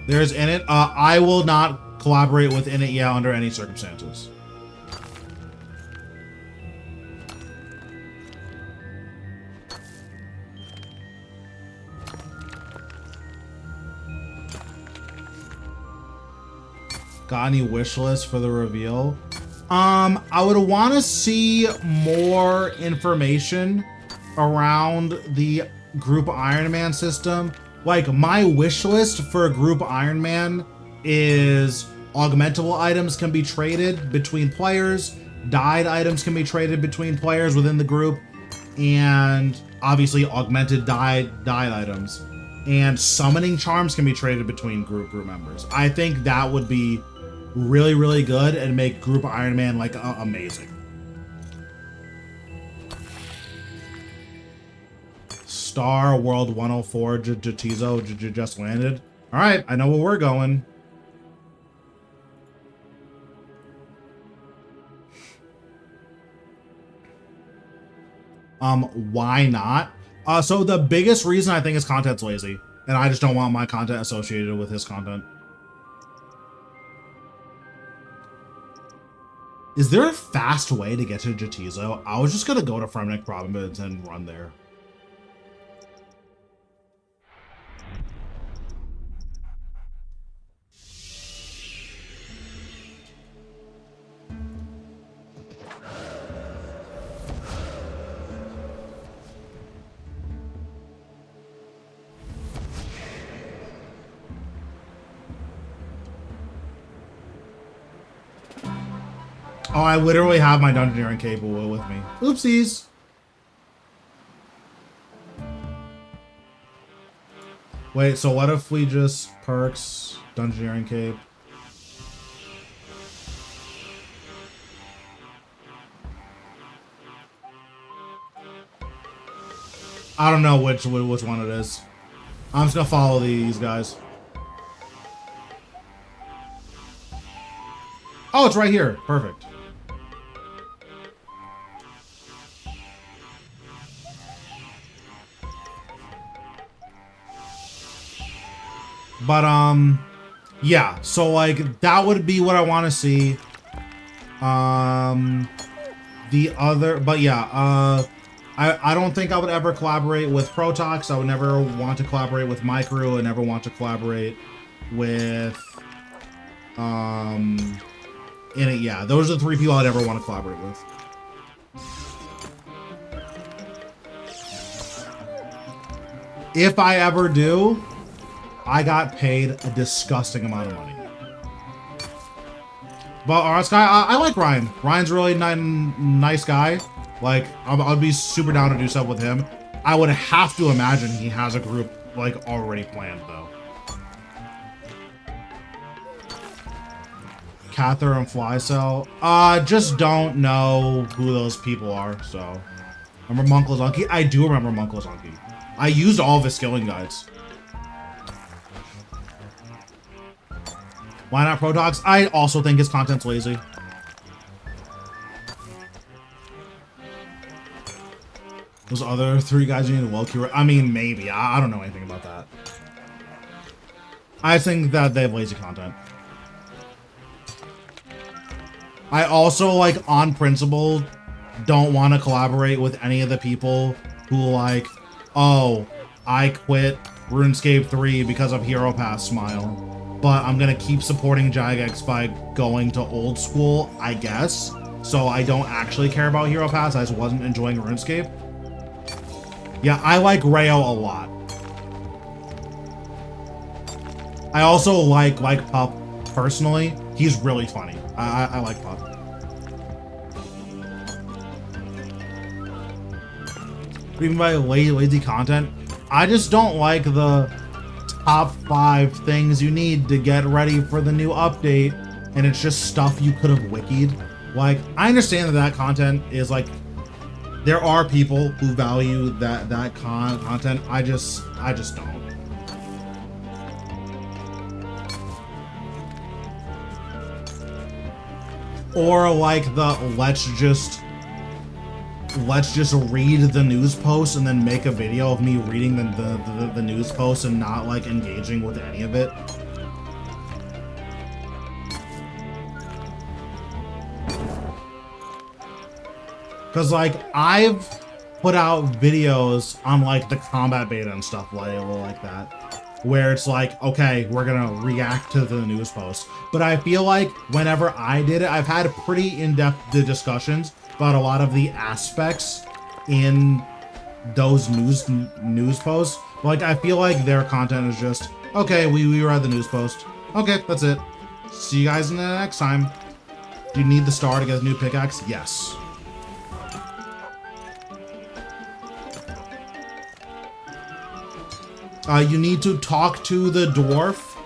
There's Init. I will not collaborate with Init yeah under any circumstances. Got any wish list for the reveal? I would want to see more information around the group Iron Man system. Like, my wish list for a group Iron Man is augmentable items can be traded between players, dyed items can be traded between players within the group, and obviously augmented dyed items. And summoning charms can be traded between group members. I think that would be really, really good and make Group Iron Man like amazing. Star World 104 Jatizo just landed. All right, I know where we're going. Why not? So the biggest reason I think is content's lazy, and I just don't want my content associated with his content. Is there a fast way to get to Jatizo? I was just gonna go to Fremnik Province and run there. Oh, I literally have my Dungeoneering cable with me. Oopsies. Wait, so what if we just perks Dungeoneering cape? I don't know which one it is. I'm just gonna follow these guys. Oh, it's right here. Perfect. But, yeah, so, like, that would be what I want to see. The other, but yeah, I don't think I would ever collaborate with Protox. I would never want to collaborate with my crew. I never want to collaborate with, yeah, those are the three people I'd ever want to collaborate with. If I ever do, I got paid a disgusting amount of money. But alright, Sky, I like Ryan. Ryan's a really nice guy. Like, I'd be super down to do stuff with him. I would have to imagine he has a group, like, already planned, though. Cather and Flycell. Just don't know who those people are, so. Remember Monklazunki? I do remember Monklazunki. I used all of his skilling guides. Why not Protox? I also think his content's lazy. Those other three guys you need to well cure. I mean, maybe. I don't know anything about that. I think that they have lazy content. I also, like, on principle, don't want to collaborate with any of the people who, like, oh, I quit RuneScape 3 because of Hero Pass smile. But I'm gonna keep supporting Jagex by going to old school, I guess. So I don't actually care about Hero Pass. I just wasn't enjoying RuneScape. Yeah, I like Rayo a lot. I also like Pup personally. He's really funny. I like Pup. Even by lazy content, I just don't like the top 5 things you need to get ready for the new update, and it's just stuff you could have wikied. Like, I understand that content is like, there are people who value that content. I just don't. Or like the let's just read the news post and then make a video of me reading the news post and not like engaging with any of it. Because, like, I've put out videos on, like, the combat beta and stuff like that, where it's like, okay, we're gonna react to the news post. But I feel like whenever I did it, I've had pretty in-depth discussions about a lot of the aspects in those news posts. But, like, I feel like their content is just, okay, we read the news post. Okay, that's it. See you guys in the next time. Do you need the star to get a new pickaxe? Yes. You need to talk to the dwarf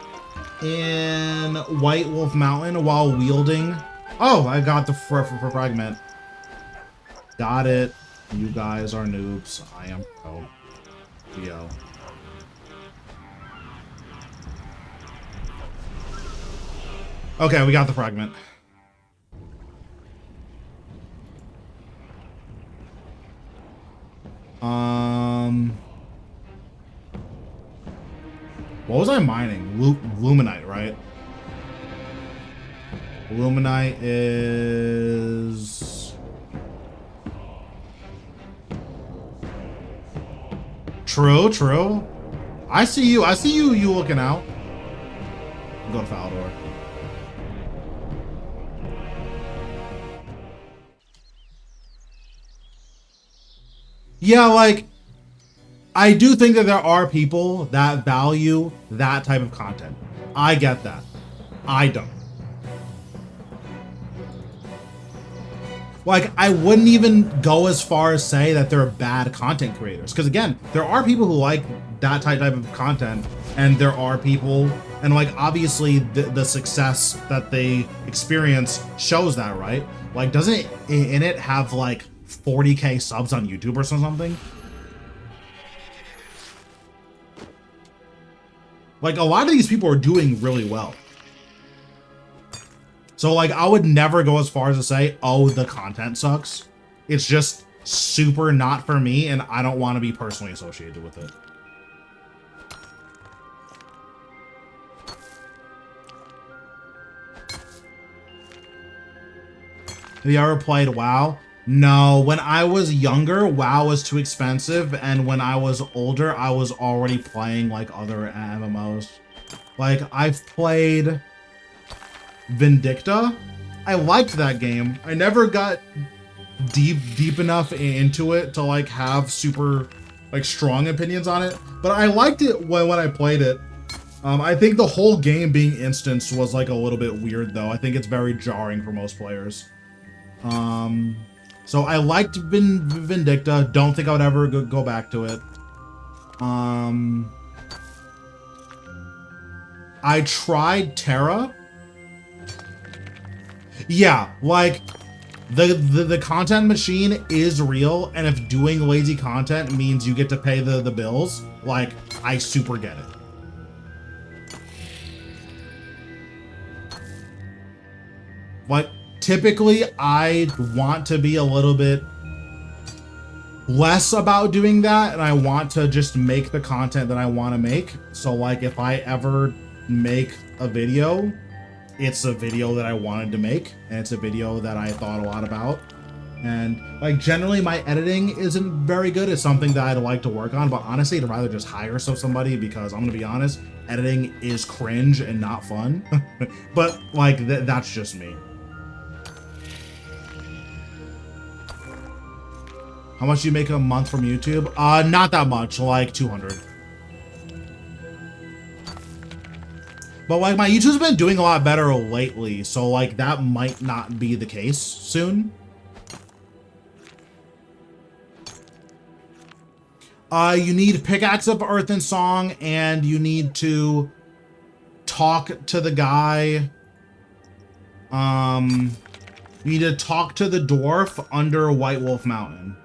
in White Wolf Mountain while wielding. Oh, I got the fragment. Got it. You guys are noobs. I am pro. Yo. Okay, we got the fragment. What was I mining? Luminite, right? Luminite is... True. I see you looking out. Go to Falador. Yeah, like, I do think that there are people that value that type of content. I get that. I don't. Like, I wouldn't even go as far as say that they're bad content creators. Because again, there are people who like that type of content, and there are people, and like, obviously the success that they experience shows that, right? Like, doesn't it have like 40K subs on YouTube or something? Like, a lot of these people are doing really well. So, like, I would never go as far as to say, oh, the content sucks. It's just super not for me, and I don't want to be personally associated with it. Have you ever played WoW? No, when I was younger, WoW was too expensive, and when I was older, I was already playing like other MMOs. Like, I've played Vindicta. I liked that game. I never got deep enough into it to like have super like strong opinions on it, but I liked it when I played it. I think the whole game being instanced was like a little bit weird though. I think it's very jarring for most players. So I liked Vindicta. Don't think I would ever go back to it. I tried Terra. Yeah, like the content machine is real, and if doing lazy content means you get to pay the bills, like, I super get it. Like, typically, I want to be a little bit less about doing that, and I want to just make the content that I want to make. So, like, if I ever make a video, it's a video that I wanted to make, and it's a video that I thought a lot about. And, like, generally my editing isn't very good. It's something that I'd like to work on, but honestly, I'd rather just hire somebody, because I'm gonna be honest, editing is cringe and not fun. But, like, that's just me. How much do you make a month from YouTube? Not that much, like 200. But like, my YouTube's been doing a lot better lately, so like that might not be the case soon. You need Pickaxe of Earth and Song, and you need to talk to the guy. You need to talk to the dwarf under White Wolf Mountain.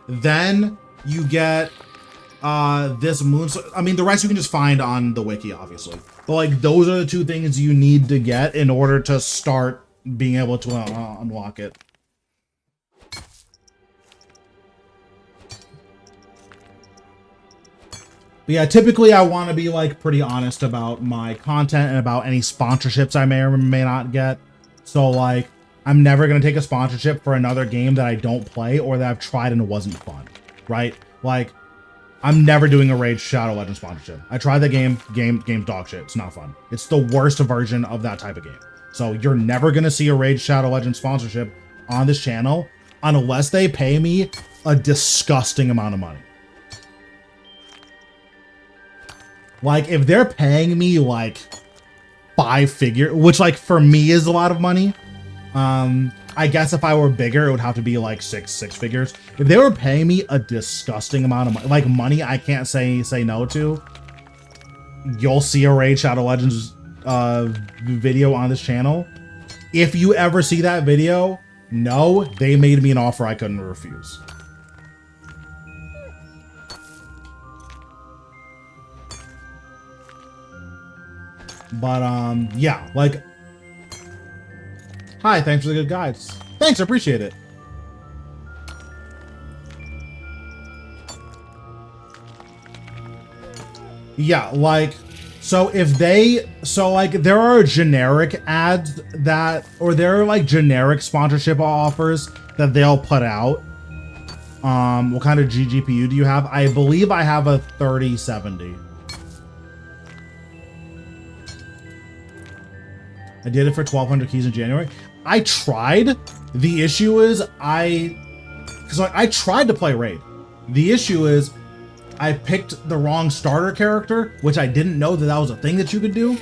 Then you get this moon. I mean, the rest you can just find on the wiki, obviously. But like, those are the two things you need to get in order to start being able to unlock it. But yeah, typically I want to be like pretty honest about my content and about any sponsorships I may or may not get. So like, I'm never going to take a sponsorship for another game that I don't play or that I've tried and it wasn't fun, right? Like, I'm never doing a Raid Shadow Legends sponsorship. I tried the game's dog shit. It's not fun. It's the worst version of that type of game. So you're never going to see a Raid Shadow Legends sponsorship on this channel unless they pay me a disgusting amount of money. Like, if they're paying me like 5 figure, which like for me is a lot of money. I guess if I were bigger, it would have to be like six figures. If they were paying me a disgusting amount of money, like money I can't say no to, you'll see a Raid Shadow Legends video on this channel. If you ever see that video, no, they made me an offer I couldn't refuse. But yeah, like, hi, thanks for the good guides. Thanks, I appreciate it. Yeah, like, so if they, so like there are generic ads that, or there are like generic sponsorship offers that they'll put out. What kind of GPU do you have? I believe I have a 3070. I did it for 1,200 keys in January. I tried. The issue is because like, I tried to play Raid. The issue is I picked the wrong starter character, which I didn't know that was a thing that you could do.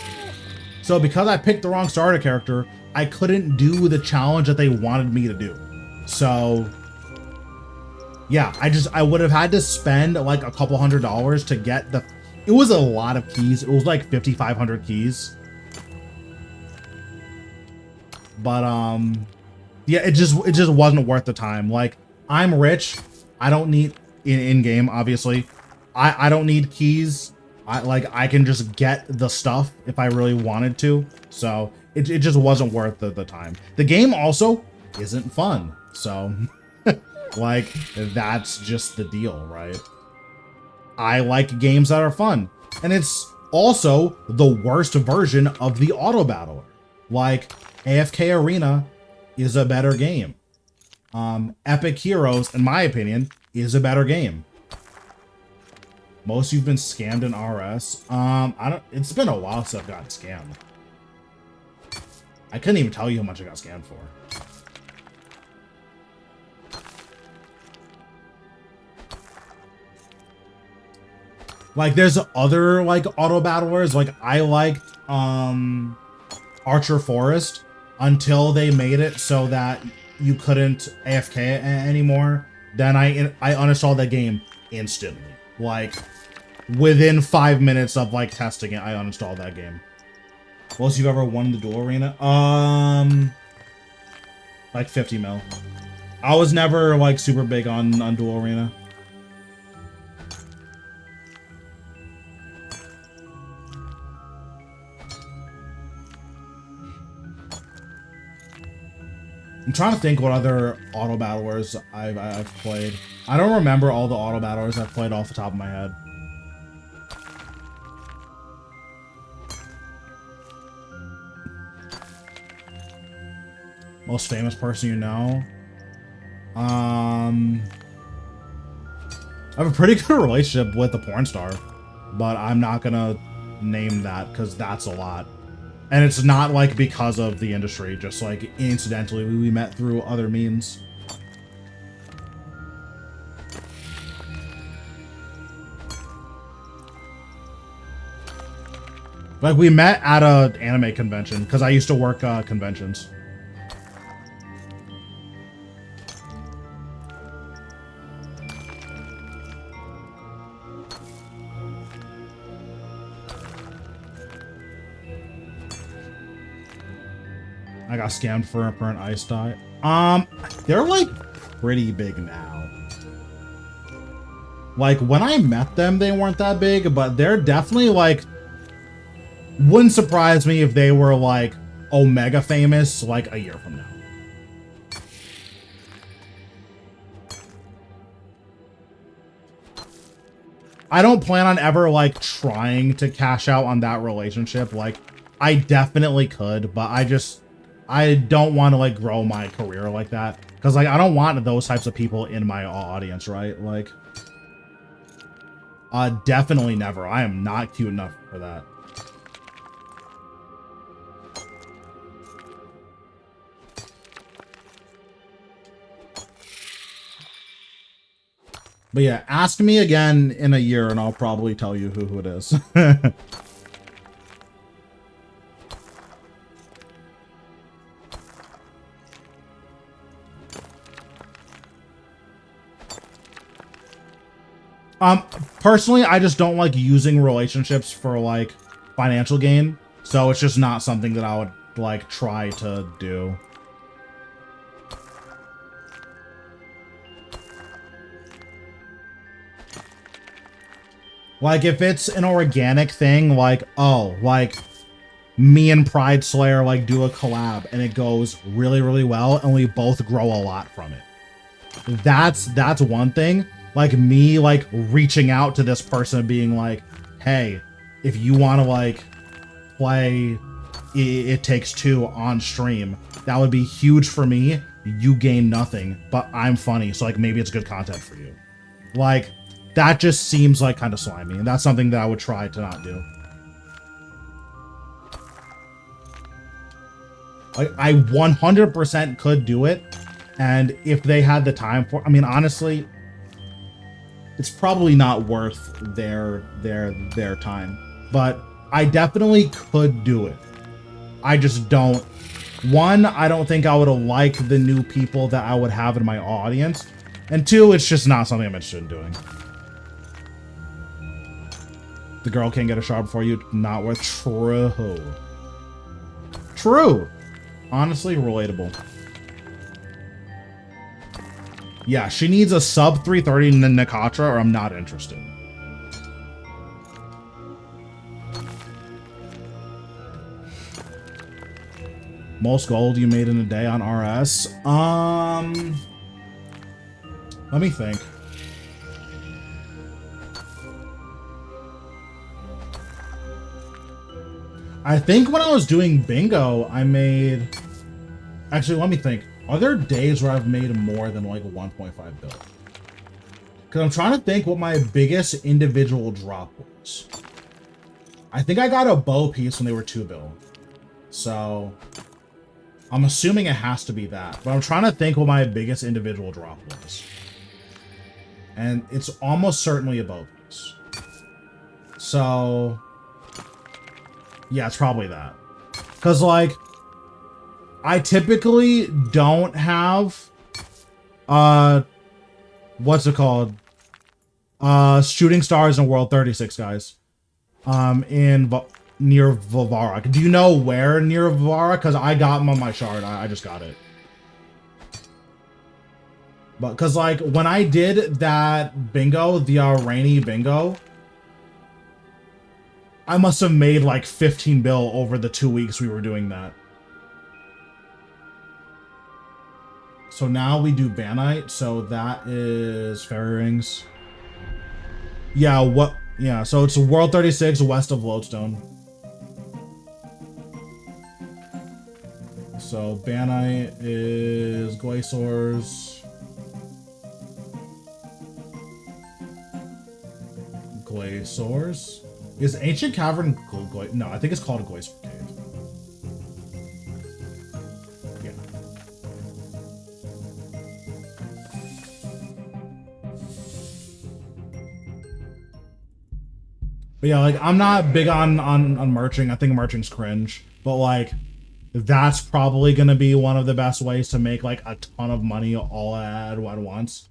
So because I picked the wrong starter character, I couldn't do the challenge that they wanted me to do. So yeah, I would have had to spend like a couple $100s to get it was a lot of keys. It was like 5,500 keys. But yeah, it just wasn't worth the time. Like, I'm rich. I don't need in game, obviously. I don't need keys. I can just get the stuff if I really wanted to. So it just wasn't worth the time. The game also isn't fun. So like, that's just the deal, right? I like games that are fun. And it's also the worst version of the auto battler. Like, AFK Arena is a better game. Epic Heroes, in my opinion, is a better game. Most you've been scammed in RS. It's been a while since I've gotten scammed. I couldn't even tell you how much I got scammed for. Like, there's other like auto battlers. Like, I liked Archer Forest until they made it so that you couldn't AFK anymore. Then I uninstalled that game instantly. Like, within 5 minutes of like testing it, I uninstalled that game. Most you've ever won in the duel arena? Like 50 mil. I was never like super big on duel arena. I'm trying to think what other auto battlers I've played. I don't remember all the auto battlers I've played off the top of my head. Most famous person you know? I have a pretty good relationship with the porn star, but I'm not gonna name that because that's a lot. And it's not like because of the industry, just like incidentally we met through other means. Like, we met at a anime convention because I used to work conventions. I got scammed for an ice dye. They're like pretty big now. Like, when I met them, they weren't that big, but they're definitely like, wouldn't surprise me if they were like Omega famous like a year from now. I don't plan on ever like trying to cash out on that relationship. Like, I definitely could, but I don't want to like grow my career like that. Because like I don't want those types of people in my audience, right? Like definitely never. I am not cute enough for that. But yeah, ask me again in a year and I'll probably tell you who it is. Personally, I just don't like using relationships for like financial gain. So it's just not something that I would like try to do. Like if it's an organic thing, like, oh, like me and Pride Slayer like do a collab and it goes really, really well and we both grow a lot from it. That's one thing. Like me like reaching out to this person being like, hey, if you want to like play It Takes Two on stream, that would be huge for me. You gain nothing, but I'm funny, so like maybe it's good content for you. Like that just seems like kind of slimy, and that's something that I would try to not do. Like I 100% could do it, and if they had the time for, I mean, honestly, it's probably not worth their time, but I definitely could do it. I just don't. One, I don't think I would like the new people that I would have in my audience, and two, it's just not something I'm interested in doing. The girl can't get a shower before you. Not worth. True. Honestly, relatable. Yeah, she needs a sub 330 Nakatra or I'm not interested. Most gold you made in a day on RS? Let me think. I think when I was doing bingo, I made... Actually, let me think. Are there days where I've made more than like 1.5 bill? Because I'm trying to think what my biggest individual drop was. I think I got a bow piece when they were 2 bill. So I'm assuming it has to be that. But I'm trying to think what my biggest individual drop was. And it's almost certainly a bow piece. So yeah, it's probably that. Because like, I typically don't have, what's it called? Shooting stars in World 36, guys. Near Vivara. Do you know where near Vivara? Because I got them on my shard. I just got it. But because like when I did that bingo, the rainy bingo, I must have made like 15 bill over the 2 weeks we were doing that. So now we do Banite, so that is Fairy Rings. Yeah, what? Yeah, so it's World 36 west of Lodestone. So Banite is Glaciers. Glaciers? Is Ancient Cavern... No, I think it's called a Glacier Cave. Yeah. But yeah, like, I'm not big on merching. I think merching's cringe. But, like, that's probably going to be one of the best ways to make, like, a ton of money all at once.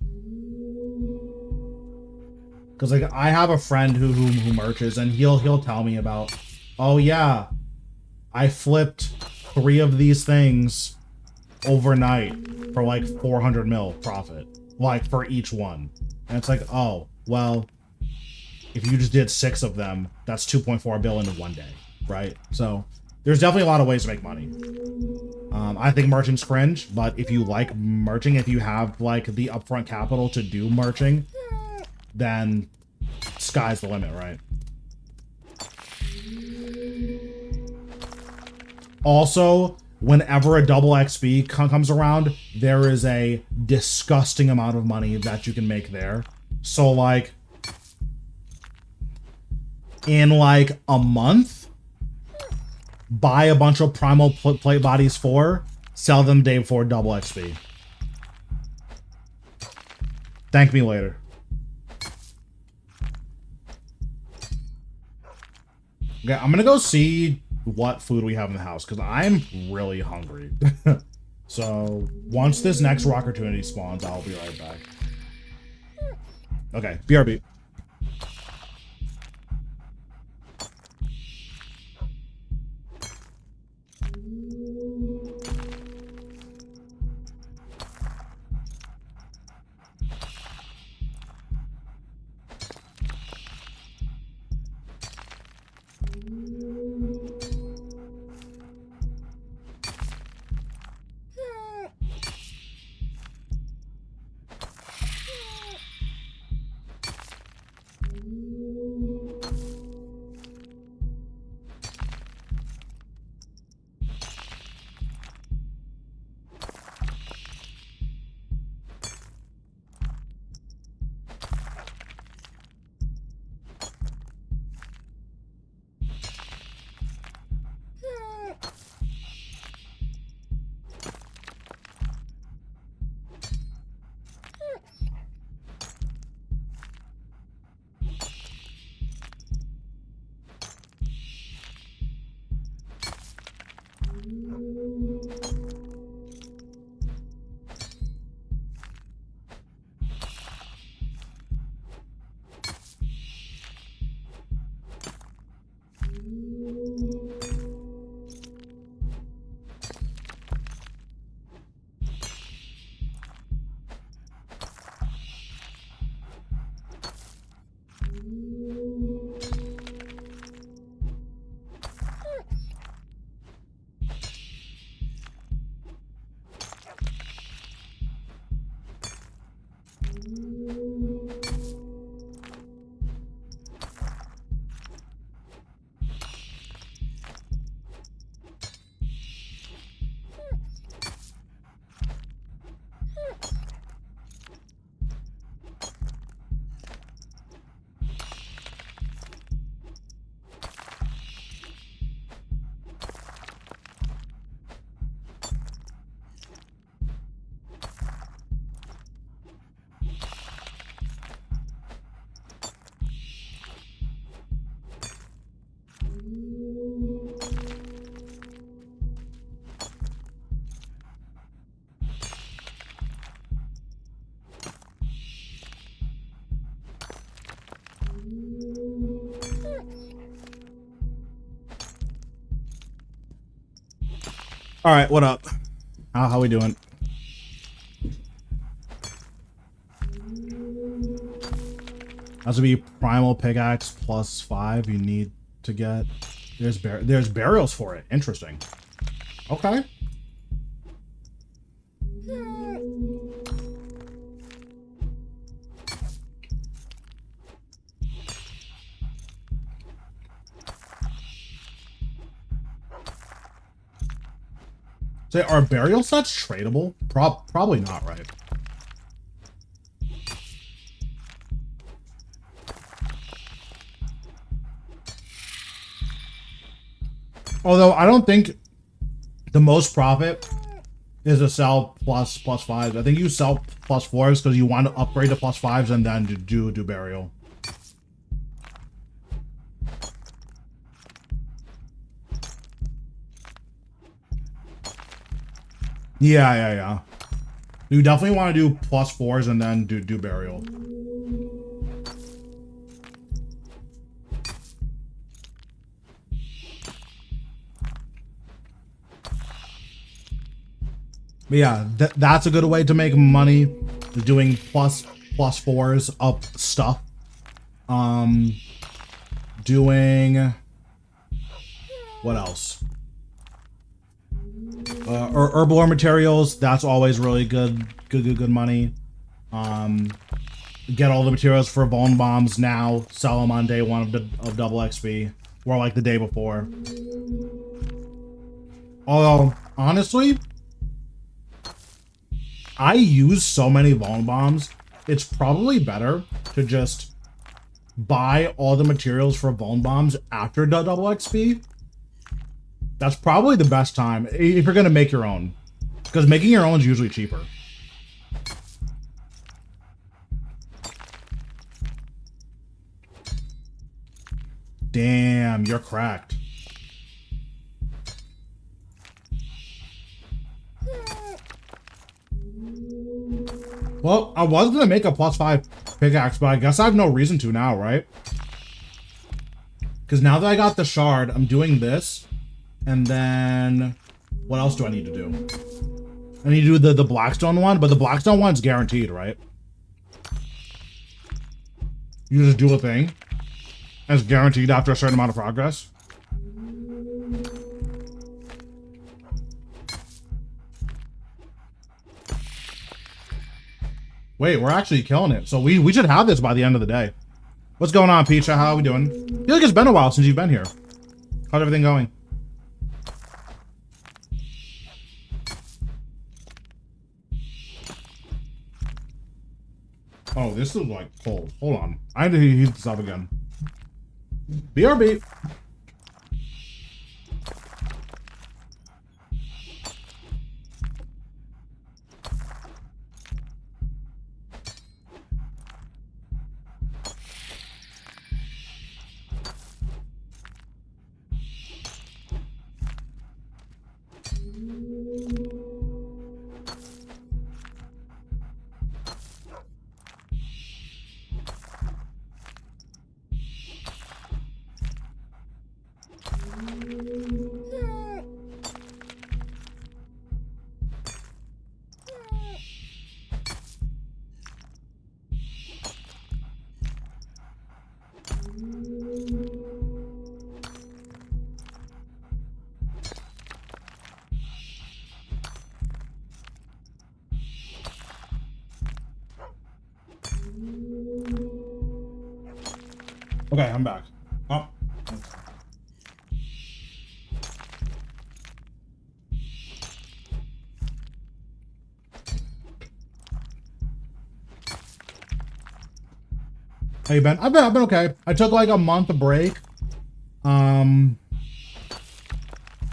Because, like, I have a friend who merches, and he'll tell me about, oh, yeah, I flipped 3 of these things overnight for, like, 400 mil profit. Like, for each one. And it's like, oh, well... If you just did 6 of them, that's 2.4 billion in 1 day, right? So there's definitely a lot of ways to make money. I think merching's cringe, but if you like merching, if you have like the upfront capital to do merching, then sky's the limit, right? Also, whenever a double XP comes around, there is a disgusting amount of money that you can make there. So like in like a month, buy a bunch of primal plate bodies 4, sell them day before double XP. Thank me later. Okay, I'm gonna go see what food we have in the house because I'm really hungry. So once this next rock opportunity spawns, I'll be right back. Okay, BRB. All right, what up? How we doing? That's gonna be primal pickaxe +5. You need to get. There's burials for it. Interesting. Okay. So are burial sets tradable? Probably not, right? Although I don't think the most profit is to sell +5s. I think you sell +4s because you want to upgrade to +5s and then do burial. Yeah. You definitely want to do +4s and then do burial. But yeah, that's a good way to make money. Doing +4s up stuff. Doing what else? Or herbal materials. That's always really good money. Get all the materials for bone bombs now. Sell them on day 1 of double XP, or like the day before. Although Honestly, I use so many vuln bombs. It's probably better to just buy all the materials for vuln bombs after the double XP. That's probably the best time if you're gonna make your own, because making your own is usually cheaper. Damn, you're cracked. Well, I was gonna make a +5 pickaxe, but I guess I have no reason to now, right? Because now that I got the shard, I'm doing this, and then what else do I need to do? I need to do the Blackstone one, but the Blackstone one's guaranteed, right? You just do a thing, and it's guaranteed after a certain amount of progress. Wait, we're actually killing it. So we should have this by the end of the day. What's going on, Peach? How are we doing? I feel like it's been a while since you've been here. How's everything going? Oh, this is like cold. Hold on. I need to heat this up again. BRB. Okay, I'm back. Oh. How you been? I've been okay. I took like a month of break. I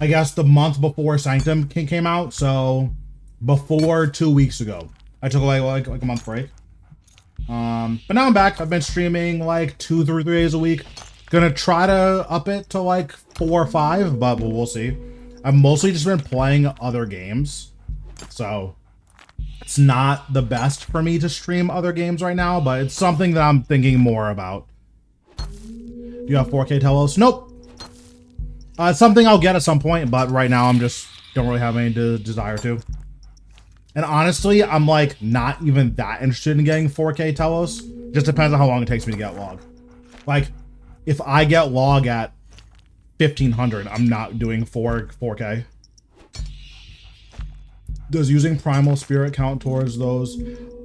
guess the month before Sanctum came out, so before 2 weeks ago, I took like a month break. But now I'm back. I've been streaming like 2 through 3 days a week. Gonna try to up it to like 4 or 5, but we'll see. I've mostly just been playing other games, so it's not the best for me to stream other games right now, but it's something that I'm thinking more about. Do you have 4K Telos? Nope. It's something I'll get at some point, but right now I'm just don't really have any desire to. And honestly, I'm like not even that interested in getting 4K Telos. Just depends on how long it takes me to get log. Like, if I get log at 1500, I'm not doing 4K. Does using Primal Spirit count towards those?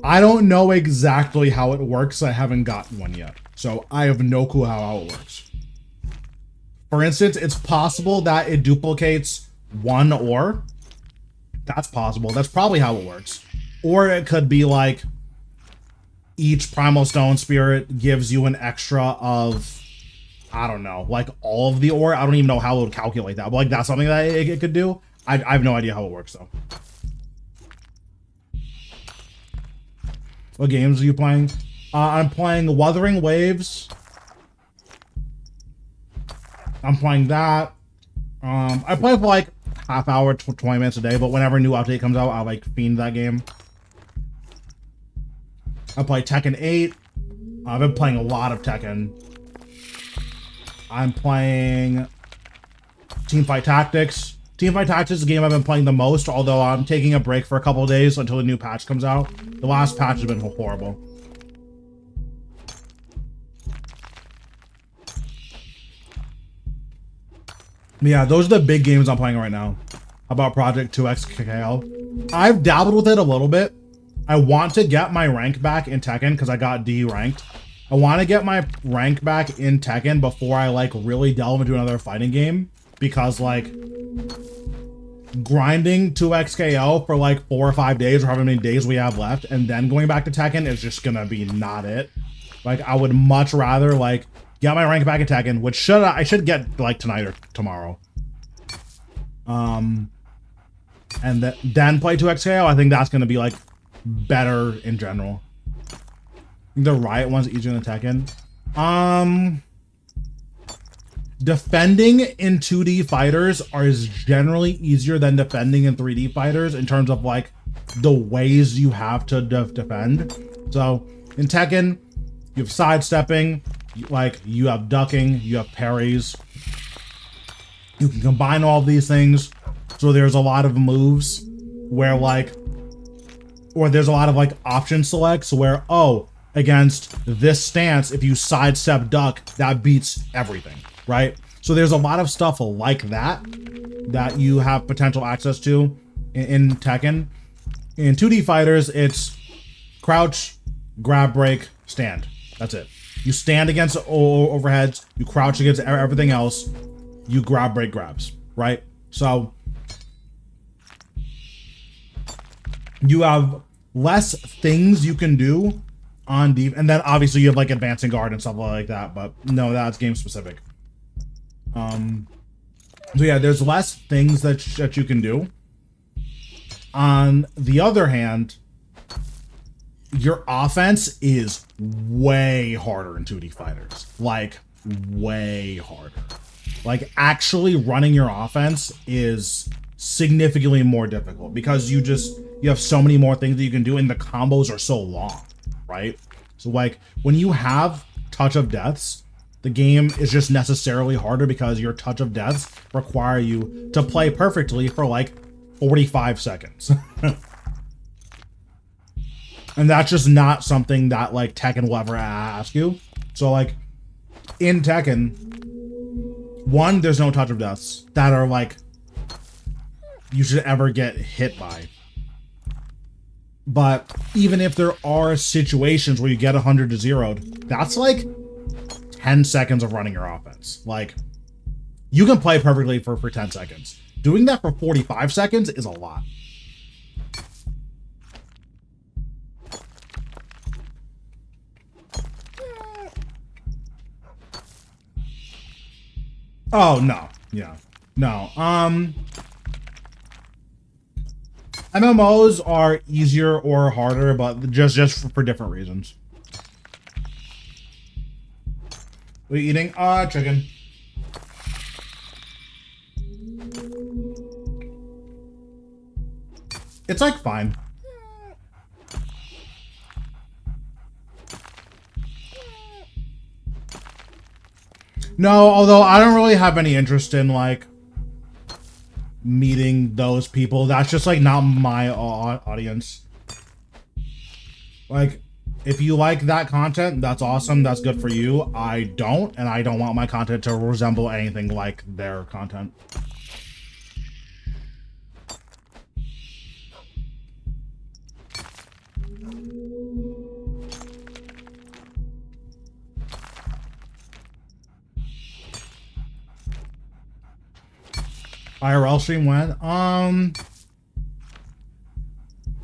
I don't know exactly how it works. I haven't gotten one yet, so I have no clue how it works. For instance, it's possible that it duplicates one ore. That's possible. That's probably how it works. Or it could be like each Primal Stone Spirit gives you an extra of, I don't know, like all of the ore. I don't even know how it would calculate that. But like that's something that it could do. I have no idea how it works though. What games are you playing? I'm playing Wuthering Waves. I'm playing that. I play for like half hour, 20 minutes a day, but whenever a new update comes out, I like fiend that game. I play Tekken 8. I've been playing a lot of Tekken. I'm playing Teamfight Tactics. Teamfight Tactics is the game I've been playing the most, although I'm taking a break for a couple of days until the new patch comes out. The last patch has been horrible. Yeah, those are the big games I'm playing right now. How about Project 2X KL? I've dabbled with it a little bit. I want to get my rank back in Tekken because I got D ranked. I want to get my rank back in Tekken before I like really delve into another fighting game, because like grinding 2x KO for like 4 or 5 days or however many days we have left and then going back to Tekken is just gonna be not it. Like I would much rather like get my rank back in Tekken, which I should get like tonight or tomorrow. And then play 2x KO. I think that's gonna be like better in general. The Riot one's easier than Tekken. Defending in 2D fighters is generally easier than defending in 3D fighters in terms of like the ways you have to defend. So in Tekken, you have sidestepping, like you have ducking, you have parries. You can combine all of these things. So there's a lot of moves where like, or there's a lot of like option selects where, oh, against this stance, if you sidestep duck, that beats everything. Right? So there's a lot of stuff like that that you have potential access to in Tekken. In 2D fighters, it's crouch, grab, break, stand. That's it. You stand against overheads, you crouch against everything else, you grab, break, grabs, right? So you have less things you can do on deep, and then obviously you have like advancing guard and stuff like that, but no, that's game specific. So yeah, there's less things that you can do. On the other hand, your offense is way harder in 2D fighters. Like, way harder. Like, actually running your offense is significantly more difficult because you have so many more things that you can do and the combos are so long, right? So like, when you have Touch of Deaths, the game is just necessarily harder because your Touch of Deaths require you to play perfectly for like 45 seconds. And that's just not something that like Tekken will ever ask you. So like in Tekken, one, there's no Touch of Deaths that are like you should ever get hit by. But even if there are situations where you get 100 to 0'd, that's like 10 seconds of running your offense. Like, you can play perfectly for 10 seconds. Doing that for 45 seconds is a lot. Oh, no. Yeah. No. MMOs are easier or harder, but just for different reasons. What are you eating? Chicken. It's like fine. No, although I don't really have any interest in like meeting those people. That's just like not my audience. Like, if you like that content, that's awesome. That's good for you. I don't, and I don't want my content to resemble anything like their content. IRL stream when? I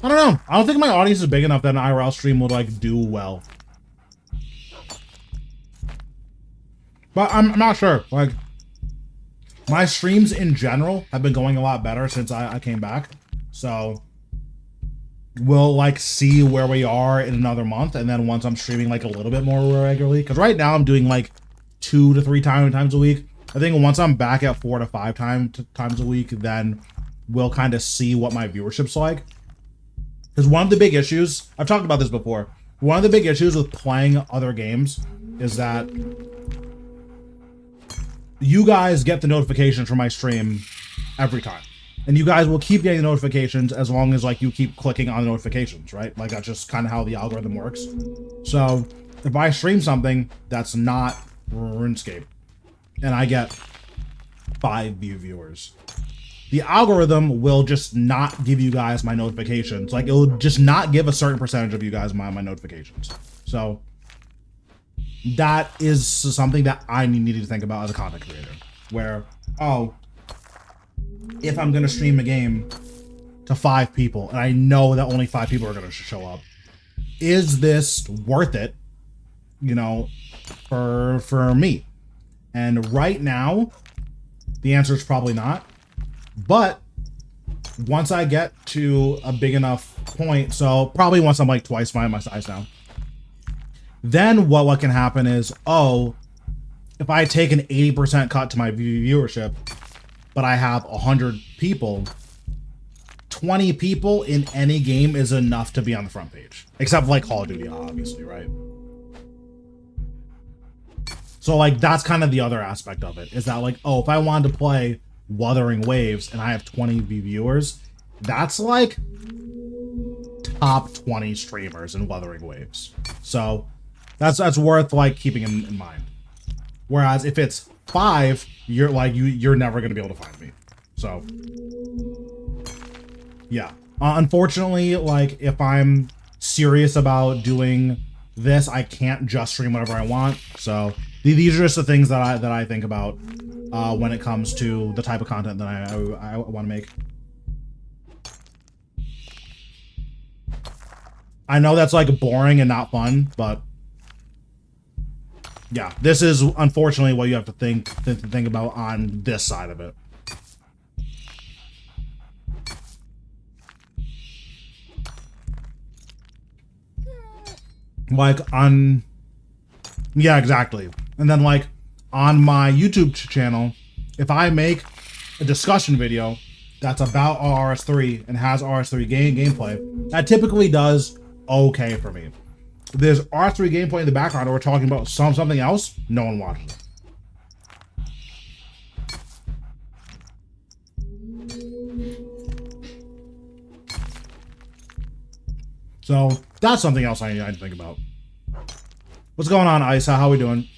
don't know. I don't think my audience is big enough that an IRL stream would like do well. But I'm not sure. Like, my streams in general have been going a lot better since I came back. So we'll like see where we are in another month, and then once I'm streaming like a little bit more regularly, because right now I'm doing like 2 to 3 times a week. I think once I'm back at 4 to 5 times a week, then we'll kind of see what my viewership's like. Because one of the big issues, I've talked about this before, one of the big issues with playing other games is that you guys get the notifications from my stream every time. And you guys will keep getting the notifications as long as like you keep clicking on the notifications, right? Like that's just kind of how the algorithm works. So if I stream something that's not RuneScape and I get 5 viewers, the algorithm will just not give you guys my notifications. Like, it will just not give a certain percentage of you guys my notifications. So that is something that I needed to think about as a content creator. Where, oh, if I'm gonna stream a game to 5 people and I know that only 5 people are gonna show up, is this worth it, you know, for me? And right now, the answer is probably not. But once I get to a big enough point, so probably once I'm like twice my size now, then what can happen is, oh, if I take an 80% cut to my viewership, but I have 100 people, 20 people in any game is enough to be on the front page. Except like Call of Duty, obviously, right? So like that's kind of the other aspect of it, is that like, oh, if I wanted to play Wuthering Waves and I have 20 viewers, that's like top 20 streamers in Wuthering Waves. So that's worth like keeping in mind. Whereas if it's 5, you're like you're never gonna be able to find me. So yeah, unfortunately, like if I'm serious about doing this, I can't just stream whatever I want. So these are just the things that I think about when it comes to the type of content that I want to make. I know that's like boring and not fun, but yeah, this is unfortunately what you have to think about on this side of it. Like on, yeah, exactly. And then like on my YouTube channel, if I make a discussion video that's about RS3 and has RS3 gameplay, that typically does okay for me. If there's RS3 gameplay in the background or we're talking about something else, no one watches it. So that's something else I need to think about. What's going on, Isa? How we doing?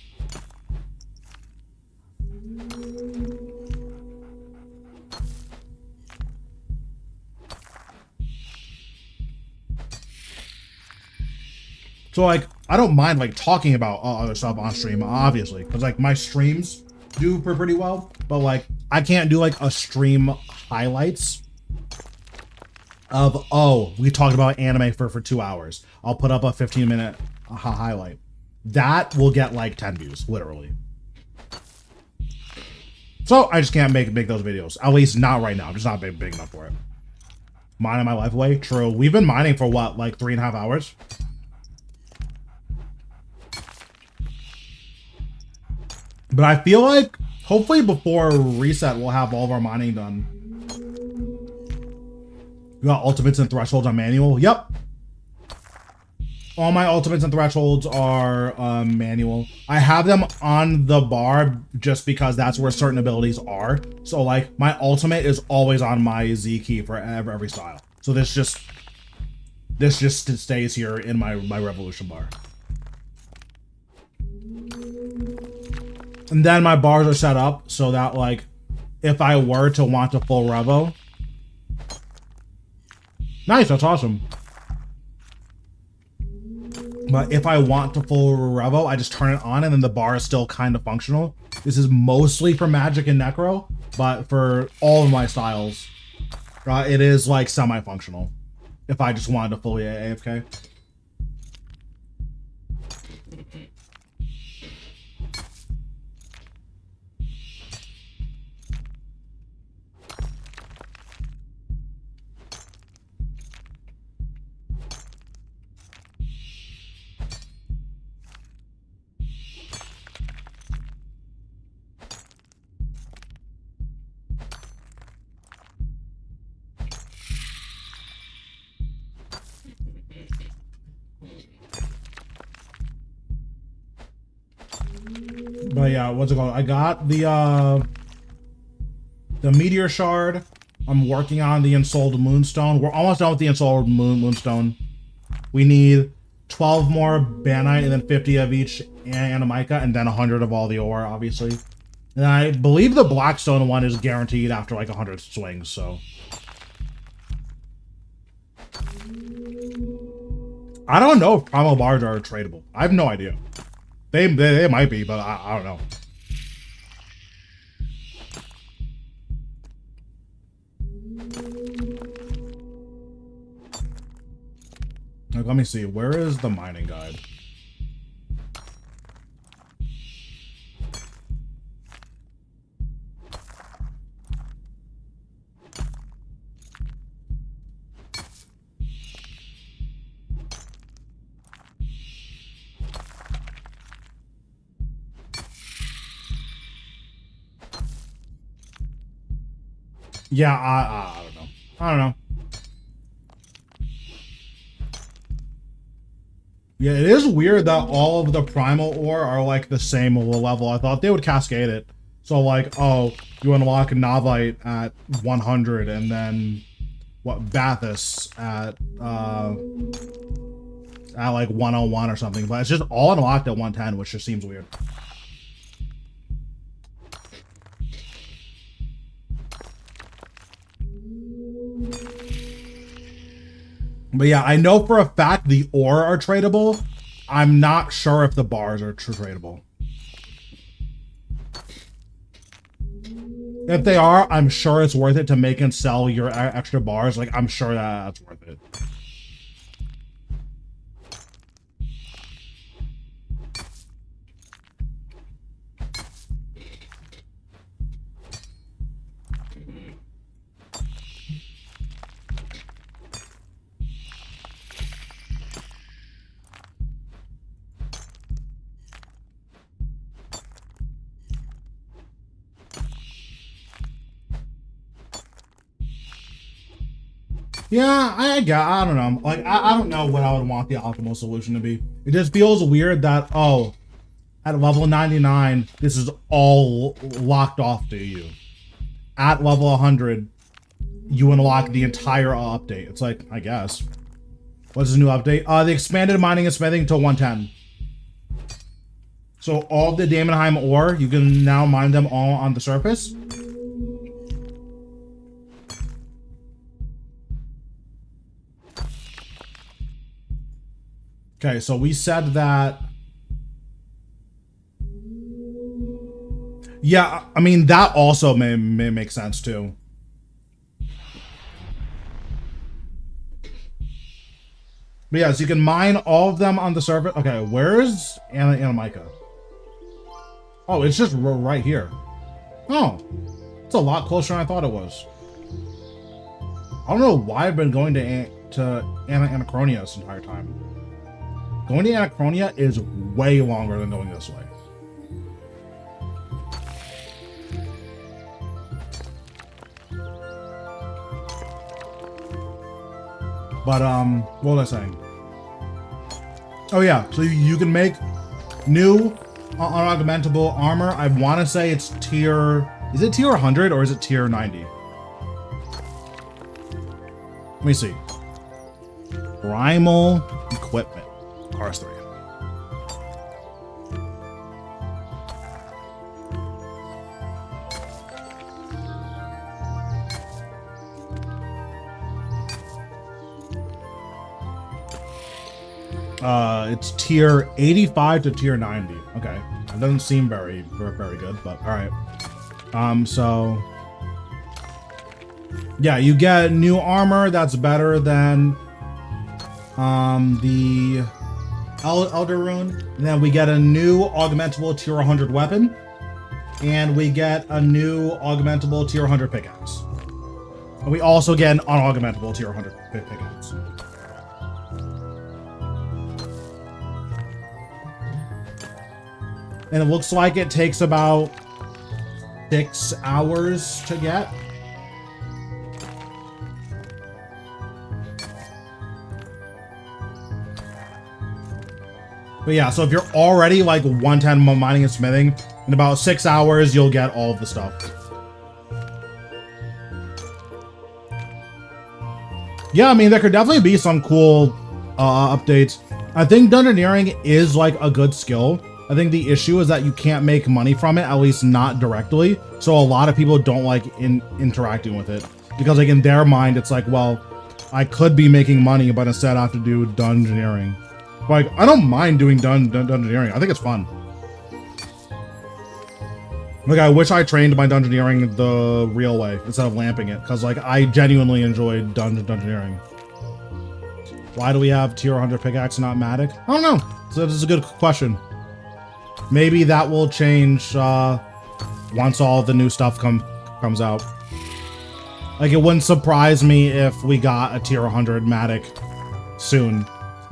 So like, I don't mind like talking about other stuff on stream, obviously, because like my streams do pretty well, but like I can't do like a stream highlights of, oh, we talked about anime for 2 hours. I'll put up a 15-minute highlight. That will get like 10 views, literally. So I just can't make those videos. At least not right now. I'm just not big enough for it. Mining my life away? True. We've been mining for what, like 3.5 hours? But I feel like hopefully before reset we'll have all of our mining done. You got ultimates and thresholds on manual? Yep. All my ultimates and thresholds are manual. I have them on the bar just because that's where certain abilities are. So like my ultimate is always on my Z key for every style. So this just stays here in my revolution bar. And then my bars are set up so that like if I were to want a full revo. Nice, that's awesome. But if I want to full revo, I just turn it on and then the bar is still kind of functional. This is mostly for magic and necro, but for all of my styles, it is like semi-functional. If I just wanted to fully AFK. But yeah, what's it called? I got the meteor shard. I'm working on the ensouled moonstone. We're almost done with the ensouled moonstone. We need 12 more banite and then 50 of each animica and then 100 of all the ore, obviously. And I believe the blackstone one is guaranteed after like 100 swings, so. I don't know if primal bars are tradable. I have no idea. They might be, but I don't know. Like, let me see. Where is the mining guide? Yeah, I don't know. I don't know. Yeah, it is weird that all of the primal ore are like the same level. I thought they would cascade it. So like, oh, you unlock Novite at 100 and then what, Bathus at like 101 or something. But it's just all unlocked at 110, which just seems weird. But yeah, I know for a fact the ore are tradable. I'm not sure if the bars are tradable. If they are, I'm sure it's worth it to make and sell your extra bars. Like, I'm sure that's worth it. Yeah, I don't know. Like, I don't know what I would want the optimal solution to be. It just feels weird that, oh, at level 99, this is all locked off to you. At level 100, you unlock the entire update. It's like, I guess. What's the new update? The expanded mining and smithing to 110. So all of the Daemonheim ore, you can now mine them all on the surface. Okay, so we said that. Yeah, I mean, that also may make sense too. But yeah, so you can mine all of them on the surface. Okay, where's Anamika? Oh, it's just right here. Oh, it's a lot closer than I thought it was. I don't know why I've been going to Anachronia this entire time. Going to Anachronia is way longer than going this way. But, what was I saying? Oh yeah, so you can make new unaugmentable armor. I want to say it's tier... Is it tier 100 or is it tier 90? Let me see. Primal equipment. Cars 3. It's tier 85 to tier 90. Okay. It doesn't seem very good, but alright. So yeah, you get new armor that's better than the Elder Rune. And then we get a new augmentable tier 100 weapon. And we get a new augmentable tier 100 pickaxe. And we also get an unaugmentable tier 100 pickaxe. And it looks like it takes about 6 hours to get. But yeah, so if you're already like 110 mining and smithing, in about 6 hours, you'll get all of the stuff. Yeah, I mean, there could definitely be some cool updates. I think dungeoneering is like a good skill. I think the issue is that you can't make money from it, at least not directly. So a lot of people don't like interacting with it because like in their mind, it's like, well, I could be making money, but instead I have to do dungeoneering. Like, I don't mind doing dungeoneering. I think it's fun. Like, I wish I trained my dungeoneering the real way instead of lamping it, because like I genuinely enjoyed dungeoneering. Why do we have tier 100 pickaxe and not Matic? I don't know. So this is a good question. Maybe that will change once all the new stuff comes out. Like, it wouldn't surprise me if we got a tier 100 Matic soon,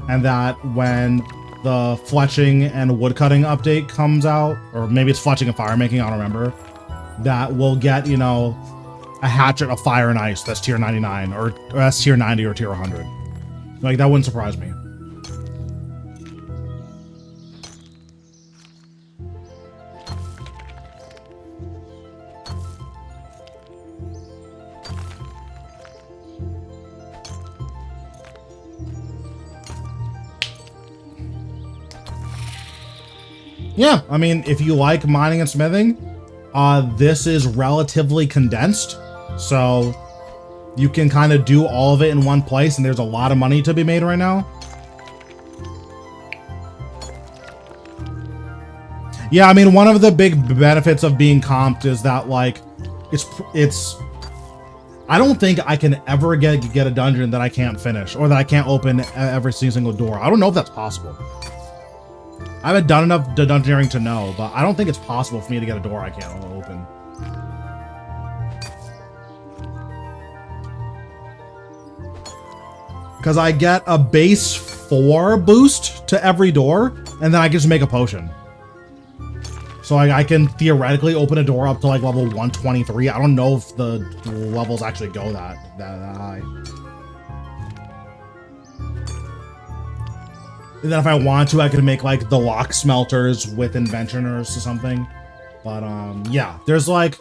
and that when the fletching and woodcutting update comes out, or maybe it's fletching and fire making, I don't remember, that we'll get, you know, a hatchet of fire and ice that's tier 99 or that's tier 90 or tier 100. Like, that wouldn't surprise me. Yeah, I mean, if you like mining and smithing, this is relatively condensed, so you can kind of do all of it in one place, and there's a lot of money to be made right now. Yeah, I mean, one of the big benefits of being comped is that, like, it's I don't think I can ever get a dungeon that I can't finish, or that I can't open every single door. I don't know if that's possible. I haven't done enough dungeoneering to know, but I don't think it's possible for me to get a door I can't open. Because I get a base 4 boost to every door, and then I can just make a potion. So I can theoretically open a door up to like level 123. I don't know if the levels actually go that high. And then if I want to, I could make like the lock smelters with inventioners or something. But yeah, there's like,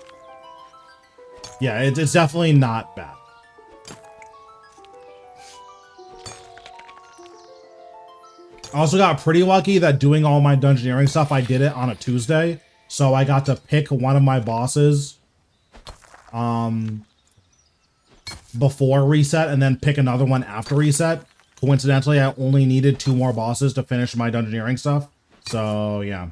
yeah, it's definitely not bad. I also got pretty lucky that doing all my dungeoneering stuff, I did it on a Tuesday. So I got to pick one of my bosses before reset and then pick another one after reset. Coincidentally, I only needed 2 more bosses to finish my dungeoneering stuff. So, yeah.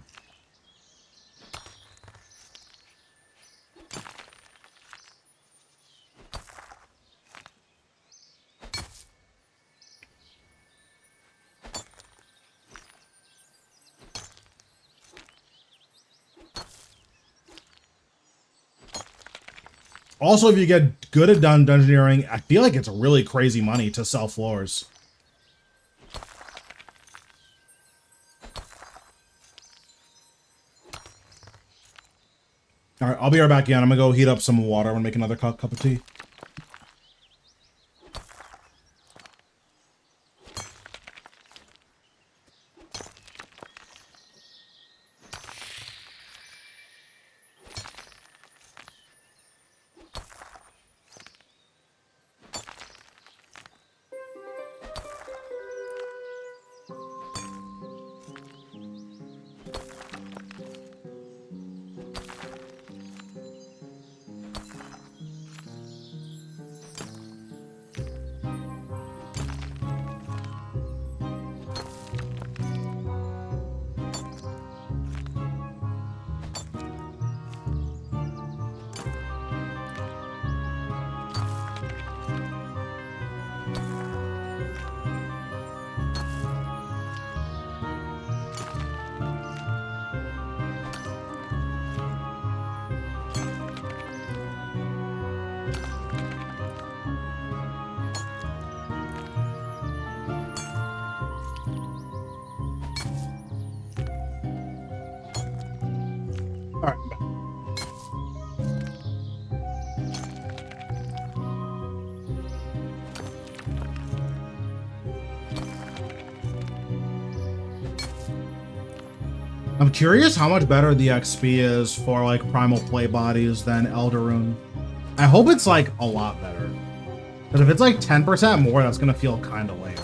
Also, if you get good at dungeoneering, I feel like it's really crazy money to sell floors. All right, I'll be right back again. I'm gonna go heat up some water. I'm gonna make another cup of tea. All right, I'm back. I'm curious how much better the XP is for like primal play bodies than Elderrune. I hope it's like a lot better. But if it's like 10% more, that's gonna feel kind of lame.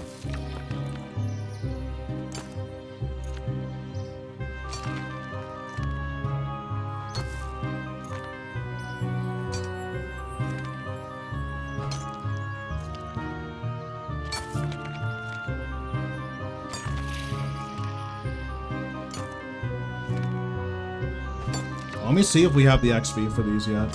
Let me see if we have the XP for these yet.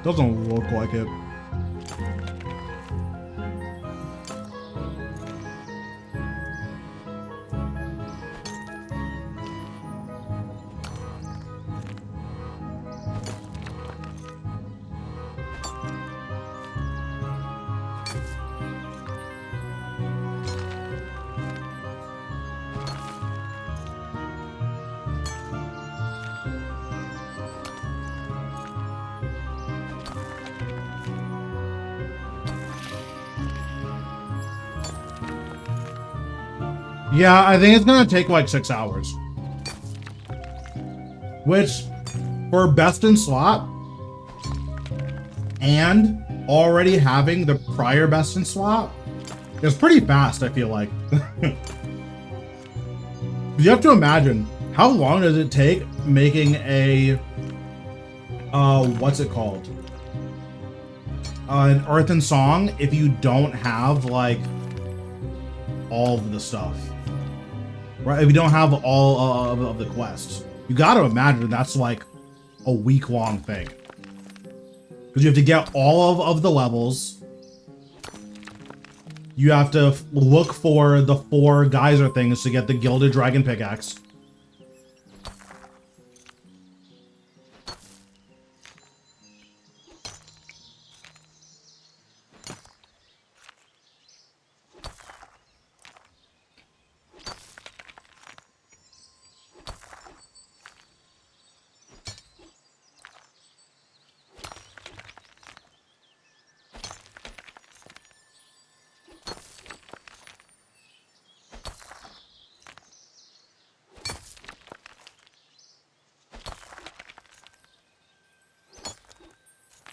Doesn't look like it. Yeah, I think it's gonna take like 6 hours. Which, for best in slot, and already having the prior best in slot, is pretty fast, I feel like. You have to imagine, how long does it take making a, what's it called? An Earthen Song if you don't have, like, all of the stuff. Right? If you don't have all of the quests. You gotta imagine that's like a week-long thing. Because you have to get all of the levels. You have to look for the 4 geyser things to get the Gilded Dragon Pickaxe.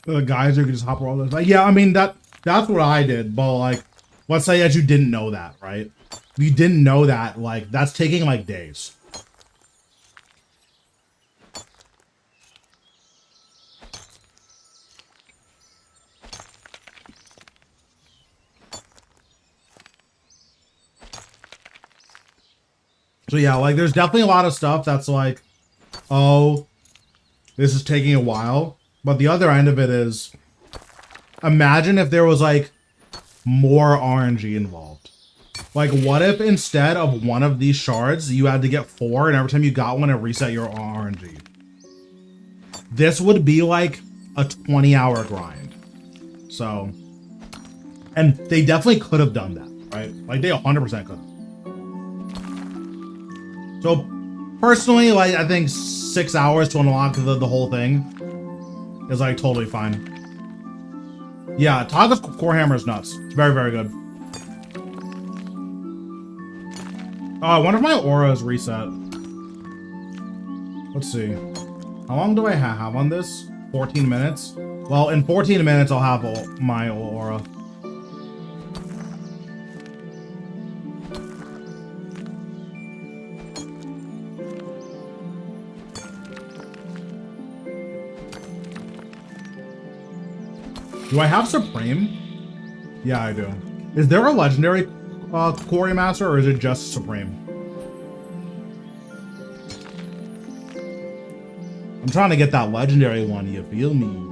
The geyser can just hop all those. Like, yeah, I mean that's what I did, but like, let's say that you didn't know that, right? If you didn't know that, like, that's taking like days. So yeah, like, there's definitely a lot of stuff that's like, oh, this is taking a while. But the other end of it is, imagine if there was like more RNG involved. Like, what if instead of one of these shards, you had to get 4, and every time you got one, it reset your RNG? This would be like a 20-hour grind. So, and they definitely could have done that, right? Like, they 100% could have. So, personally, like, I think 6 hours to unlock the whole thing is like totally fine. Yeah, Togga's core hammer is nuts. It's very, very good. Oh, I wonder if my aura is reset. Let's see. How long do I have on this? 14 minutes? Well, in 14 minutes, I'll have my aura. Do I have Supreme? Yeah, I do. Is there a legendary Quarry Master, or is it just Supreme? I'm trying to get that legendary one, you feel me?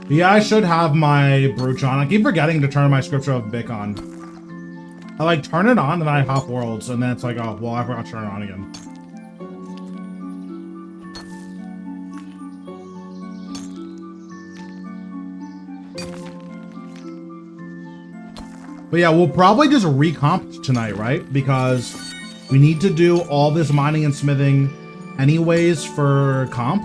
But yeah, I should have my brooch on. I keep forgetting to turn my Scripture of Bic on. I like turn it on and then I hop worlds, and then it's like, oh, well, I forgot to turn it on again. But yeah, we'll probably just recomp tonight, right? Because we need to do all this mining and smithing anyways for comp.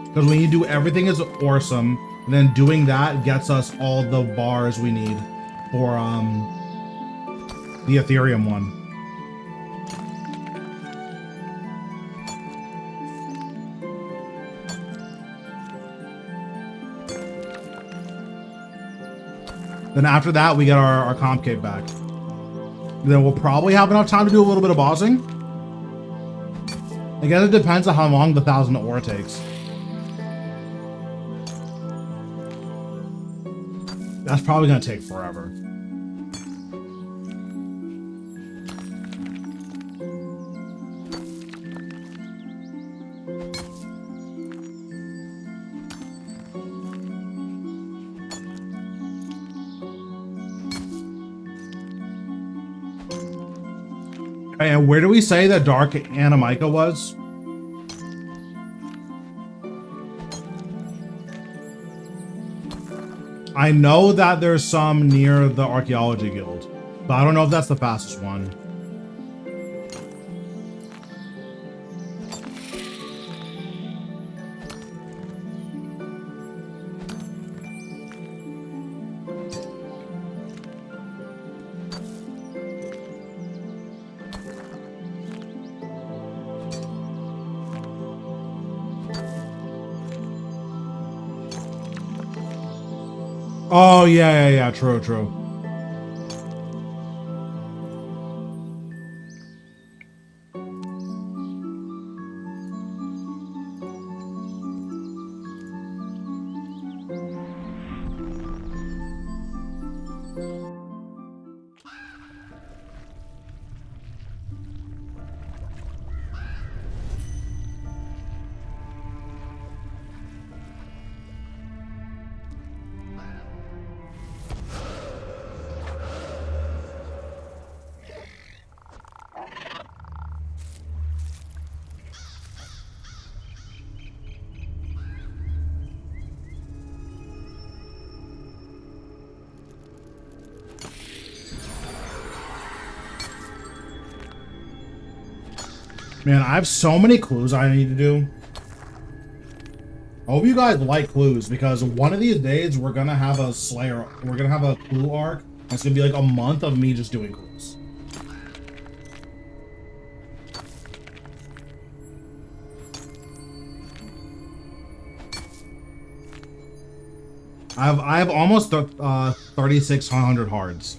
Because we need to do everything is awesome, and then doing that gets us all the bars we need for the Ethereum one. Then after that, we get our comp cape back. Then we'll probably have enough time to do a little bit of bossing. I guess it depends on how long the 1,000 ore takes. That's probably gonna take forever. And where do we say that Dark Anamika was? I know that there's some near the Archaeology Guild, but I don't know if that's the fastest one. Oh, yeah, true. Man, I have so many clues I need to do. I hope you guys like clues, because one of these days we're gonna have a Slayer, we're gonna have a clue arc. And it's gonna be like a month of me just doing clues. I have almost 3,600 hearts.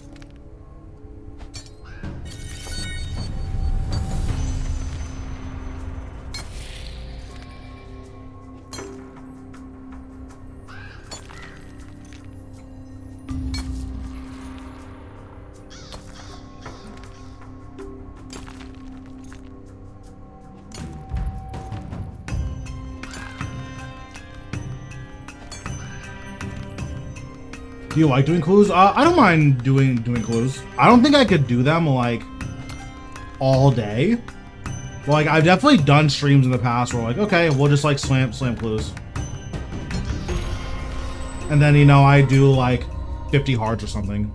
Do you like doing clues? I don't mind doing clues. I don't think I could do them like all day. But, like, I've definitely done streams in the past where like, okay, we'll just like slam clues. And then, you know, I do like 50 hearts or something.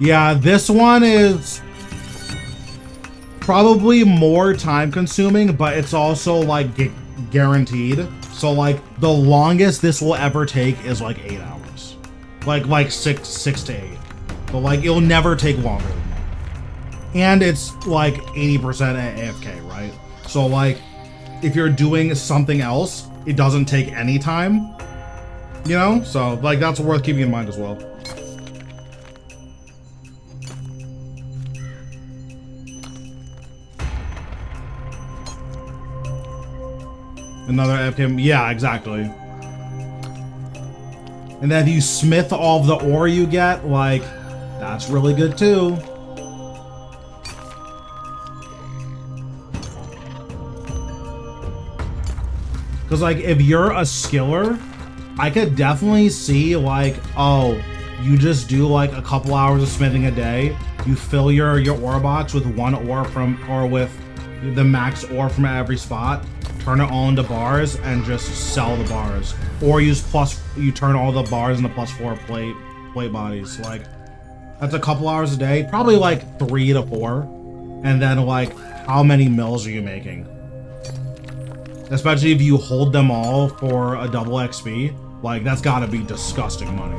Yeah, this one is probably more time consuming, but it's also like guaranteed. So like the longest this will ever take is like 8 hours, like six to 8. But like it'll never take longer than that. And it's like 80% at AFK, right? So like if you're doing something else, it doesn't take any time, you know? So like that's worth keeping in mind as well. Another FKM, yeah, exactly. And then if you smith all of the ore you get, like, that's really good too. Because, like, if you're a skiller, I could definitely see, like, oh, you just do, like, a couple hours of smithing a day. You fill your ore box with one ore or with the max ore from every spot. Turn it all into bars and just sell the bars, or you turn all the bars into +4 plate bodies. Like that's a couple hours a day, probably like 3 to 4. And then like how many mills are you making? Especially if you hold them all for a double XP, like that's gotta be disgusting money.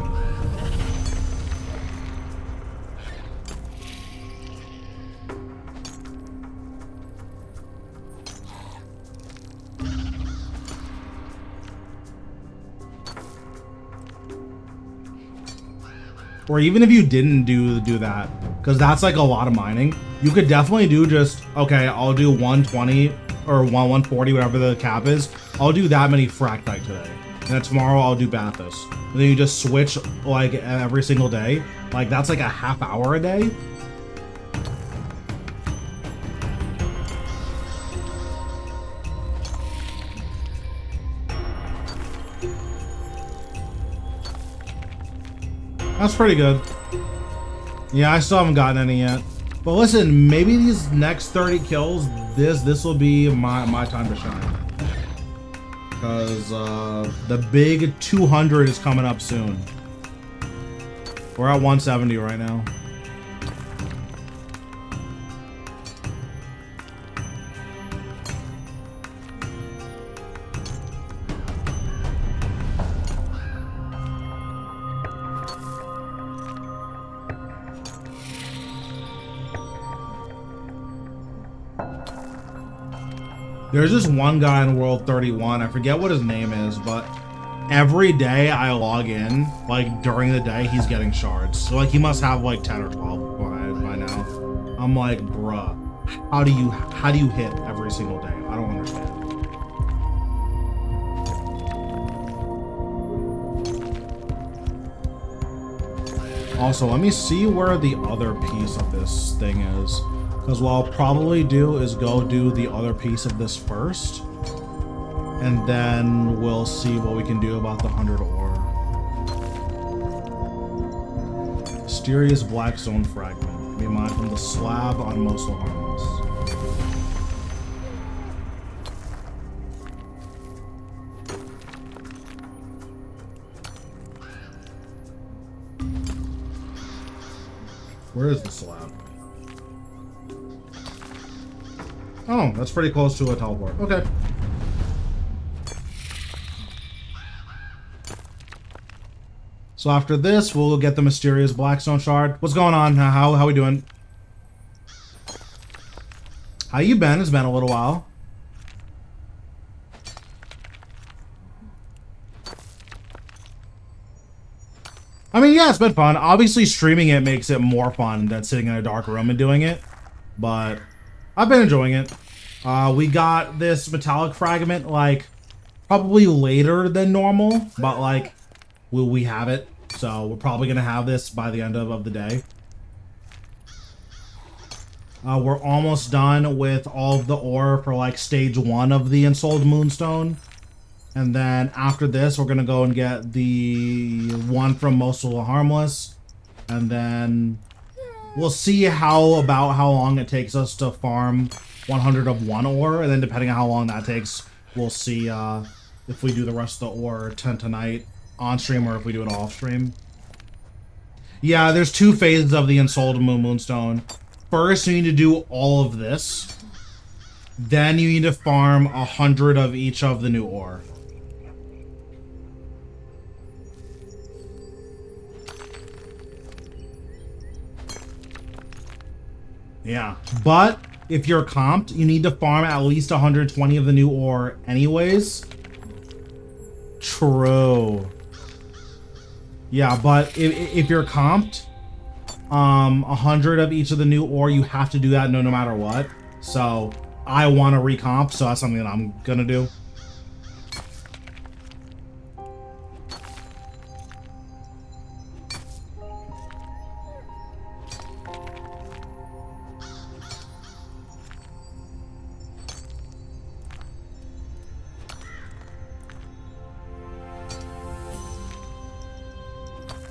Or even if you didn't do that, because that's like a lot of mining, you could definitely do just, okay, I'll do 120 or 140, whatever the cap is. I'll do that many fractite today. And then tomorrow I'll do Bathos. And then you just switch like every single day. Like that's like a half hour a day. That's pretty good. Yeah, I still haven't gotten any yet. But listen, maybe these next 30 kills, this will be my time to shine. Because the big 200 is coming up soon. We're at 170 right now. There's this one guy in World 31, I forget what his name is, but every day I log in, like during the day, he's getting shards. So like he must have like 10 or 12 by now. I'm like, bruh, how do you hit every single day? I don't understand. Also, let me see where the other piece of this thing is. Because what I'll probably do is go do the other piece of this first. And then we'll see what we can do about the 100 ore. Mysterious black stone fragment. Be mined from the slab on Mosul Harmless. Where is the slab? Oh, that's pretty close to a teleport. Okay. So after this, we'll get the mysterious blackstone shard. What's going on? How we doing? How you been? It's been a little while. I mean, yeah, it's been fun. Obviously, streaming it makes it more fun than sitting in a dark room and doing it. But I've been enjoying it. We got this metallic fragment, like, probably later than normal. But, like, we have it. So we're probably going to have this by the end of the day. We're almost done with all of the ore for, like, stage 1 of the Ensouled Moonstone. And then after this, we're going to go and get the one from Mosul Harmless. And then we'll see how long it takes us to farm 100 of one ore. And then depending on how long that takes, we'll see if we do the rest of the ore tonight on stream or if we do it off stream. Yeah, there's 2 phases of the Ensouled Moonstone. First, you need to do all of this. Then you need to farm 100 of each of the new ore. Yeah, but if you're comped, you need to farm at least 120 of the new ore anyways. True. Yeah, but if you're comped, 100 of each of the new ore, you have to do that no matter what. So I want to recomp, so that's something that I'm gonna do.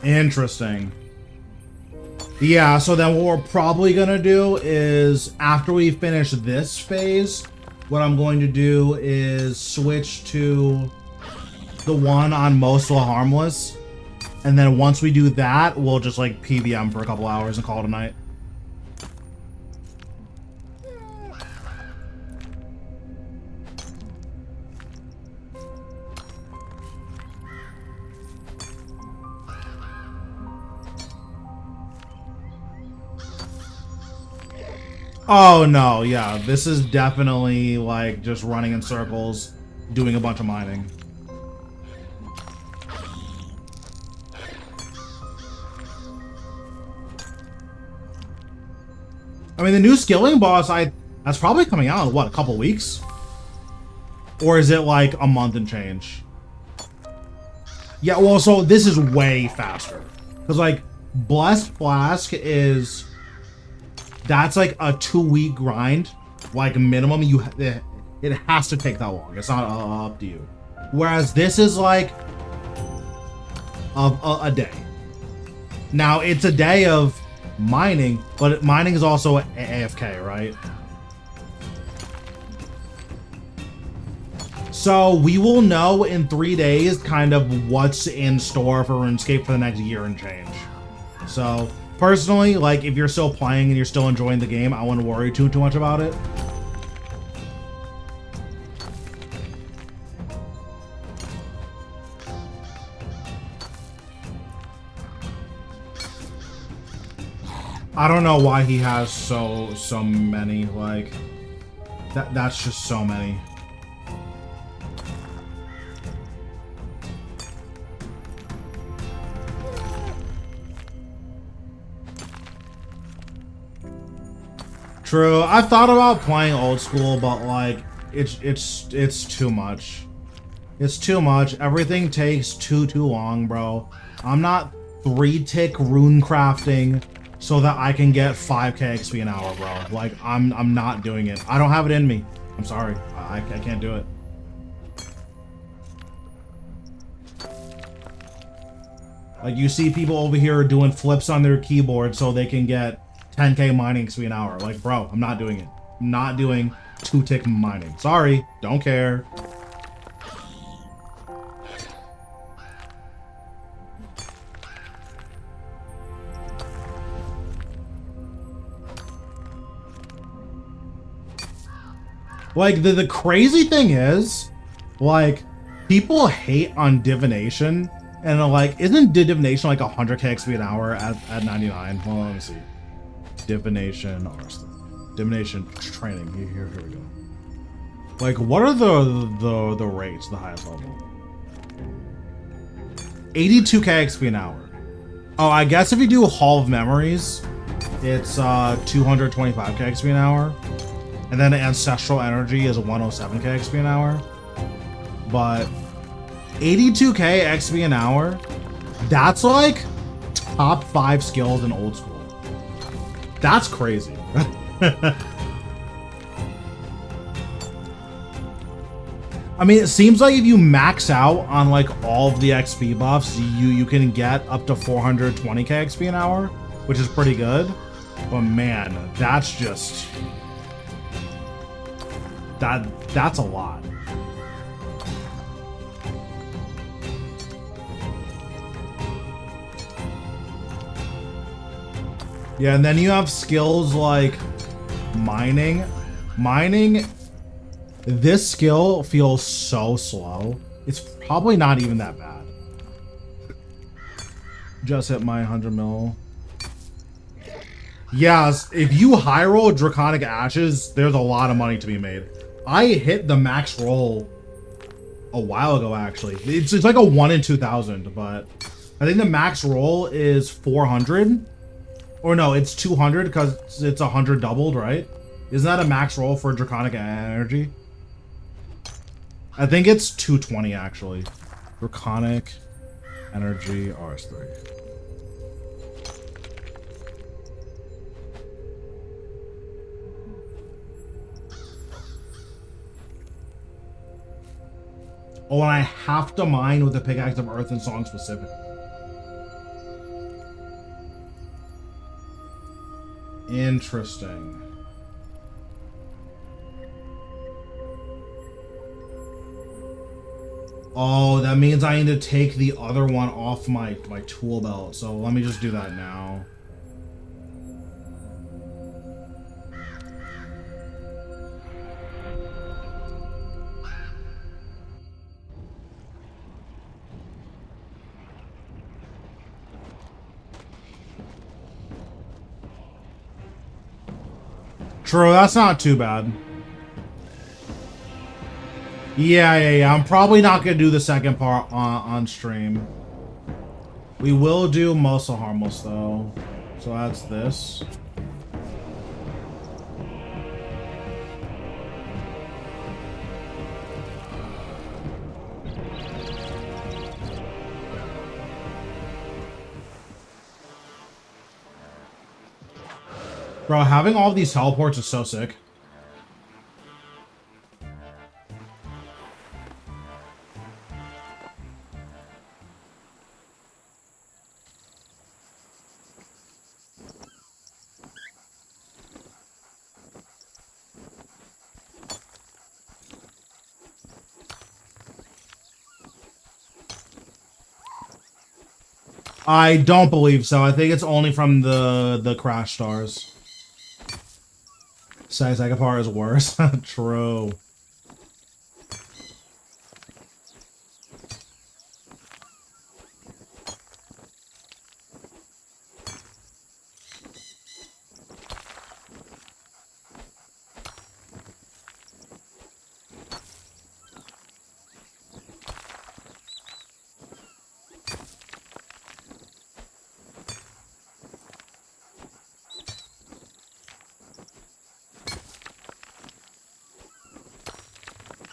Interesting. Yeah, so then what we're probably gonna do is after we finish this phase, what I'm going to do is switch to the one on Mosul Harmless. And then once we do that, we'll just like PVM for a couple hours and call it a night. Oh no, yeah, this is definitely like just running in circles, doing a bunch of mining. I mean, the new skilling boss, that's probably coming out in what, a couple weeks? Or is it like a month and change? Yeah, well, so this is way faster. Because like, Blessed Flask is... That's like a 2-week grind, like minimum. It has to take that long. It's not up to you. Whereas this is like a day. Now, it's a day of mining, but mining is also AFK, right? So we will know in 3 days kind of what's in store for RuneScape for the next year and change. So personally, like if you're still playing and you're still enjoying the game, I wouldn't worry too much about it. I don't know why he has so many, like that's just so many. True. I thought about playing old school, but like it's too much. It's too much. Everything takes too long, bro. I'm not 3-tick rune crafting so that I can get 5k XP an hour, bro. Like I'm not doing it. I don't have it in me. I'm sorry. I can't do it. Like you see people over here doing flips on their keyboard so they can get 10k mining XP an hour. Like, bro, I'm not doing it. I'm not doing 2-tick mining. Sorry, don't care. Like, the crazy thing is, like, people hate on divination, and they're like, isn't divination like 100k XP an hour at 99? Well, let me see. Divination, divination training. Here we go. Like, what are the rates, the highest level? 82k XP an hour. Oh, I guess if you do Hall of Memories, it's 225k XP an hour. And then Ancestral Energy is 107k XP an hour. But 82k XP an hour, that's like top 5 skills in old school. That's crazy. I mean, it seems like if you max out on like all of the XP buffs, you can get up to 420k XP an hour, which is pretty good. But man, that's just that's a lot. Yeah, and then you have skills like mining. Mining, this skill feels so slow. It's probably not even that bad. Just hit my 100 mil. Yes, if you high roll Draconic Ashes, there's a lot of money to be made. I hit the max roll a while ago, actually. It's like a 1 in 2,000, but I think the max roll is 400. Or no, it's 200 because it's 100 doubled, right? Isn't that a max roll for Draconic Energy? I think it's 220, actually. Draconic Energy RS3. Oh, and I have to mine with the Pickaxe of Earth and Song specific. Interesting. Oh, that means I need to take the other one off my tool belt. So let me just do that now. True, that's not too bad. Yeah. I'm probably not gonna do the second part on stream. We will do Muscle Harmless though. So that's this. Bro, having all these teleports is so sick. I don't believe so. I think it's only from the crash stars. Second part is worse. True.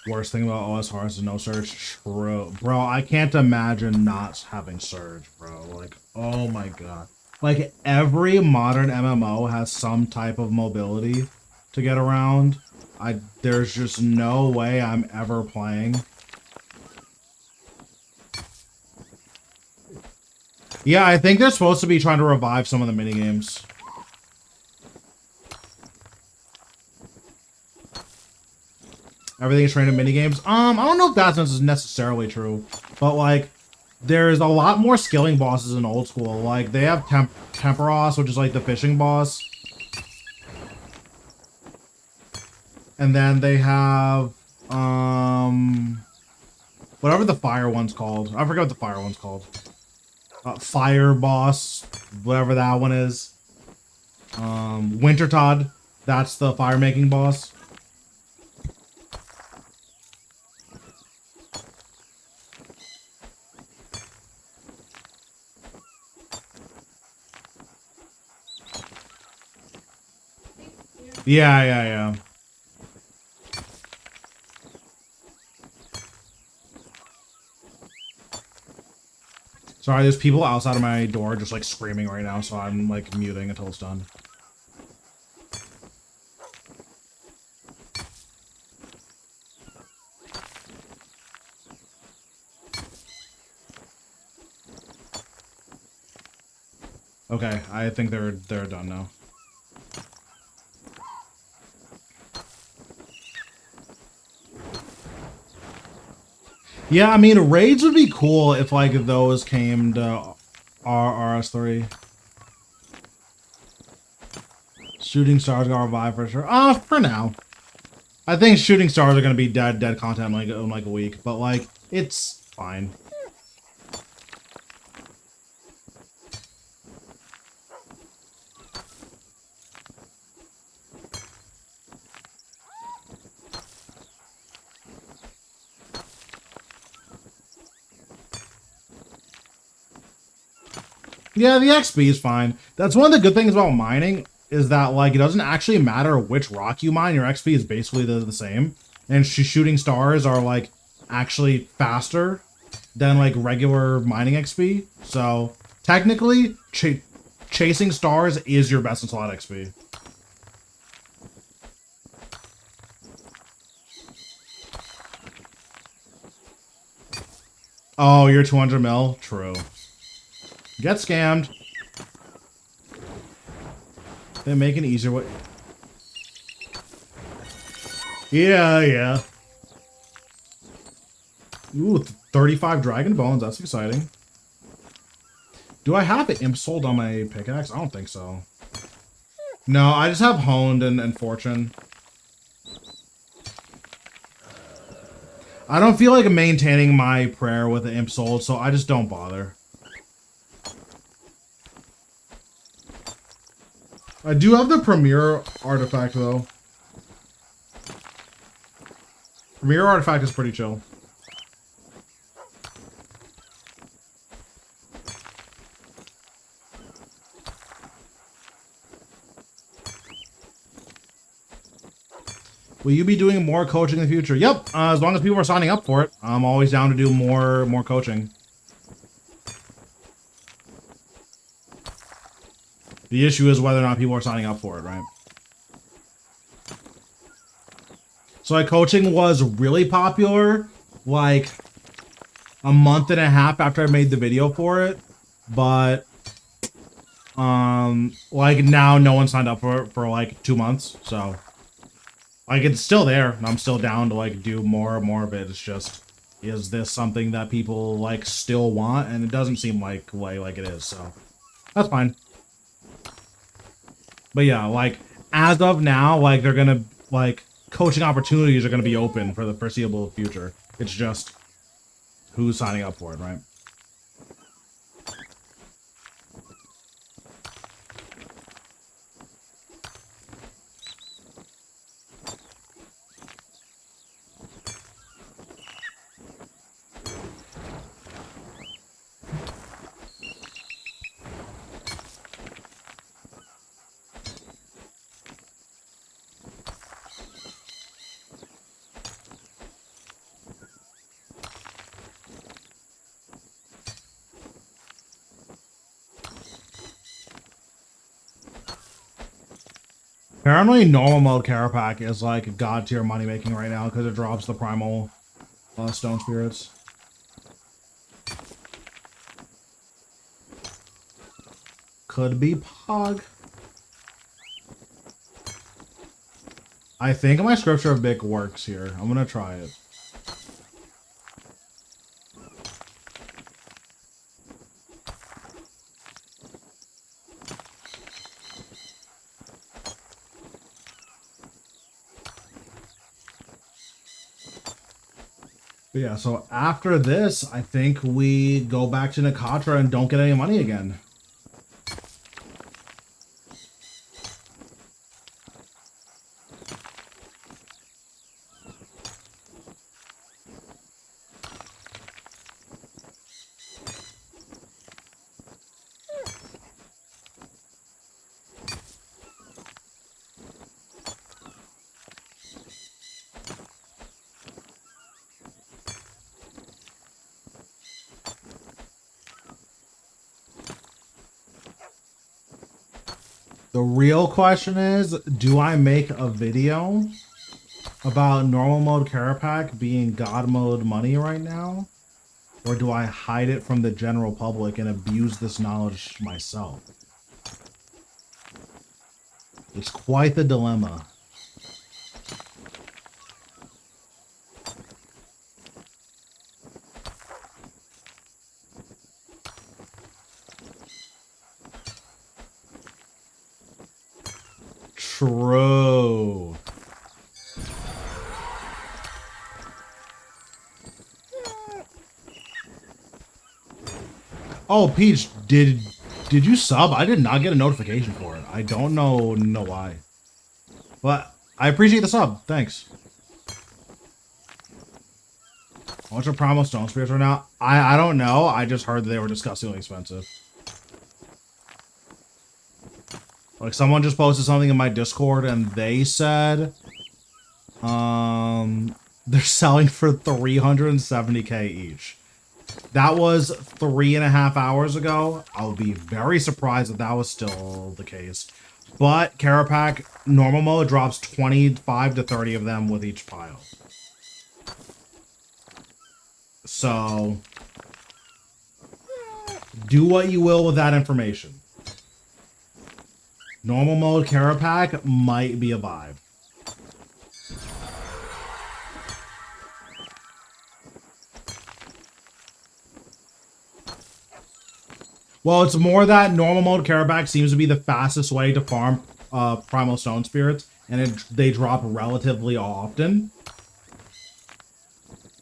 Worst thing about OS Hearts is no surge. True. Bro, I can't imagine not having surge, bro. Like, oh my god. Like, every modern MMO has some type of mobility to get around. There's just no way I'm ever playing. Yeah, I think they're supposed to be trying to revive some of the minigames. Everything is trained in minigames. I don't know if that's necessarily true, but like, there's a lot more skilling bosses in old school. Like, they have Temperos, which is like the fishing boss. And then they have, whatever the fire one's called. I forget what the fire one's called. Fire boss, whatever that one is. Wintertodd, that's the fire making boss. Yeah. Sorry, there's people outside of my door just like screaming right now, so I'm like muting until it's done. Okay, I think they're done now. Yeah, I mean, raids would be cool if, like, those came to RS3. Shooting stars got revived for sure. For now. I think shooting stars are gonna be dead content in like a week, but like, it's fine. Yeah, the XP is fine. That's one of the good things about mining, is that like it doesn't actually matter which rock you mine, your XP is basically the same. And shooting stars are like actually faster than like regular mining XP. So technically, chasing stars is your best in slot XP. Oh, you're 200 mil? True. Get scammed. They make an easier way. Yeah. Ooh, 35 dragon bones. That's exciting. Do I have Imp sold on my pickaxe? I don't think so. No, I just have honed and fortune. I don't feel like maintaining my prayer with the Imp sold, so I just don't bother. I do have the Premier artifact, though. Premier artifact is pretty chill. Will you be doing more coaching in the future? Yep, as long as people are signing up for it. I'm always down to do more coaching. The issue is whether or not people are signing up for it, right? So like coaching was really popular like a month and a half after I made the video for it, but like now no one signed up for it for like 2 months, so like it's still there and I'm still down to like do more of it. It's just is this something that people like still want? And it doesn't seem like it is, so that's fine. But yeah, like as of now, like they're gonna like coaching opportunities are gonna be open for the foreseeable future. It's just who's signing up for it, right? Apparently, normal mode Carapac is like god tier money making right now because it drops the primal stone spirits. Could be Pog. I think my scripture of Bic works here. I'm gonna try it. But yeah, so after this, I think we go back to Nakatra and don't get any money again. The real question is, do I make a video about normal mode Carapac being god mode money right now? Or do I hide it from the general public and abuse this knowledge myself? It's quite the dilemma. True. Oh, Peach, did you sub? I did not get a notification for it. I don't know why. But I appreciate the sub. Thanks. How much are Primal Stone Spears right now? I don't know. I just heard that they were disgustingly expensive. Like someone just posted something in my Discord and they said they're selling for 370k each. That was 3.5 hours ago. I'll be very surprised if that was still the case. But Carapac normal mode drops 25 to 30 of them with each pile. So do what you will with that information. Normal mode Carapac might be a vibe. Well, it's more that normal mode Carapac seems to be the fastest way to farm Primal Stone Spirits, and they drop relatively often.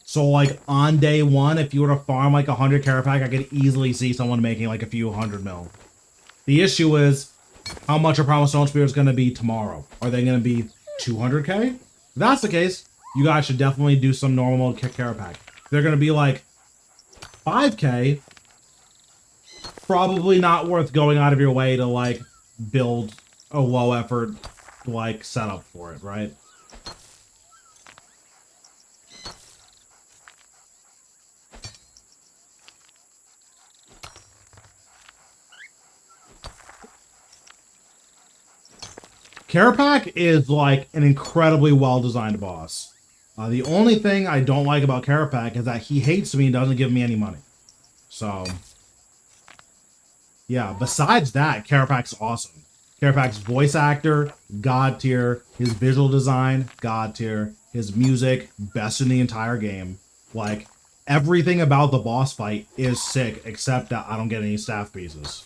So, like, on day one, if you were to farm, like, 100 Carapac, I could easily see someone making, like, a few hundred mil. The issue is, how much are Primal Stone Spirits going to be tomorrow? Are they going to be 200k? If that's the case, you guys should definitely do some normal mode Carapac. If they're going to be, like, 5k, probably not worth going out of your way to, like, build a low effort, like, setup for it, right? Carapac is, like, an incredibly well-designed boss. The only thing I don't like about Carapac is that he hates me and doesn't give me any money. So, yeah, besides that, Carapac's awesome. Carapac's voice actor, god tier. His visual design, god tier. His music, best in the entire game. Like, everything about the boss fight is sick, except that I don't get any staff pieces.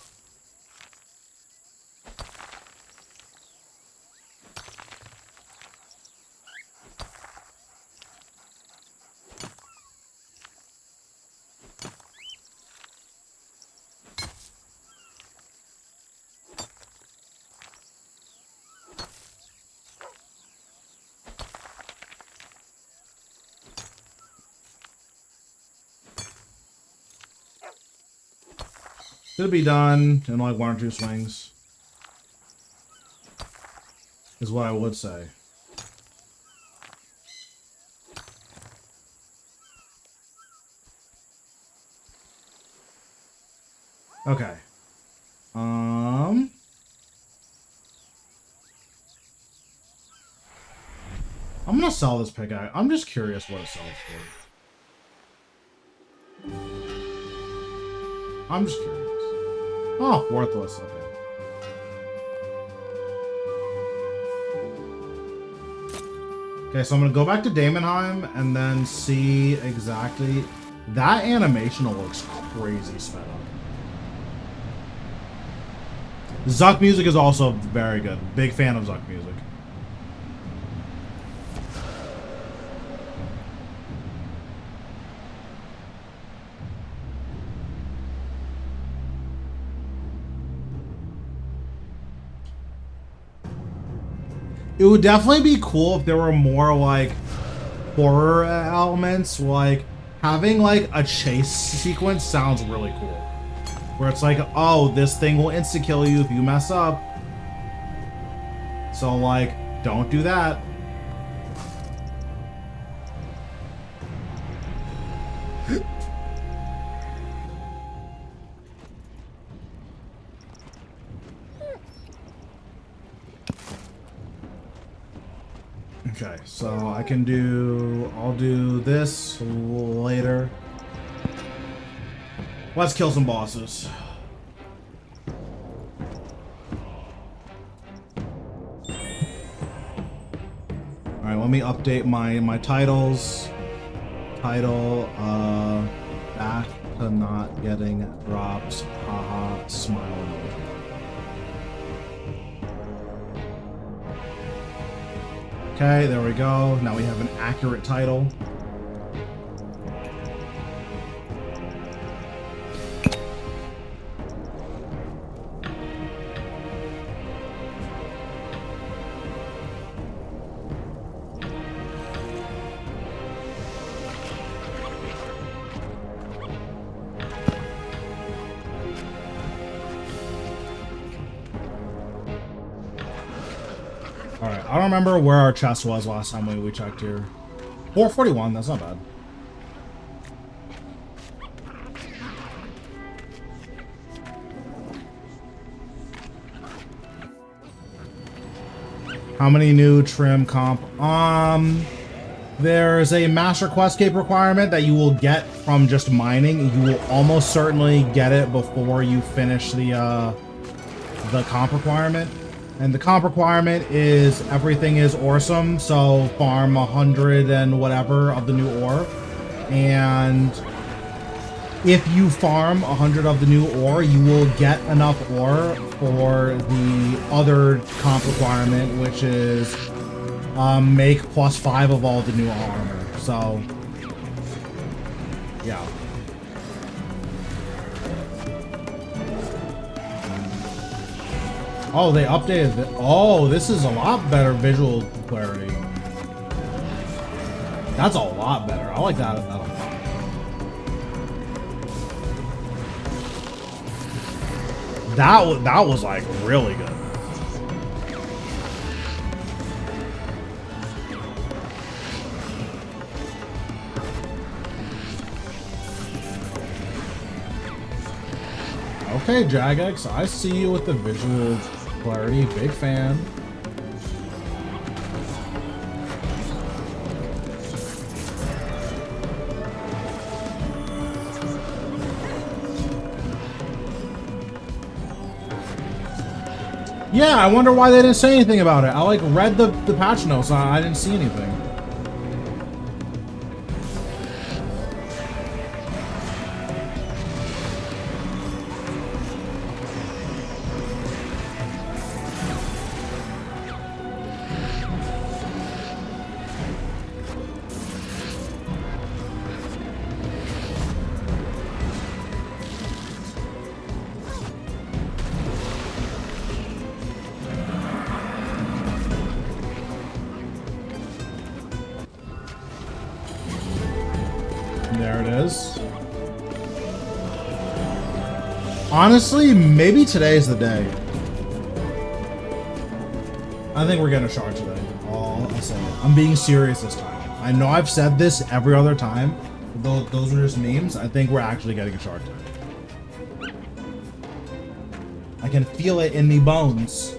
Should be done in like 1 or 2 swings. Is what I would say. Okay. I'm gonna sell this pickaxe. I'm just curious what it sells for. I'm just curious. Oh, worthless. Okay. Okay, so I'm gonna go back to Damonheim and then see exactly. That animation looks crazy sped up. Zuk music is also very good. Big fan of Zuk music. It would definitely be cool if there were more like horror elements, like having like a chase sequence sounds really cool. Where it's like, oh, this thing will insta-kill you if you mess up. So like, don't do that. Okay, so I'll do this later. Let's kill some bosses. Alright, let me update my titles. Title, back to not getting drops, haha, smile emoji. Okay, there we go. Now we have an accurate title. Alright, I don't remember where our chest was last time we checked here. 441, that's not bad. How many new trim comp? There's a Master Quest Cape requirement that you will get from just mining. You will almost certainly get it before you finish the comp requirement. And the comp requirement is everything is awesome, so farm 100 and whatever of the new ore. And if you farm 100 of the new ore, you will get enough ore for the other comp requirement, which is make +5 of all the new armor. So, yeah. Oh, they updated it. Oh, this is a lot better visual clarity. That's a lot better. I like that a lot. That was like really good. Okay, Jagex, I see you with the visual clarity. Big fan. Yeah, I wonder why they didn't say anything about it. I like read the patch notes. I didn't see anything. There it is. Honestly, maybe today's the day. I think we're getting a shard today. I'll say it. I'm being serious this time. I know I've said this every other time. Those are just memes. I think we're actually getting a shard today. I can feel it in me bones.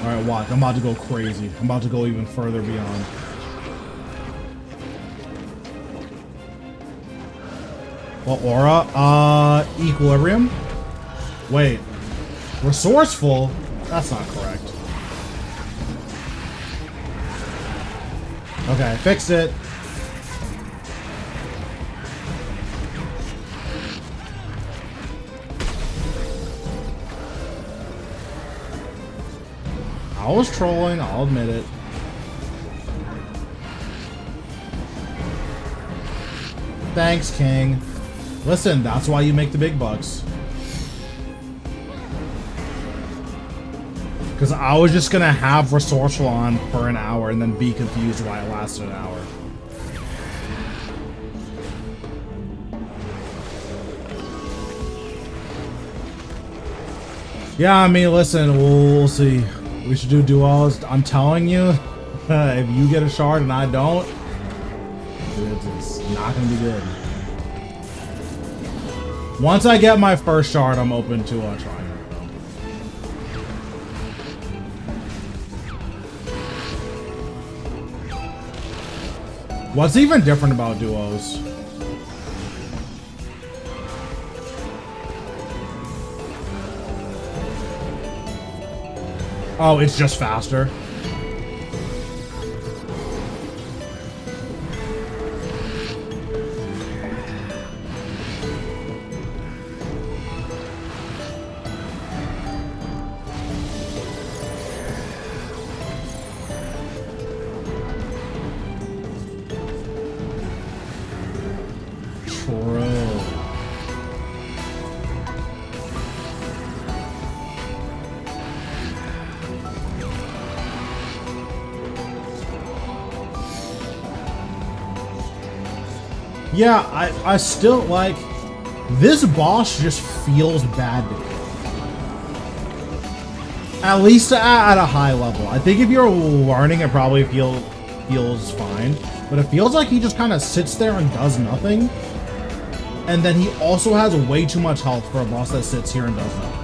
Alright, watch. I'm about to go crazy. I'm about to go even further beyond. What aura? Equilibrium? Wait. Resourceful? That's not correct. Okay, fixed it. I was trolling, I'll admit it. Thanks, King. Listen, that's why you make the big bucks. Because I was just gonna have Resourceful on for an hour and then be confused why it lasted an hour. Yeah, I mean, listen, we'll see. We should do duos. I'm telling you, if you get a shard and I don't, it's not gonna be good. Once I get my first shard, I'm open to trying it. What's even different about duos? Oh, it's just faster. Yeah, I still like this boss just feels bad to me. At least at a high level. I think if you're learning, it probably feels fine. But it feels like he just kind of sits there and does nothing. And then he also has way too much health for a boss that sits here and does nothing.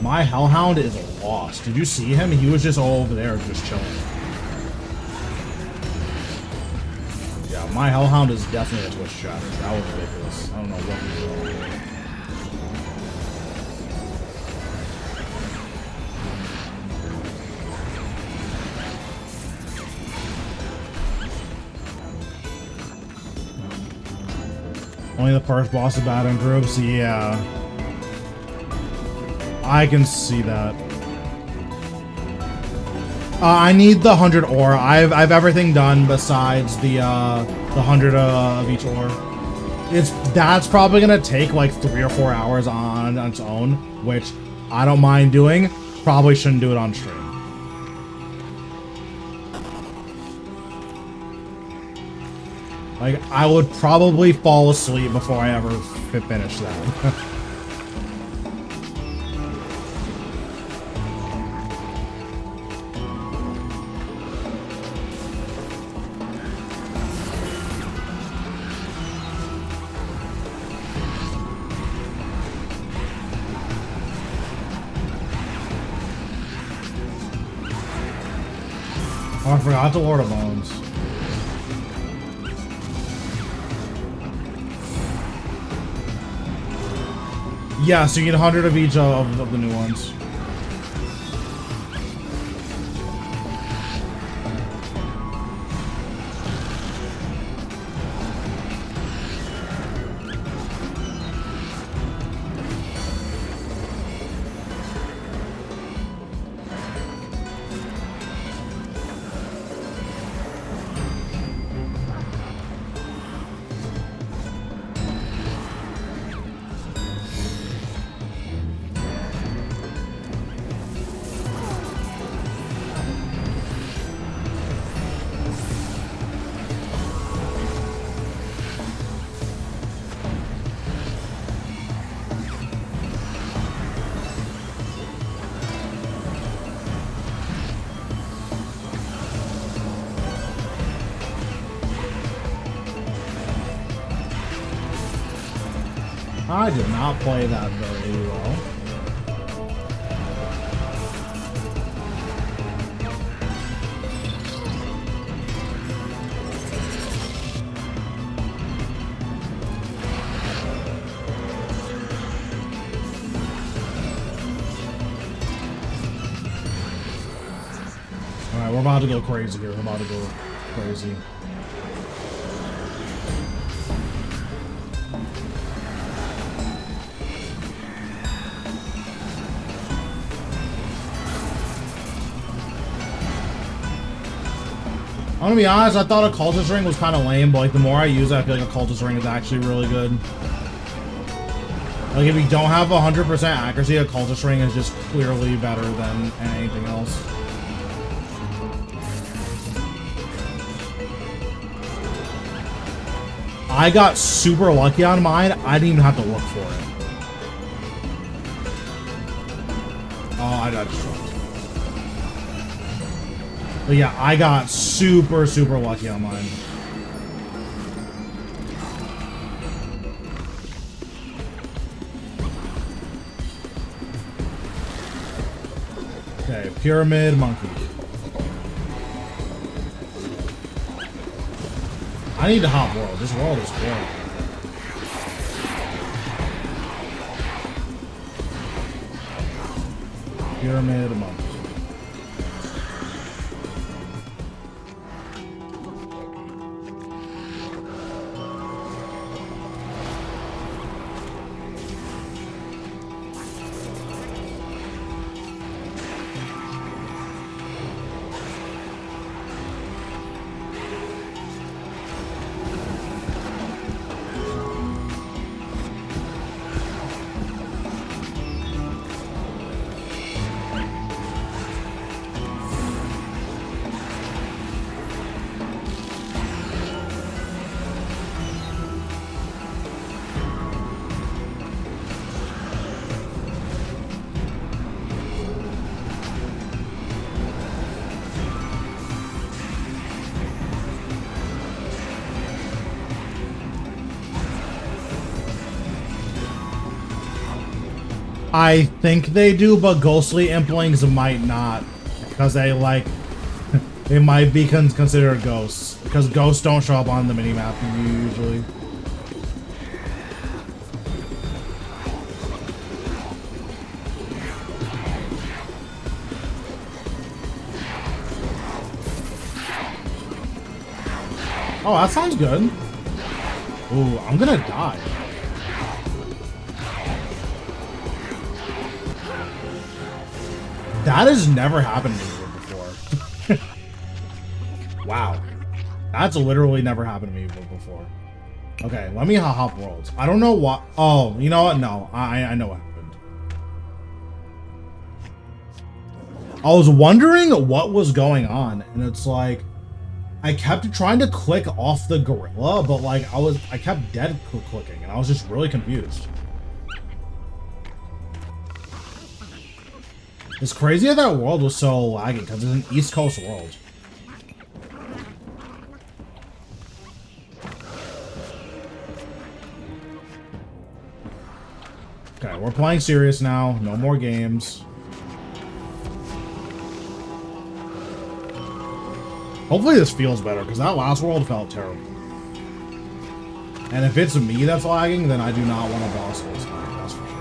My Hellhound is lost. Did you see him? He was just all over there, just chilling. Yeah, my Hellhound is definitely a twist shot. That was ridiculous. I don't know what he was doing. Only the first boss is bad in groups? Yeah. I can see that. I need the 100 ore. I've everything done besides the 100 of each ore. That's probably gonna take like 3 or 4 hours on its own, which I don't mind doing. Probably shouldn't do it on stream. Like, I would probably fall asleep before I ever finish that. Oh, I forgot the Lord of Bones. Yeah, so you get 100 of each of the new ones. I did not play that very well. Alright, we're about to go crazy here. We're about to go crazy. I'm gonna be honest, I thought a cultist ring was kind of lame, but like the more I use it, I feel like a cultist ring is actually really good. Like if you don't have 100% accuracy, a cultist ring is just clearly better than anything else. I got super lucky on mine. I didn't even have to look for it. Oh, I got destroyed. But yeah, I got super lucky on mine. Okay, pyramid monkey. I need to hop world. This world is horrible. Pyramid monkey. I think they do, but ghostly implings might not, because they like they might be considered ghosts, because ghosts don't show up on the minimap usually. Oh, that sounds good. Ooh, I'm gonna die. That has never happened to me before. Wow. That's literally never happened to me before. Okay, let me hop worlds. I don't know what. Oh, you know what? No, I know what happened. I was wondering what was going on, and it's like I kept trying to click off the gorilla, but like I kept dead clicking, and I was just really confused. It's crazy that that world was so laggy, because it's an East Coast world. Okay, we're playing serious now. No more games. Hopefully this feels better, because that last world felt terrible. And if it's me that's lagging, then I do not want a boss this time, that's for sure.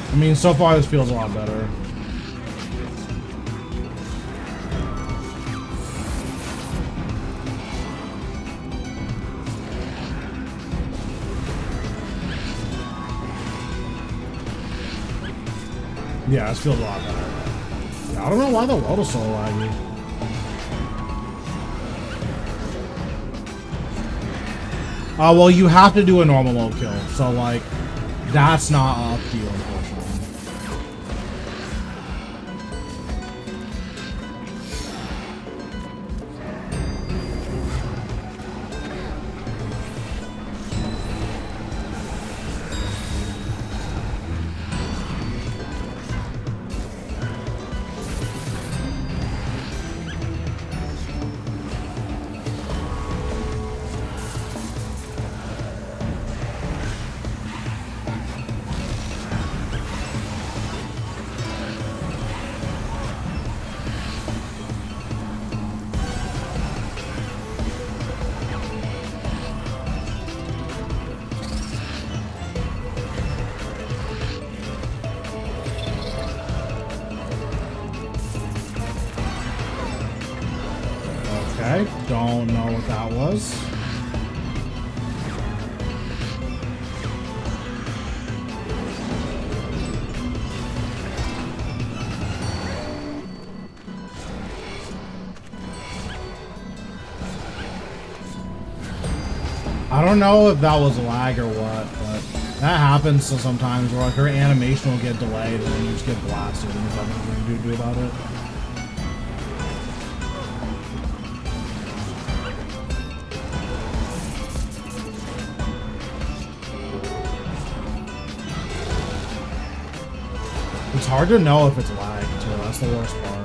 I mean, so far this feels a lot better. Yeah, this feels a lot better. Yeah, I don't know why the world is so laggy. Well, you have to do a normal low kill, so like, that's not up to you, unfortunately. Okay, don't know what that was. I don't know if that was lag or what, but that happens sometimes where like her animation will get delayed and then you just get blasted and there's nothing you can do about it. It's hard to know if it's lag too, that's the worst part.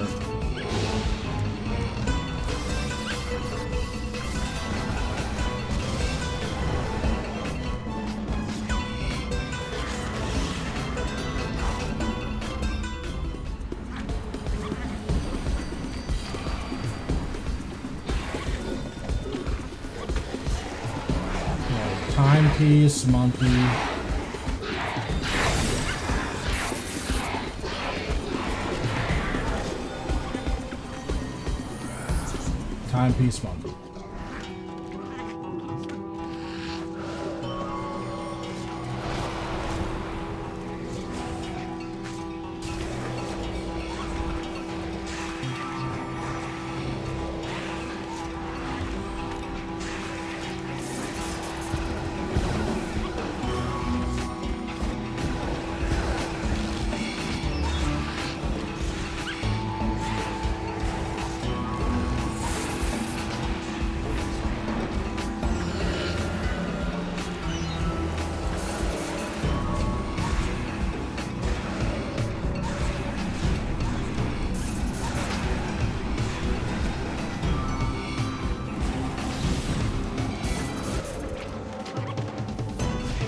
Timepiece, monkey. Timepiece, monkey.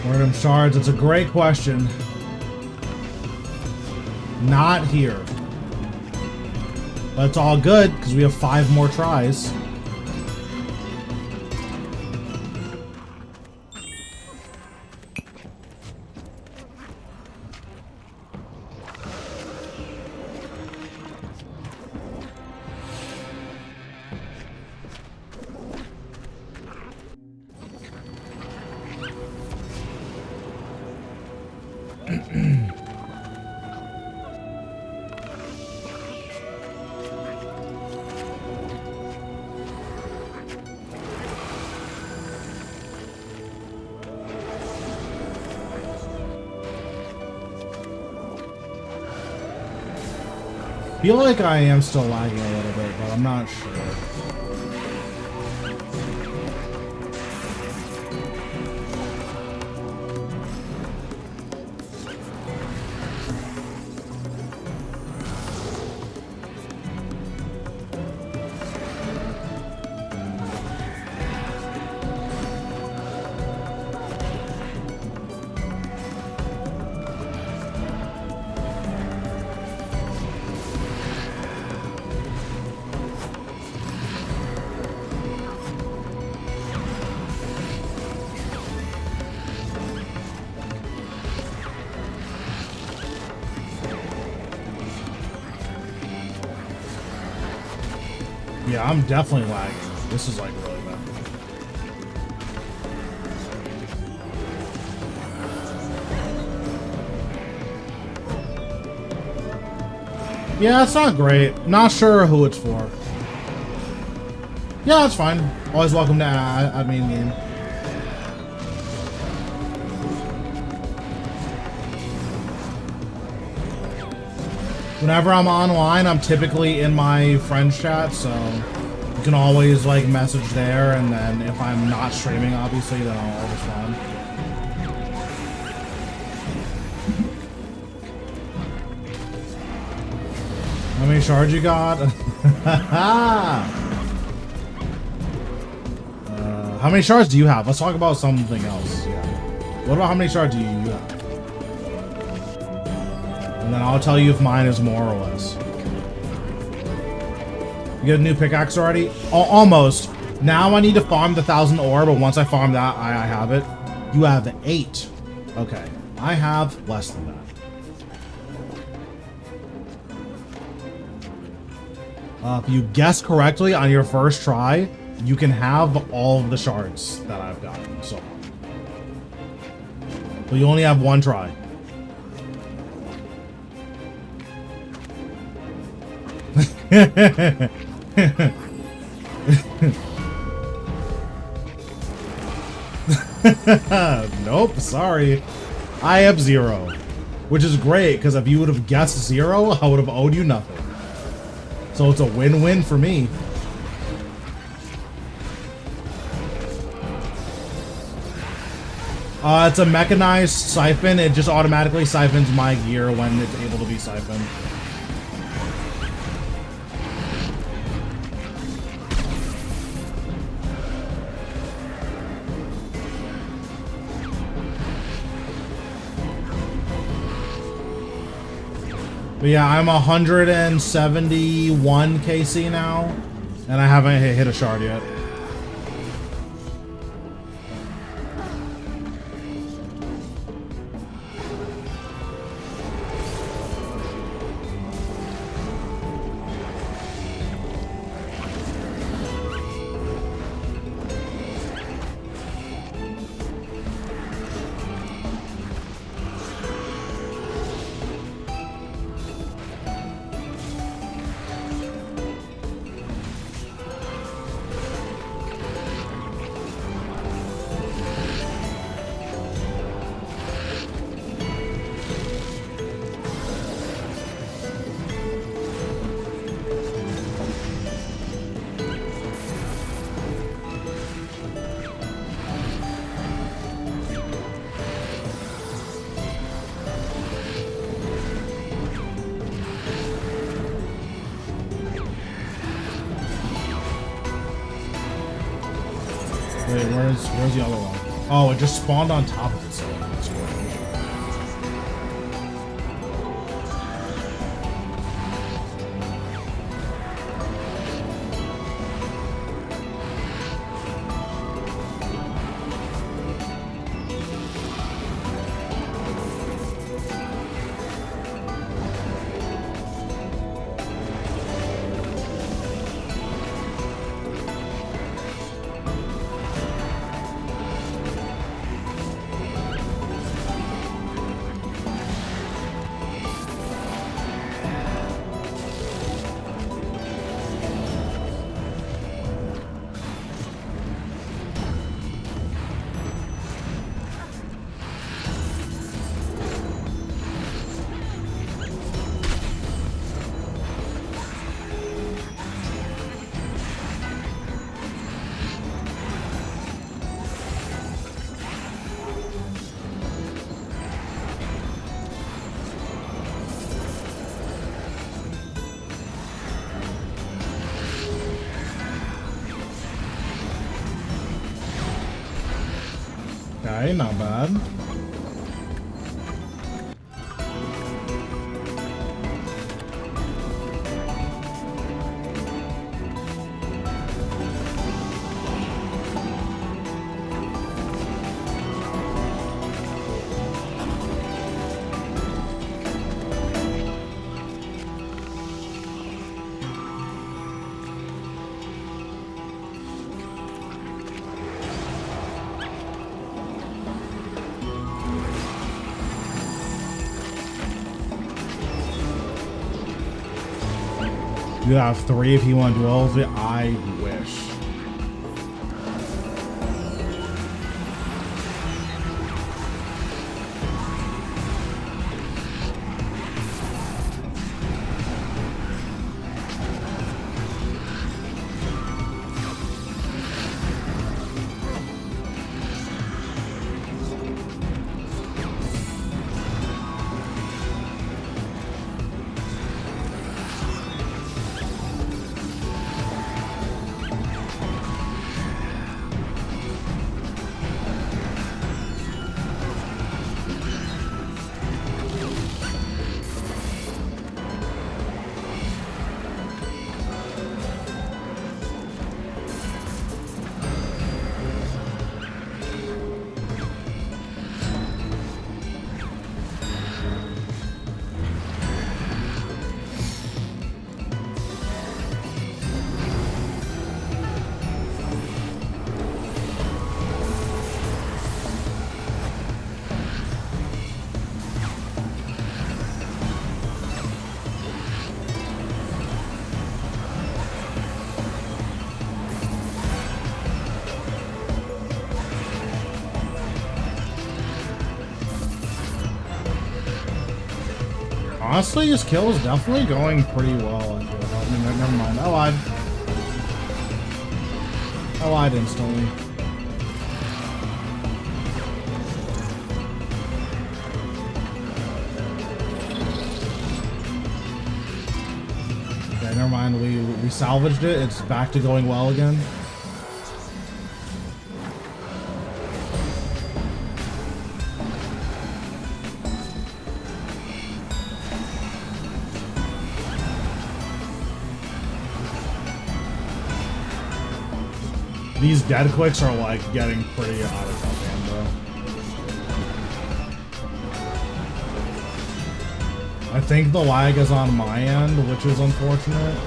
Where are them shards? It's a great question. Not here. But it's all good, because we have 5 more tries. I feel like I am still lagging a little bit, but I'm not sure. Yeah, I'm definitely lagging. This is like really bad. Yeah, it's not great. Not sure who it's for. Yeah, it's fine. Always welcome to admin game. Whenever I'm online, I'm typically in my friends chat, so you can always like message there, and then if I'm not streaming, obviously, then I'll respond. How many shards you got? How many shards do you have? Let's talk about something else. Yeah. What about how many shards do you have? And then I'll tell you if mine is more or less. You get a new pickaxe already? Almost. Now I need to farm the 1,000 ore, but once I farm that, I have it. You have 8. Okay. I have less than that. If you guess correctly on your first try, you can have all of the shards that I've gotten so far. But you only have one try. Nope, sorry. I have 0. Which is great, because if you would have guessed 0, I would have owed you nothing. So it's a win-win for me. It's a mechanized siphon. It just automatically siphons my gear when it's able to be siphoned. But yeah, I'm 171 KC now, and I haven't hit a shard yet. Wait, where's the other one? Oh, it just spawned on top of itself. That's weird. Okay, not bad. You have 3 if you want to duel with it. I wish. Honestly, his kill is definitely going pretty well. I feel. I mean, never mind. I lied instantly. Okay, never mind. We salvaged it. It's back to going well again. These dead clicks are like getting pretty out of hand, though. I think the lag is on my end, which is unfortunate.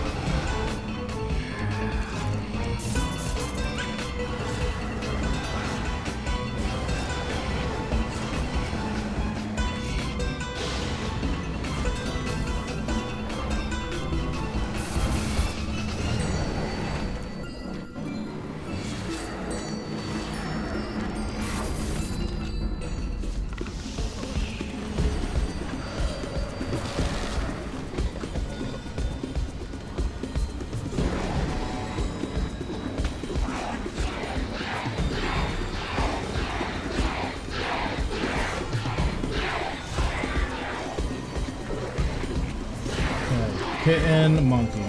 Kitten, monkey.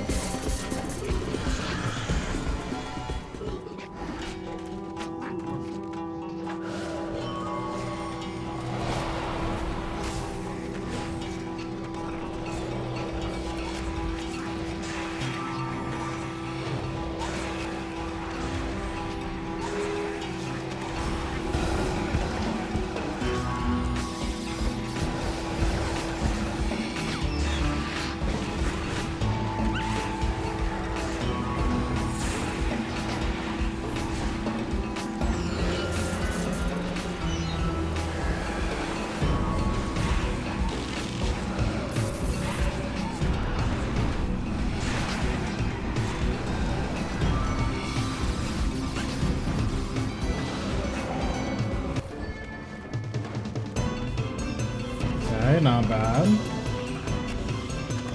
Okay, not bad.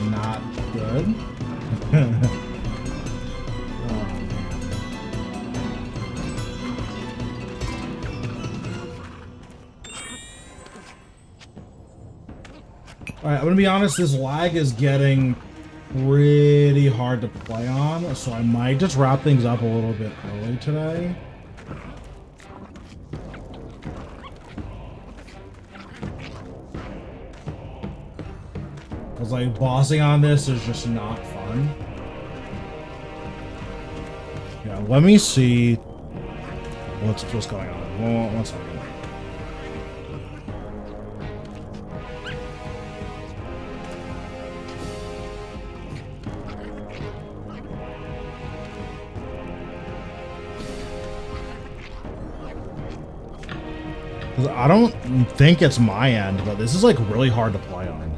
Not good. Alright, I'm gonna be honest, this lag is getting pretty hard to play on, so I might just wrap things up a little bit early today. Because, like, bossing on this is just not fun. Yeah, let me see what's going on. One second. I don't think it's my end, but this is like really hard to play on.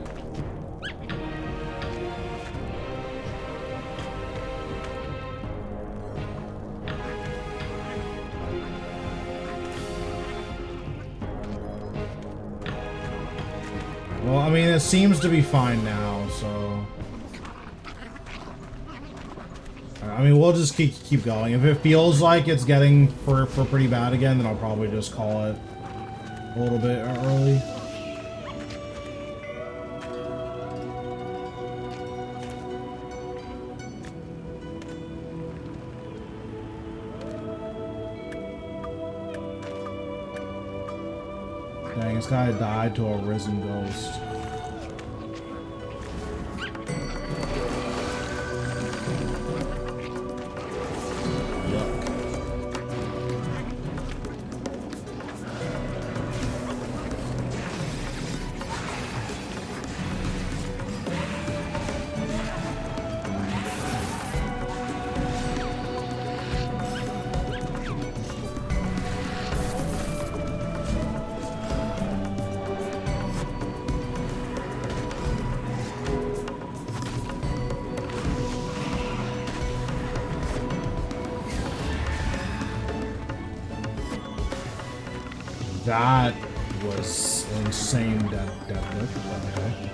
Well, I mean, it seems to be fine now, so... I mean, we'll just keep going. If it feels like it's getting for pretty bad again, then I'll probably just call it a little bit early. Dang, this guy died to a risen ghost. That was insane death click. Okay.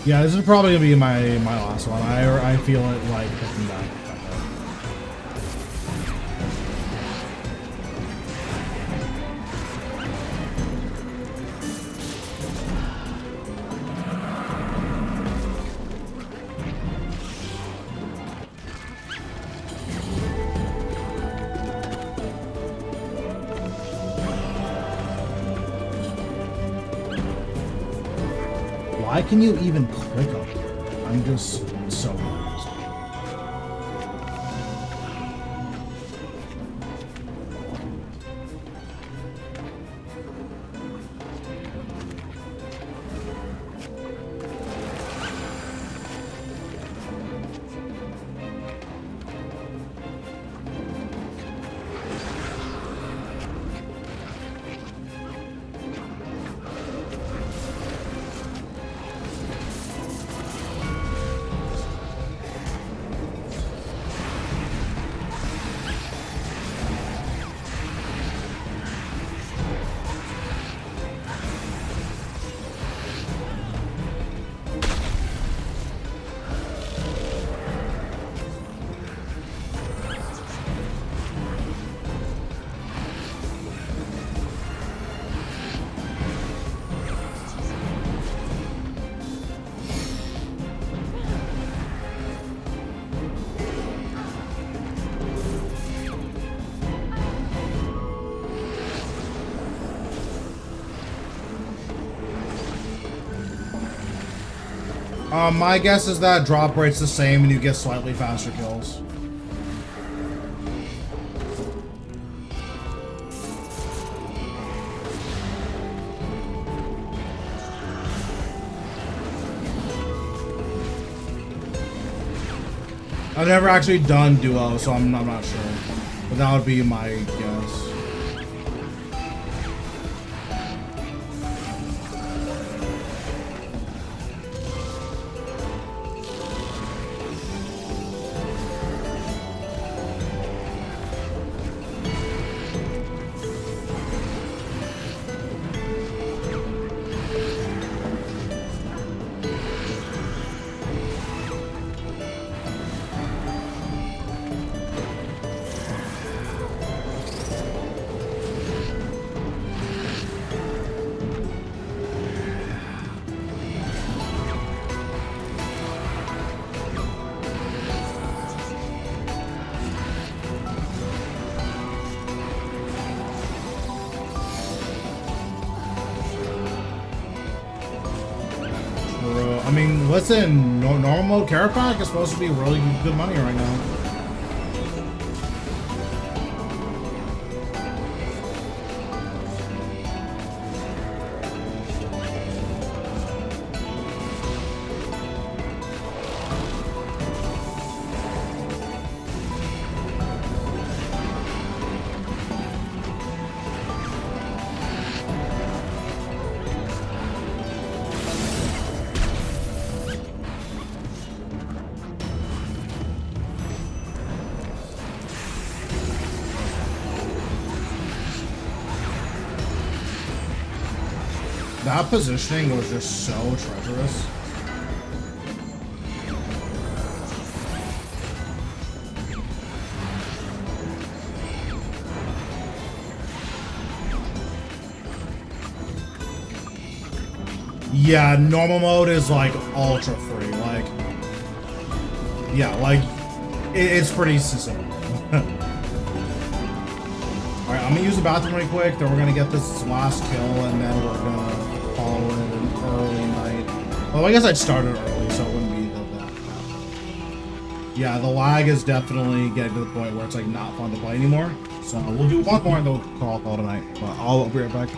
Yeah, this is probably gonna be my last one. I feel it like picking back up. Why can you even click up here? I'm just so confused. My guess is that drop rate's the same and you get slightly faster kills. I've never actually done duo, so I'm not sure. But that would be my guess. I mean, listen, normal mode care pack is supposed to be really good money right now. That positioning was just so treacherous. Yeah, normal mode is like ultra free. Like, yeah, like it's pretty simple. Alright, I'm gonna use the bathroom really quick, then we're gonna get this last kill, and then we're gonna call it an early night. Well, I guess I'd started early, so it wouldn't be that bad. Yeah, the lag is definitely getting to the point where it's like not fun to play anymore. So we'll do one more and then we'll call it tonight. But I'll be right back.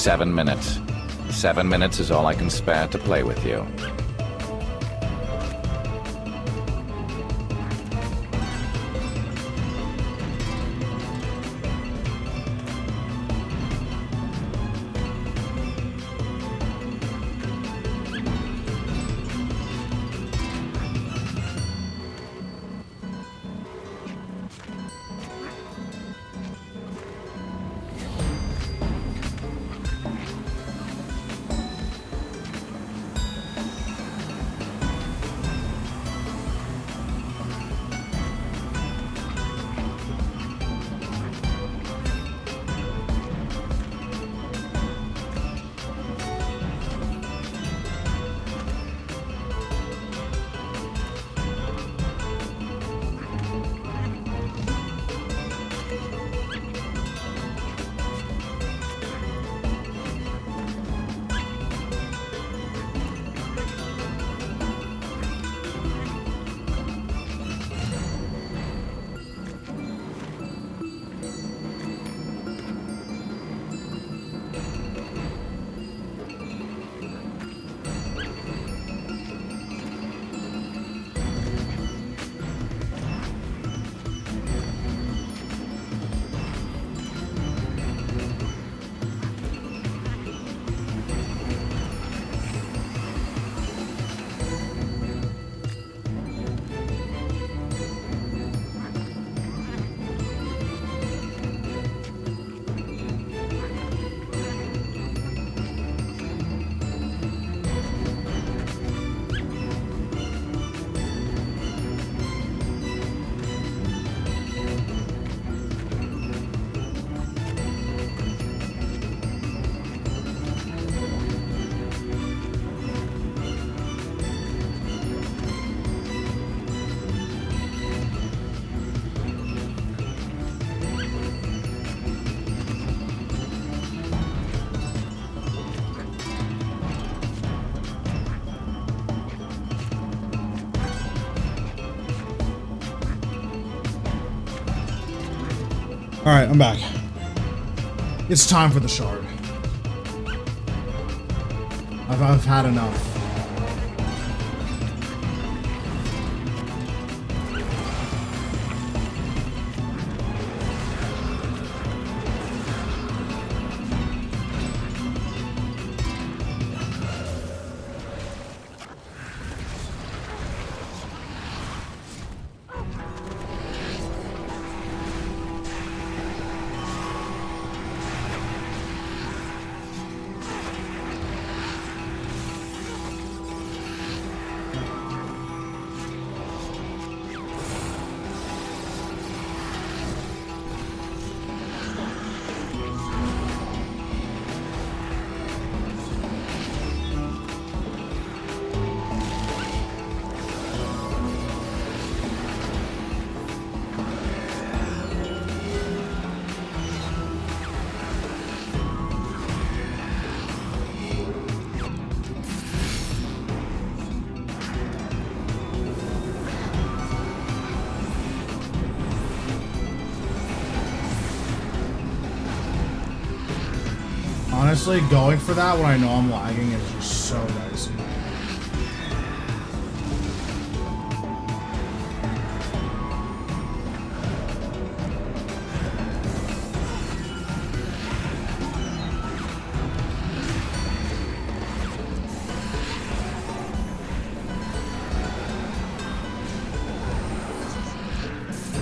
7 minutes. 7 minutes is all I can spare to play with you. All right, I'm back. It's time for the shard. I've had enough. Honestly, going for that when I know I'm lagging is just so dicey.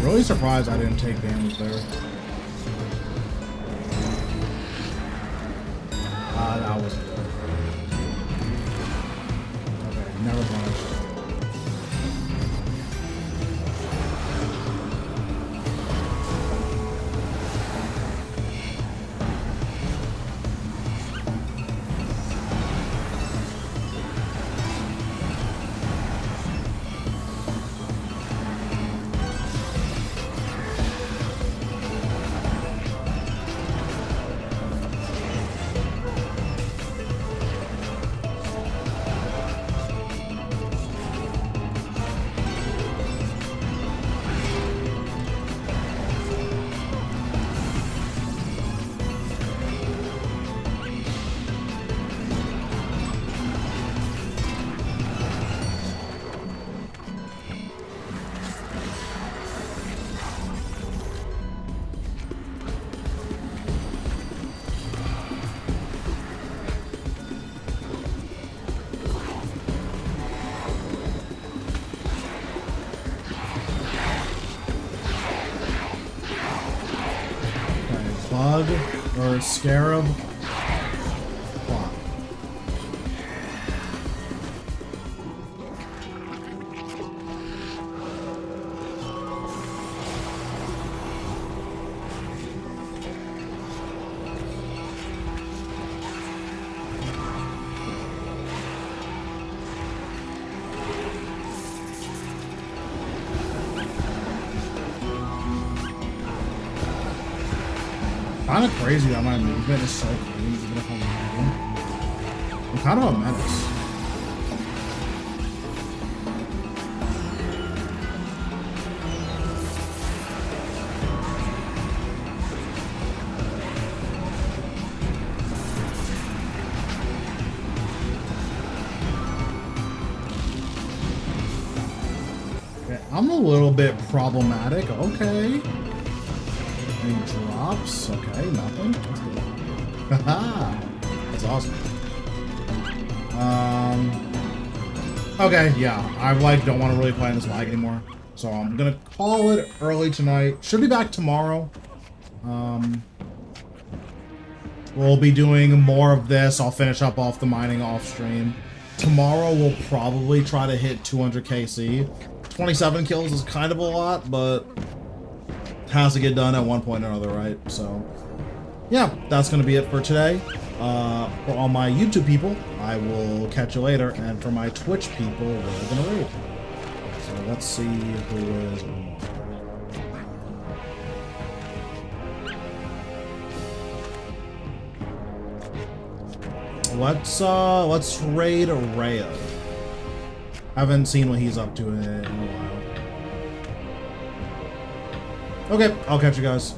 Really surprised I didn't take damage there. That wasn't good. Okay, never mind. bug or scarab. Fuck. Kind of crazy that my movement is so clean, even if I'm moving. I'm kind of a menace. Okay, I'm a little bit problematic. Okay. Any drops? Okay, nothing. That's good. Haha! That's awesome. Okay, yeah. I don't want to really play in this lag anymore. So I'm gonna call it early tonight. Should be back tomorrow. We'll be doing more of this. I'll finish up off the mining off stream. Tomorrow we'll probably try to hit 200 KC. 27 kills is kind of a lot, but has to get done at one point or another, right? So, yeah, that's going to be it for today. For all my YouTube people, I will catch you later. And for my Twitch people, we're going to raid. So let's see who is... Let's raid Raya. Haven't seen what he's up to in a while. Okay, I'll catch you guys.